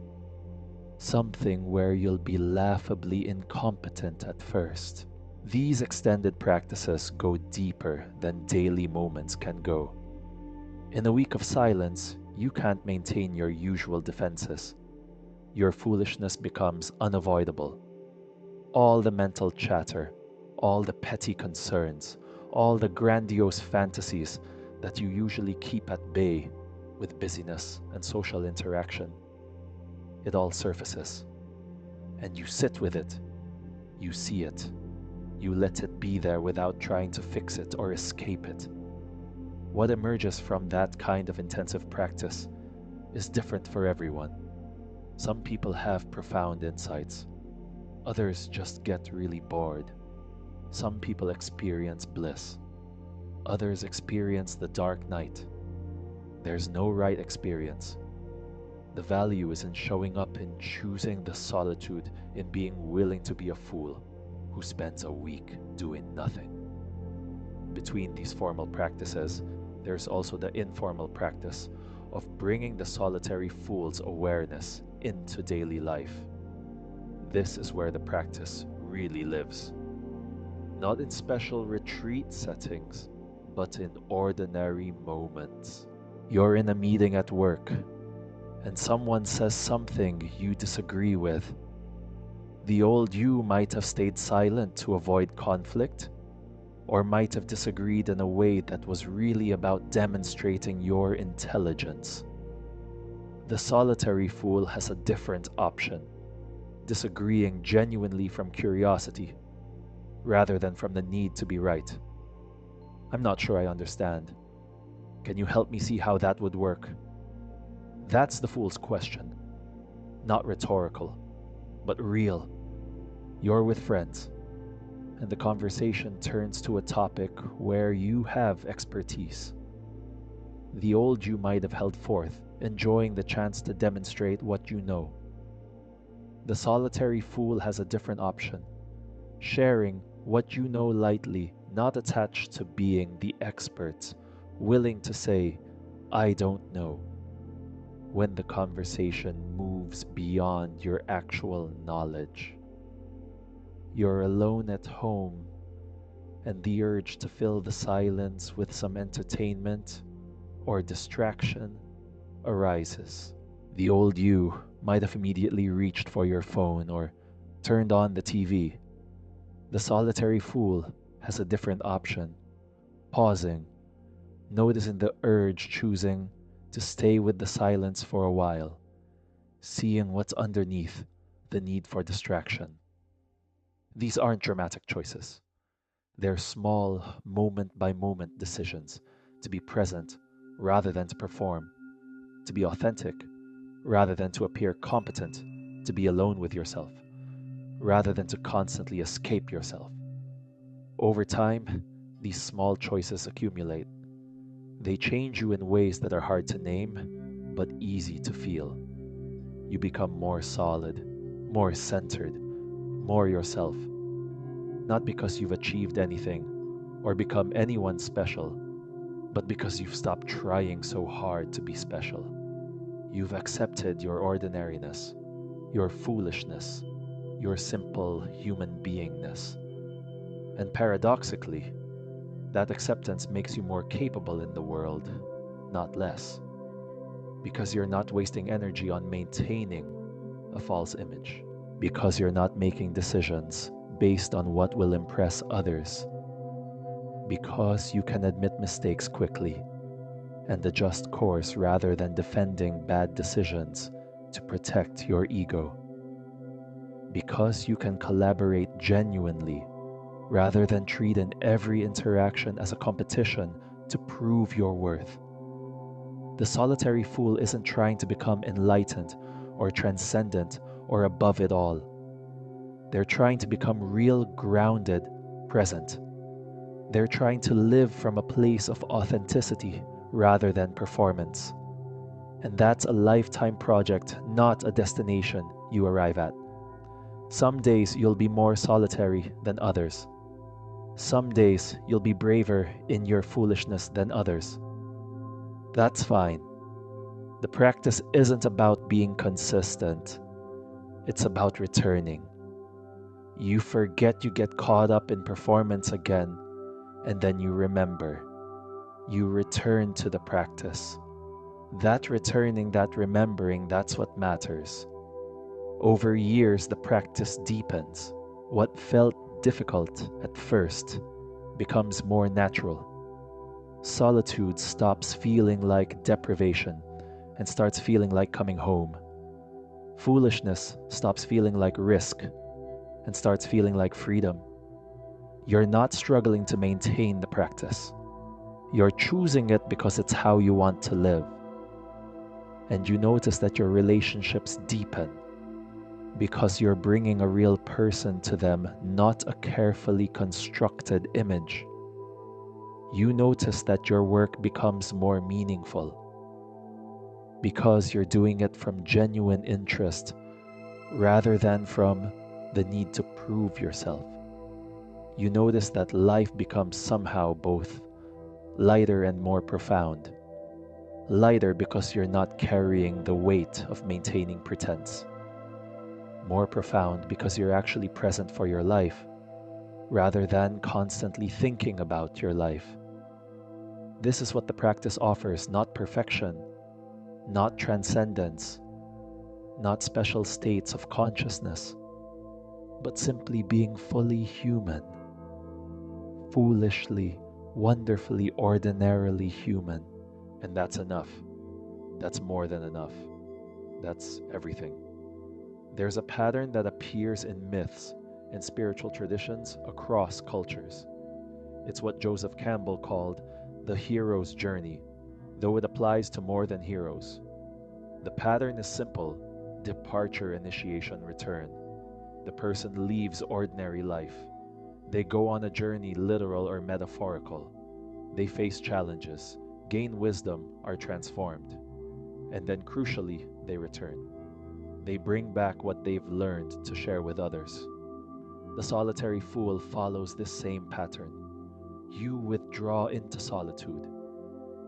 something where you'll be laughably incompetent at first. These extended practices go deeper than daily moments can go. In a week of silence, you can't maintain your usual defenses. Your foolishness becomes unavoidable. All the mental chatter, all the petty concerns, all the grandiose fantasies that you usually keep at bay with busyness and social interaction, it all surfaces. And you sit with it. You see it. You let it be there without trying to fix it or escape it. What emerges from that kind of intensive practice is different for everyone. Some people have profound insights. Others just get really bored. Some people experience bliss. Others experience the dark night. There's no right experience. The value is in showing up, in choosing the solitude, in being willing to be a fool who spends a week doing nothing. Between these formal practices, there's also the informal practice of bringing the solitary fool's awareness into daily life. This is where the practice really lives. Not in special retreat settings, but in ordinary moments. You're in a meeting at work, and someone says something you disagree with. The old you might have stayed silent to avoid conflict, or might have disagreed in a way that was really about demonstrating your intelligence. The solitary fool has a different option, disagreeing genuinely from curiosity, rather than from the need to be right. I'm not sure I understand. Can you help me see how that would work? That's the fool's question. Not rhetorical, but real. You're with friends, and the conversation turns to a topic where you have expertise. The old you might have held forth, enjoying the chance to demonstrate what you know. The solitary fool has a different option, sharing what you know lightly, not attached to being the expert, willing to say, I don't know, when the conversation moves beyond your actual knowledge. You're alone at home, and the urge to fill the silence with some entertainment or distraction arises. The old you might have immediately reached for your phone or turned on the TV. The solitary fool has a different option, pausing, noticing the urge, choosing to stay with the silence for a while, seeing what's underneath, the need for distraction. These aren't dramatic choices. They're small, moment by moment decisions to be present rather than to perform, to be authentic rather than to appear competent, to be alone with yourself rather than to constantly escape yourself. Over time, these small choices accumulate. They change you in ways that are hard to name, but easy to feel. You become more solid, more centered, more yourself, not because you've achieved anything or become anyone special, but because you've stopped trying so hard to be special. You've accepted your ordinariness, your foolishness, your simple human beingness. And paradoxically, that acceptance makes you more capable in the world, not less, because you're not wasting energy on maintaining a false image, because you're not making decisions based on what will impress others, because you can admit mistakes quickly and adjust course rather than defending bad decisions to protect your ego, because you can collaborate genuinely rather than treat in every interaction as a competition to prove your worth. The solitary fool isn't trying to become enlightened or transcendent or above it all. They're trying to become real, grounded, present. They're trying to live from a place of authenticity rather than performance. And that's a lifetime project, not a destination you arrive at. Some days you'll be more solitary than others. Some days you'll be braver in your foolishness than others. That's fine. The practice isn't about being consistent, it's about returning. You forget, you get caught up in performance again, and then you remember. You return to the practice. That returning, that remembering, that's what matters. Over years, the practice deepens. What felt difficult at first becomes more natural. Solitude stops feeling like deprivation and starts feeling like coming home. Foolishness stops feeling like risk and starts feeling like freedom. You're not struggling to maintain the practice. You're choosing it because it's how you want to live. And you notice that your relationships deepen because you're bringing a real person to them, not a carefully constructed image. You notice that your work becomes more meaningful because you're doing it from genuine interest rather than from the need to prove yourself. You notice that life becomes somehow both lighter and more profound. Lighter because you're not carrying the weight of maintaining pretense. More profound because you're actually present for your life rather than constantly thinking about your life. This is what the practice offers, not perfection, not transcendence, not special states of consciousness, but simply being fully human, foolishly, wonderfully, ordinarily human. And that's enough. That's more than enough. That's everything. There's a pattern that appears in myths and spiritual traditions across cultures. It's what Joseph Campbell called the hero's journey, though it applies to more than heroes. The pattern is simple: departure, initiation, return. The person leaves ordinary life. They go on a journey, literal or metaphorical. They face challenges, gain wisdom, are transformed. And then, crucially, they return. They bring back what they've learned to share with others. The solitary fool follows this same pattern. You withdraw into solitude.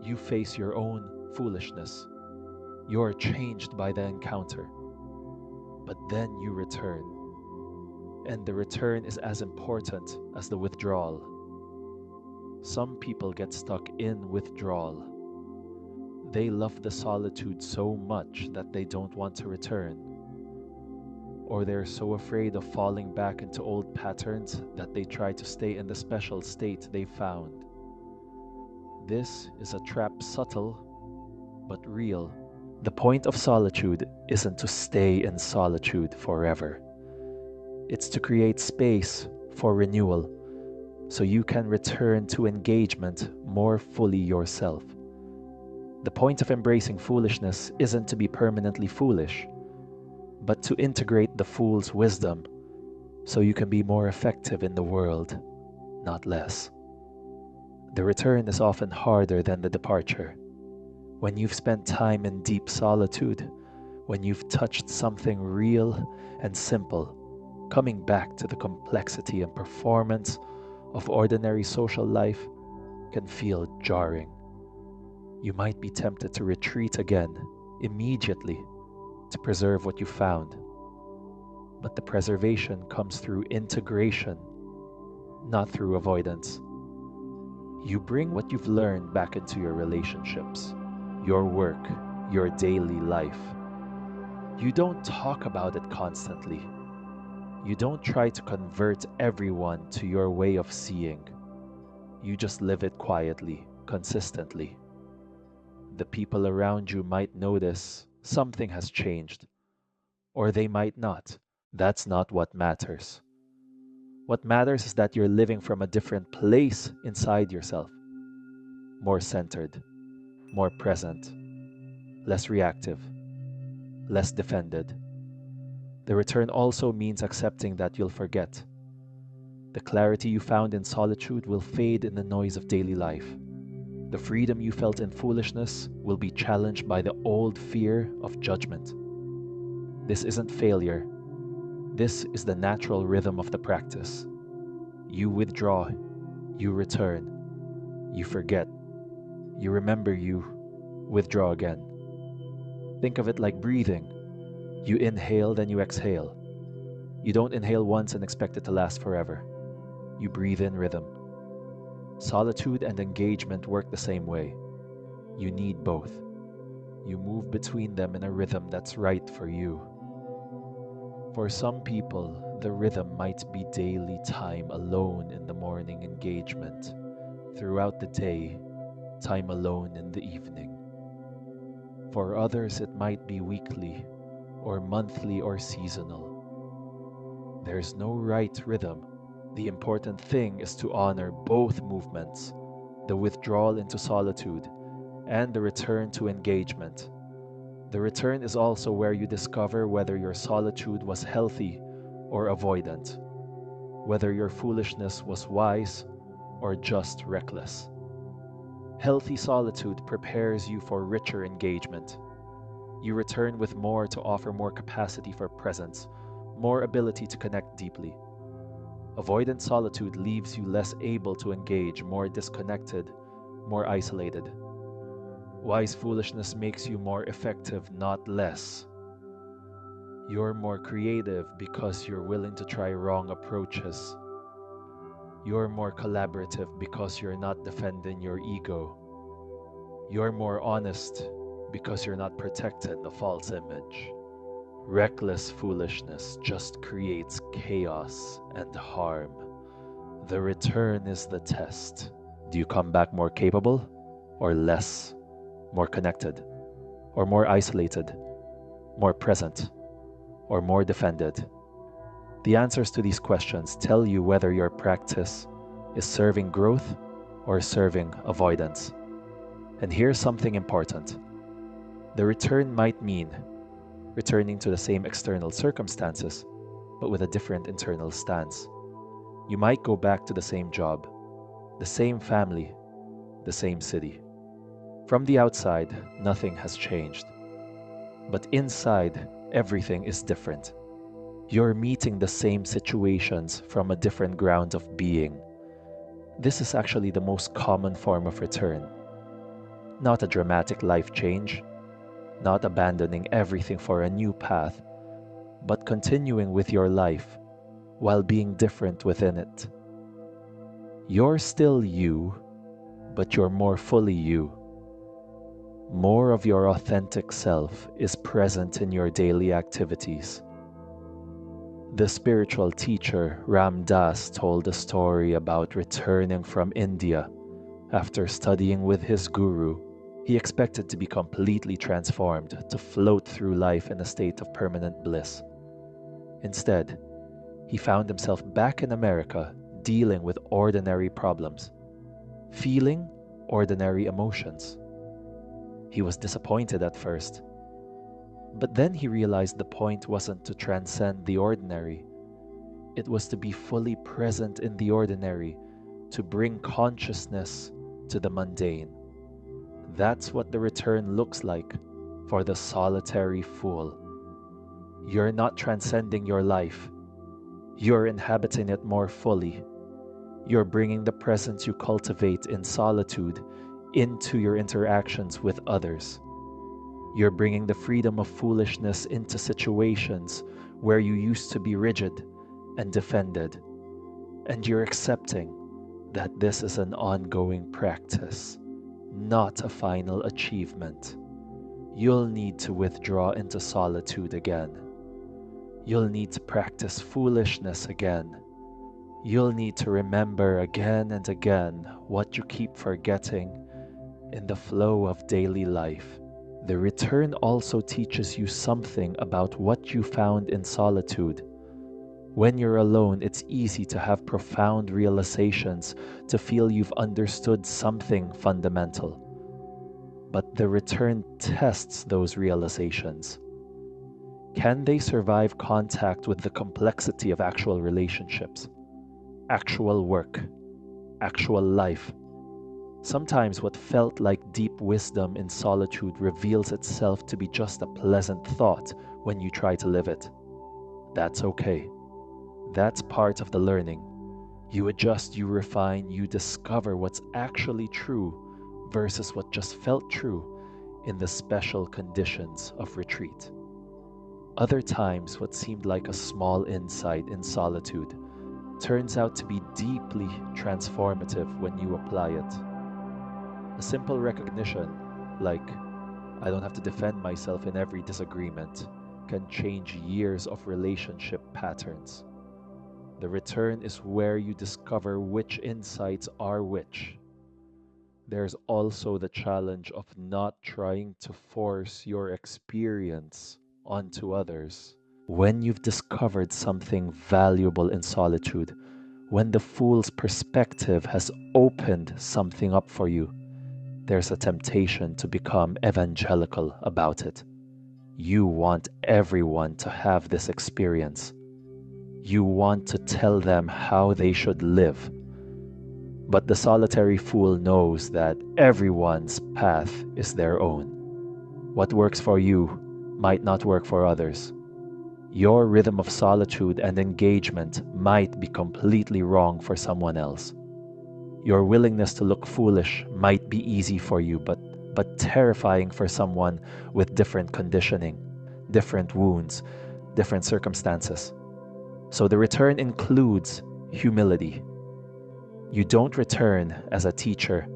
You face your own foolishness. You're changed by the encounter. But then you return. And the return is as important as the withdrawal. Some people get stuck in withdrawal. They love the solitude so much that they don't want to return. Or they're so afraid of falling back into old patterns that they try to stay in the special state they found. This is a trap, subtle but real, The point of solitude isn't to stay in solitude forever. It's to create space for renewal so you can return to engagement more fully yourself. The point of embracing foolishness isn't to be permanently foolish, but to integrate the fool's wisdom so you can be more effective in the world, not less. The return is often harder than the departure. When you've spent time in deep solitude, when you've touched something real and simple, coming back to the complexity and performance of ordinary social life can feel jarring. You might be tempted to retreat again immediately to preserve what you found. But the preservation comes through integration, not through avoidance. You bring what you've learned back into your relationships, your work, your daily life. You don't talk about it constantly. You don't try to convert everyone to your way of seeing. You just live it quietly, consistently. The people around you might notice something has changed, or they might not. That's not what matters. What matters is that you're living from a different place inside yourself. More centered, more present, less reactive, less defended. The return also means accepting that you'll forget. The clarity you found in solitude will fade in the noise of daily life. The freedom you felt in foolishness will be challenged by the old fear of judgment. This isn't failure. This is the natural rhythm of the practice. You withdraw, you return, you forget, you remember, you withdraw again. Think of it like breathing. You inhale, then you exhale. You don't inhale once and expect it to last forever. You breathe in rhythm. Solitude and engagement work the same way. You need both. You move between them in a rhythm that's right for you. For some people, the rhythm might be daily time alone in the morning engagement, throughout the day, time alone in the evening. For others, it might be weekly, or monthly, or seasonal. There's no right rhythm. The important thing is to honor both movements, the withdrawal into solitude and the return to engagement. The return is also where you discover whether your solitude was healthy or avoidant, whether your foolishness was wise or just reckless. Healthy solitude prepares you for richer engagement. You return with more to offer more capacity for presence, more ability to connect deeply. Avoidant solitude leaves you less able to engage, more disconnected, more isolated. Wise foolishness makes you more effective, not less. You're more creative because you're willing to try wrong approaches. You're more collaborative because you're not defending your ego. You're more honest because you're not protecting the false image. Reckless foolishness just creates chaos and harm. The return is the test. Do you come back more capable or less? More connected or more isolated? More present or more defended? The answers to these questions tell you whether your practice is serving growth or serving avoidance. And here's something important. The return might mean returning to the same external circumstances, but with a different internal stance. You might go back to the same job, the same family, the same city. From the outside, nothing has changed. But inside, everything is different. You're meeting the same situations from a different ground of being. This is actually the most common form of return. Not a dramatic life change, not abandoning everything for a new path, but continuing with your life while being different within it. You're still you, but you're more fully you. More of your authentic self is present in your daily activities. The spiritual teacher Ram Dass told a story about returning from India after studying with his guru He expected to be completely transformed, to float through life in a state of permanent bliss. Instead, he found himself back in America dealing with ordinary problems, feeling ordinary emotions. He was disappointed at first, but then he realized the point wasn't to transcend the ordinary, it was to be fully present in the ordinary, to bring consciousness to the mundane. That's what the return looks like for the solitary fool. You're not transcending your life, you're inhabiting it more fully. You're bringing the presence you cultivate in solitude into your interactions with others. You're bringing the freedom of foolishness into situations where you used to be rigid and defended. And you're accepting that this is an ongoing practice, not a final achievement. You'll need to withdraw into solitude again. You'll need to practice foolishness again. You'll need to remember again and again what you keep forgetting in the flow of daily life. The return also teaches you something about what you found in solitude. When you're alone, it's easy to have profound realizations, to feel you've understood something fundamental. But the return tests those realizations. Can they survive contact with the complexity of actual relationships, actual work, actual life? Sometimes what felt like deep wisdom in solitude reveals itself to be just a pleasant thought when you try to live it. That's okay. That's part of the learning. You adjust, you refine, you discover what's actually true versus what just felt true in the special conditions of retreat. Other times, what seemed like a small insight in solitude turns out to be deeply transformative when you apply it. A simple recognition, like, I don't have to defend myself in every disagreement, can change years of relationship patterns. The return is where you discover which insights are which. There's also the challenge of not trying to force your experience onto others. When you've discovered something valuable in solitude, when the fool's perspective has opened something up for you, there's a temptation to become evangelical about it. You want everyone to have this experience. You want to tell them how they should live. But the solitary fool knows that everyone's path is their own. What works for you might not work for others. Your rhythm of solitude and engagement might be completely wrong for someone else. Your willingness to look foolish might be easy for you, but terrifying for someone with different conditioning, different wounds, different circumstances. So the return includes humility. You don't return as a teacher,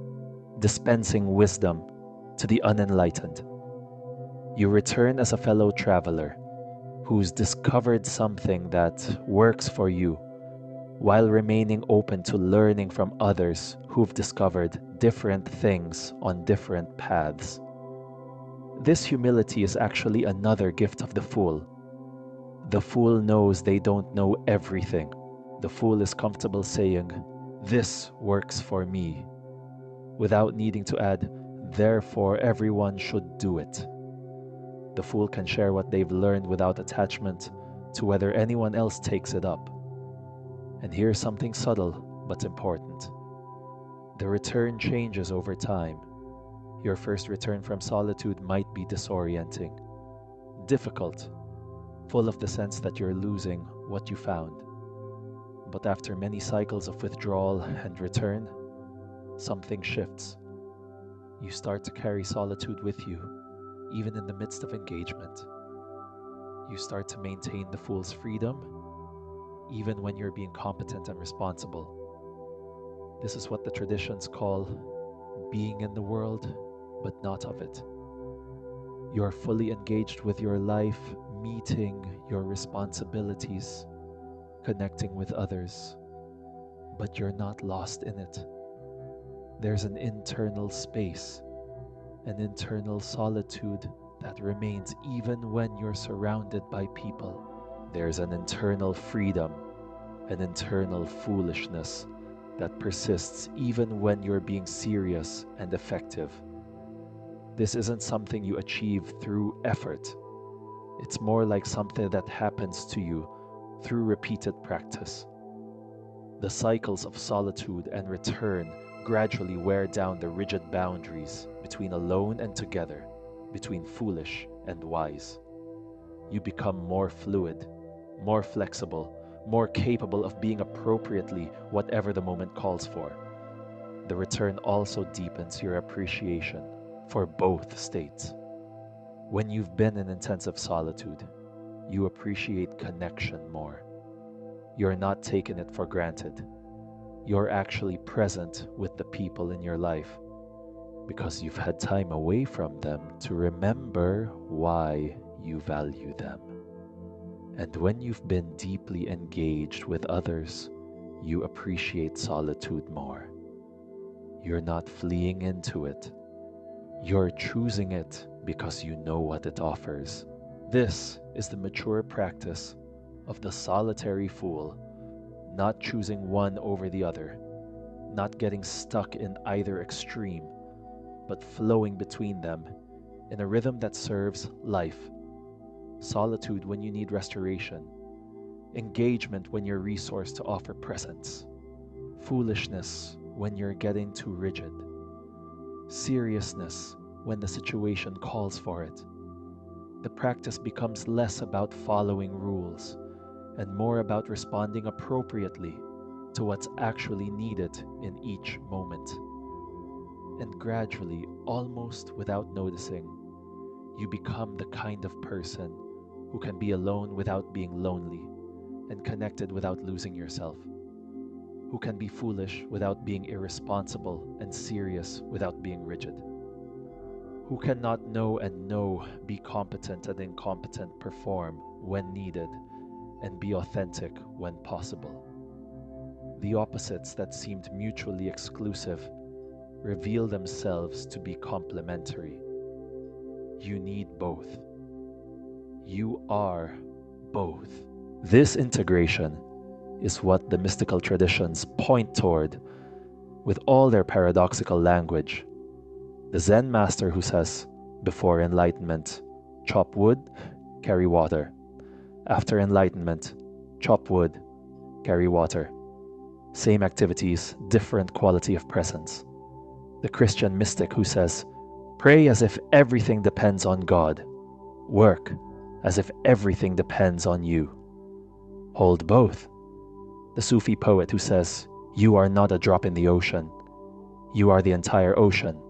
dispensing wisdom to the unenlightened. You return as a fellow traveler who's discovered something that works for you while remaining open to learning from others who've discovered different things on different paths. This humility is actually another gift of the fool. The fool knows they don't know everything. The fool is comfortable saying, "This works for me," without needing to add, "Therefore everyone should do it." The fool can share what they've learned without attachment to whether anyone else takes it up. And here's something subtle but important. The return changes over time. Your first return from solitude might be disorienting, difficult, full of the sense that you're losing what you found. But after many cycles of withdrawal and return, something shifts. You start to carry solitude with you, even in the midst of engagement. You start to maintain the fool's freedom, even when you're being competent and responsible. This is what the traditions call being in the world, but not of it. You're fully engaged with your life, meeting your responsibilities, connecting with others, but you're not lost in it. There's an internal space. an internal solitude that remains even when you're surrounded by people. There's an internal freedom, an internal foolishness that persists even when you're being serious and effective. This isn't something you achieve through effort. It's more like something that happens to you through repeated practice. The cycles of solitude and return gradually wear down the rigid boundaries between alone and together, between foolish and wise. You become more fluid, more flexible, more capable of being appropriately whatever the moment calls for. The return also deepens your appreciation for both states. When you've been in intensive solitude, you appreciate connection more. You're not taking it for granted. You're actually present with the people in your life because you've had time away from them to remember why you value them. And when you've been deeply engaged with others, you appreciate solitude more. You're not fleeing into it. You're choosing it because you know what it offers. This is the mature practice of the solitary fool, not choosing one over the other, not getting stuck in either extreme, but flowing between them in a rhythm that serves life. Solitude when you need restoration, engagement when you're resourced to offer presence, foolishness when you're getting too rigid, seriousness when the situation calls for it. The practice becomes less about following rules and more about responding appropriately to what's actually needed in each moment. And gradually, almost without noticing, you become the kind of person who can be alone without being lonely and connected without losing yourself, who can be foolish without being irresponsible and serious without being rigid, who cannot know and know, be competent and incompetent, perform when needed, and be authentic when possible. The opposites that seemed mutually exclusive reveal themselves to be complementary. You need both. You are both. This integration is what the mystical traditions point toward with all their paradoxical language. The Zen master who says, before enlightenment, chop wood, carry water. After enlightenment, chop wood, carry water. Same activities, different quality of presence. The Christian mystic who says, pray as if everything depends on God. Work as if everything depends on you. Hold both. The Sufi poet who says, you are not a drop in the ocean. You are the entire ocean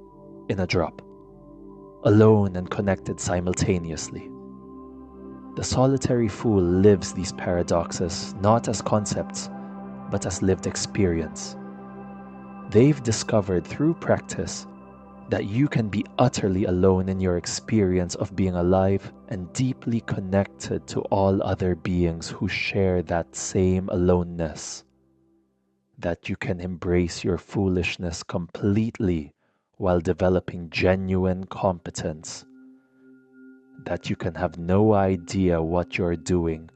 in a drop, alone and connected simultaneously. The solitary fool lives these paradoxes not as concepts, but as lived experience. They've discovered through practice that you can be utterly alone in your experience of being alive and deeply connected to all other beings who share that same aloneness. That you can embrace your foolishness completely while developing genuine competence. That you can have no idea what you're doing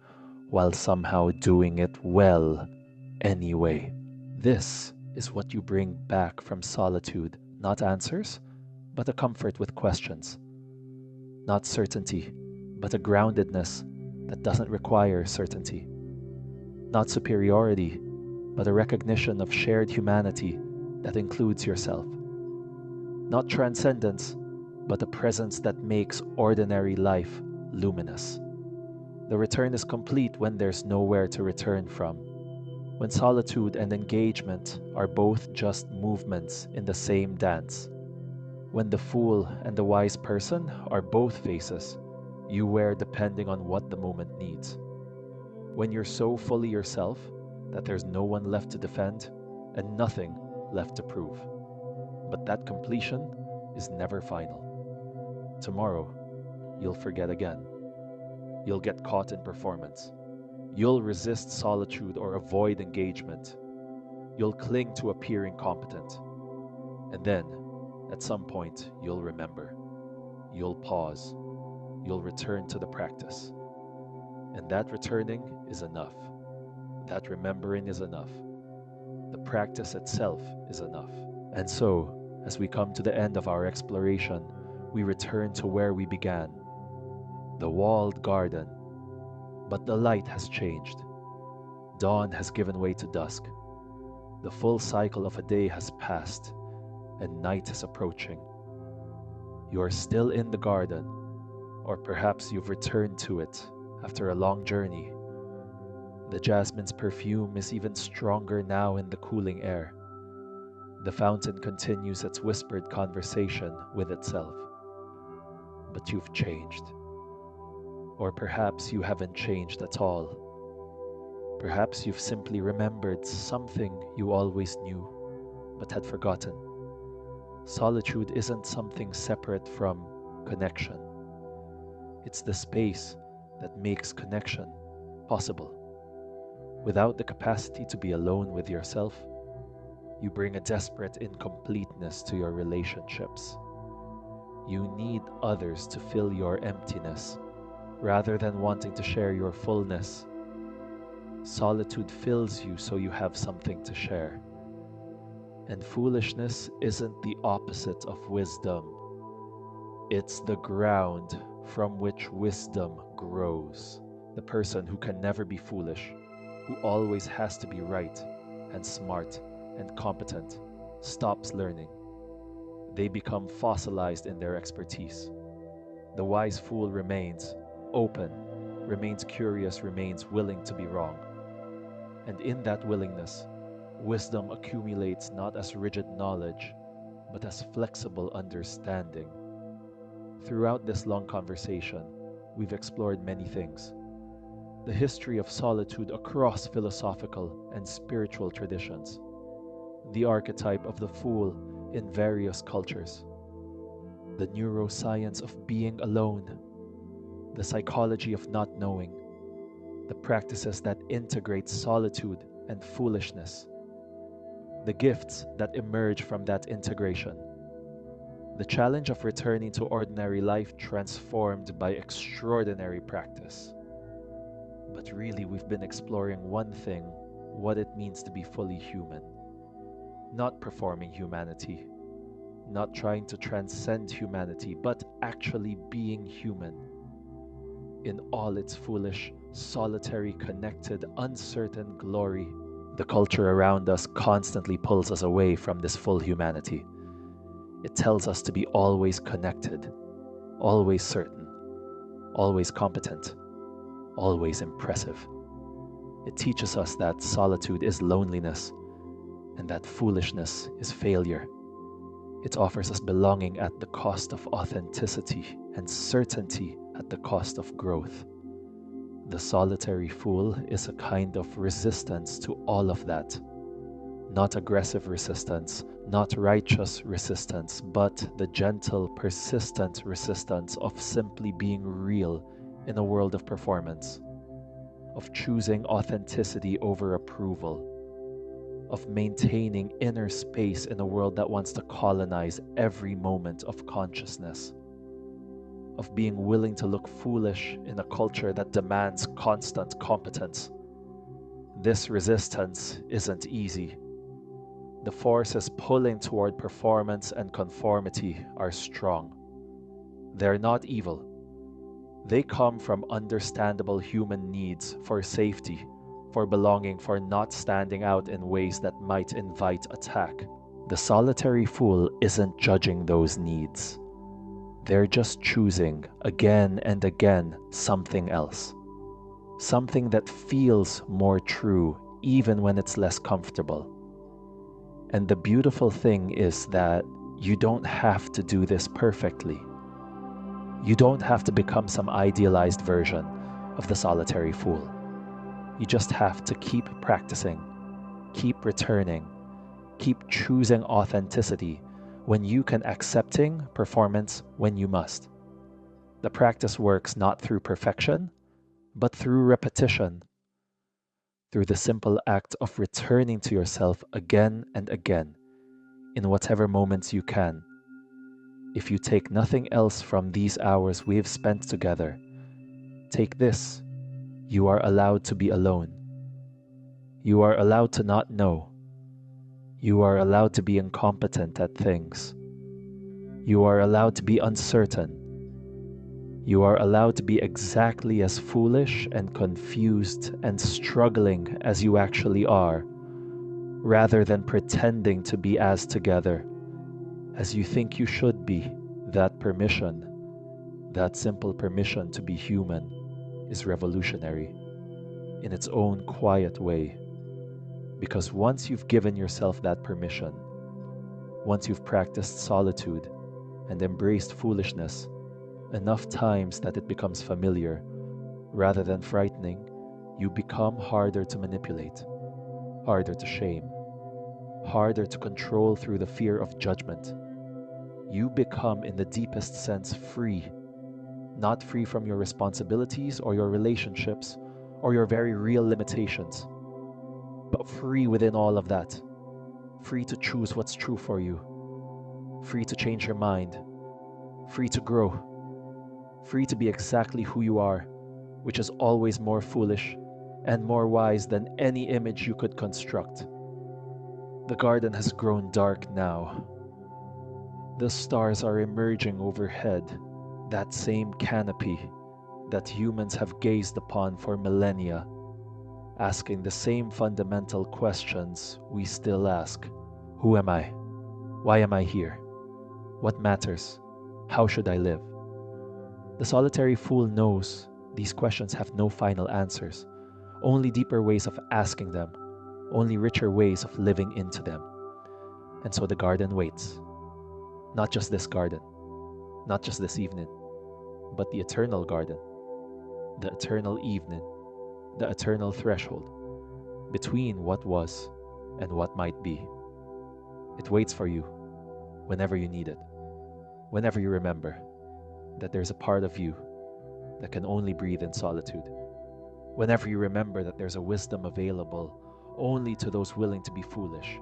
while somehow doing it well anyway. This is what you bring back from solitude, not answers, but a comfort with questions. Not certainty, but a groundedness that doesn't require certainty. Not superiority, but a recognition of shared humanity that includes yourself. Not transcendence, but a presence that makes ordinary life luminous. The return is complete when there's nowhere to return from. When solitude and engagement are both just movements in the same dance. When the fool and the wise person are both faces you wear depending on what the moment needs. When you're so fully yourself that there's no one left to defend and nothing left to prove. But that completion is never final. Tomorrow, you'll forget again. You'll get caught in performance. You'll resist solitude or avoid engagement. You'll cling to appearing competent. And then, At some point, you'll remember, you'll pause, you'll return to the practice. And that returning is enough. That remembering is enough. The practice itself is enough. And so, as we come to the end of our exploration, we return to where we began, the walled garden. But the light has changed. Dawn has given way to dusk. The full cycle of a day has passed, and night is approaching. You are still in the garden, or perhaps you've returned to it after a long journey. The jasmine's perfume is even stronger now in the cooling air. The fountain continues its whispered conversation with itself. But you've changed. Or perhaps you haven't changed at all. Perhaps you've simply remembered something you always knew, but had forgotten. Solitude isn't something separate from connection. It's the space that makes connection possible. Without the capacity to be alone with yourself, you bring a desperate incompleteness to your relationships. You need others to fill your emptiness, rather than wanting to share your fullness. Solitude fills you so you have something to share. And foolishness isn't the opposite of wisdom. It's the ground from which wisdom grows. The person who can never be foolish, who always has to be right and smart and competent, stops learning. They become fossilized in their expertise. The wise fool remains open, remains curious, remains willing to be wrong. And in that willingness, wisdom accumulates not as rigid knowledge, but as flexible understanding. Throughout this long conversation, we've explored many things. The history of solitude across philosophical and spiritual traditions, the archetype of the fool in various cultures, the neuroscience of being alone, the psychology of not knowing, the practices that integrate solitude and foolishness, the gifts that emerge from that integration, the challenge of returning to ordinary life transformed by extraordinary practice. But really, we've been exploring one thing, what it means to be fully human. Not performing humanity, not trying to transcend humanity, but actually being human. In all its foolish, solitary, connected, uncertain glory, the culture around us constantly pulls us away from this full humanity. It tells us to be always connected, always certain, always competent, always impressive. It teaches us that solitude is loneliness and that foolishness is failure. It offers us belonging at the cost of authenticity and certainty at the cost of growth. The solitary fool is a kind of resistance to all of that. Not aggressive resistance, not righteous resistance, but the gentle, persistent resistance of simply being real in a world of performance, of choosing authenticity over approval, of maintaining inner space in a world that wants to colonize every moment of consciousness, of being willing to look foolish in a culture that demands constant competence. This resistance isn't easy. The forces pulling toward performance and conformity are strong. They're not evil. They come from understandable human needs for safety, for belonging, for not standing out in ways that might invite attack. The solitary fool isn't judging those needs. They're just choosing again and again something else. Something that feels more true even when it's less comfortable. And the beautiful thing is that you don't have to do this perfectly. You don't have to become some idealized version of the solitary fool. You just have to keep practicing, keep returning, keep choosing authenticity when you can, accepting performance when you must. The practice works not through perfection, but through repetition, through the simple act of returning to yourself again and again, in whatever moments you can, if you take nothing else from these hours we have spent together, take this: you are allowed to be alone. You are allowed to not know. You are allowed to be incompetent at things. You are allowed to be uncertain. You are allowed to be exactly as foolish and confused and struggling as you actually are, rather than pretending to be as together as you think you should be. That permission, that simple permission to be human, is revolutionary in its own quiet way. Because once you've given yourself that permission, once you've practiced solitude and embraced foolishness enough times that it becomes familiar rather than frightening, you become harder to manipulate, harder to shame, harder to control through the fear of judgment. You become, in the deepest sense, free, not free from your responsibilities or your relationships or your very real limitations, but free within all of that, free to choose what's true for you, free to change your mind, free to grow, free to be exactly who you are, which is always more foolish and more wise than any image you could construct. The garden has grown dark now. The stars are emerging overhead, that same canopy that humans have gazed upon for millennia, asking the same fundamental questions we still ask. Who am I? Why am I here? What matters? How should I live? The solitary fool knows these questions have no final answers, only deeper ways of asking them, only richer ways of living into them. And so the garden waits. Not just this garden, not just this evening, but the eternal garden, the eternal evening, the eternal threshold between what was and what might be. It waits for you whenever you need it, whenever you remember that there's a part of you that can only breathe in solitude, whenever you remember that there's a wisdom available only to those willing to be foolish.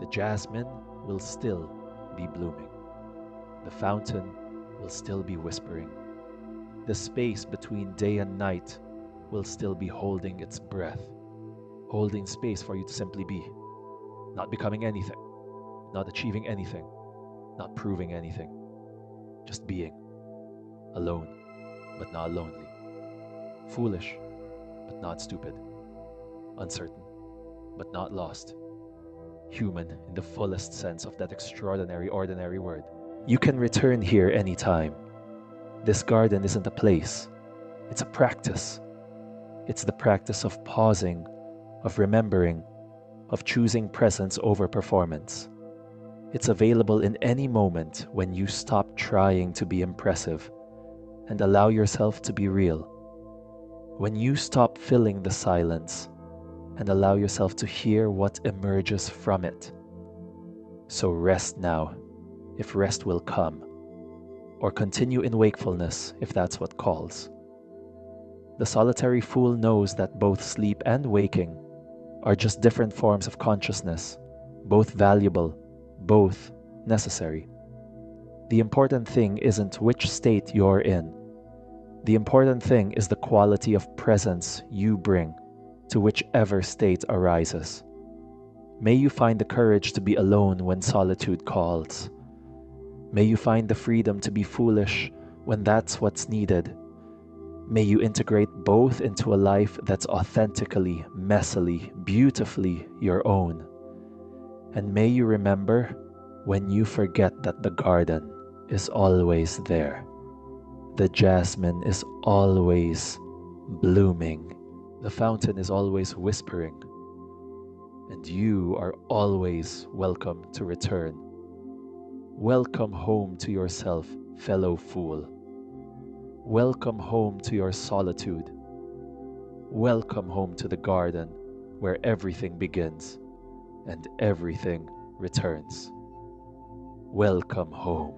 The jasmine will still be blooming. The fountain will still be whispering. The space between day and night will still be holding its breath, holding space for you to simply be, not becoming anything, not achieving anything, not proving anything, just being, alone, but not lonely, foolish, but not stupid, uncertain, but not lost, human in the fullest sense of that extraordinary, ordinary word. You can return here anytime. This garden isn't a place, it's a practice. It's the practice of pausing, of remembering, of choosing presence over performance. It's available in any moment when you stop trying to be impressive and allow yourself to be real. When you stop filling the silence and allow yourself to hear what emerges from it. So rest now, if rest will come, or continue in wakefulness if that's what calls. The solitary fool knows that both sleep and waking are just different forms of consciousness, both valuable, both necessary. The important thing isn't which state you're in. The important thing is the quality of presence you bring to whichever state arises. May you find the courage to be alone when solitude calls. May you find the freedom to be foolish when that's what's needed. May you integrate both into a life that's authentically, messily, beautifully your own. And may you remember when you forget that the garden is always there. The jasmine is always blooming. The fountain is always whispering. And you are always welcome to return. Welcome home to yourself, fellow fool. Welcome home to your solitude. Welcome home to the garden where everything begins and everything returns. Welcome home.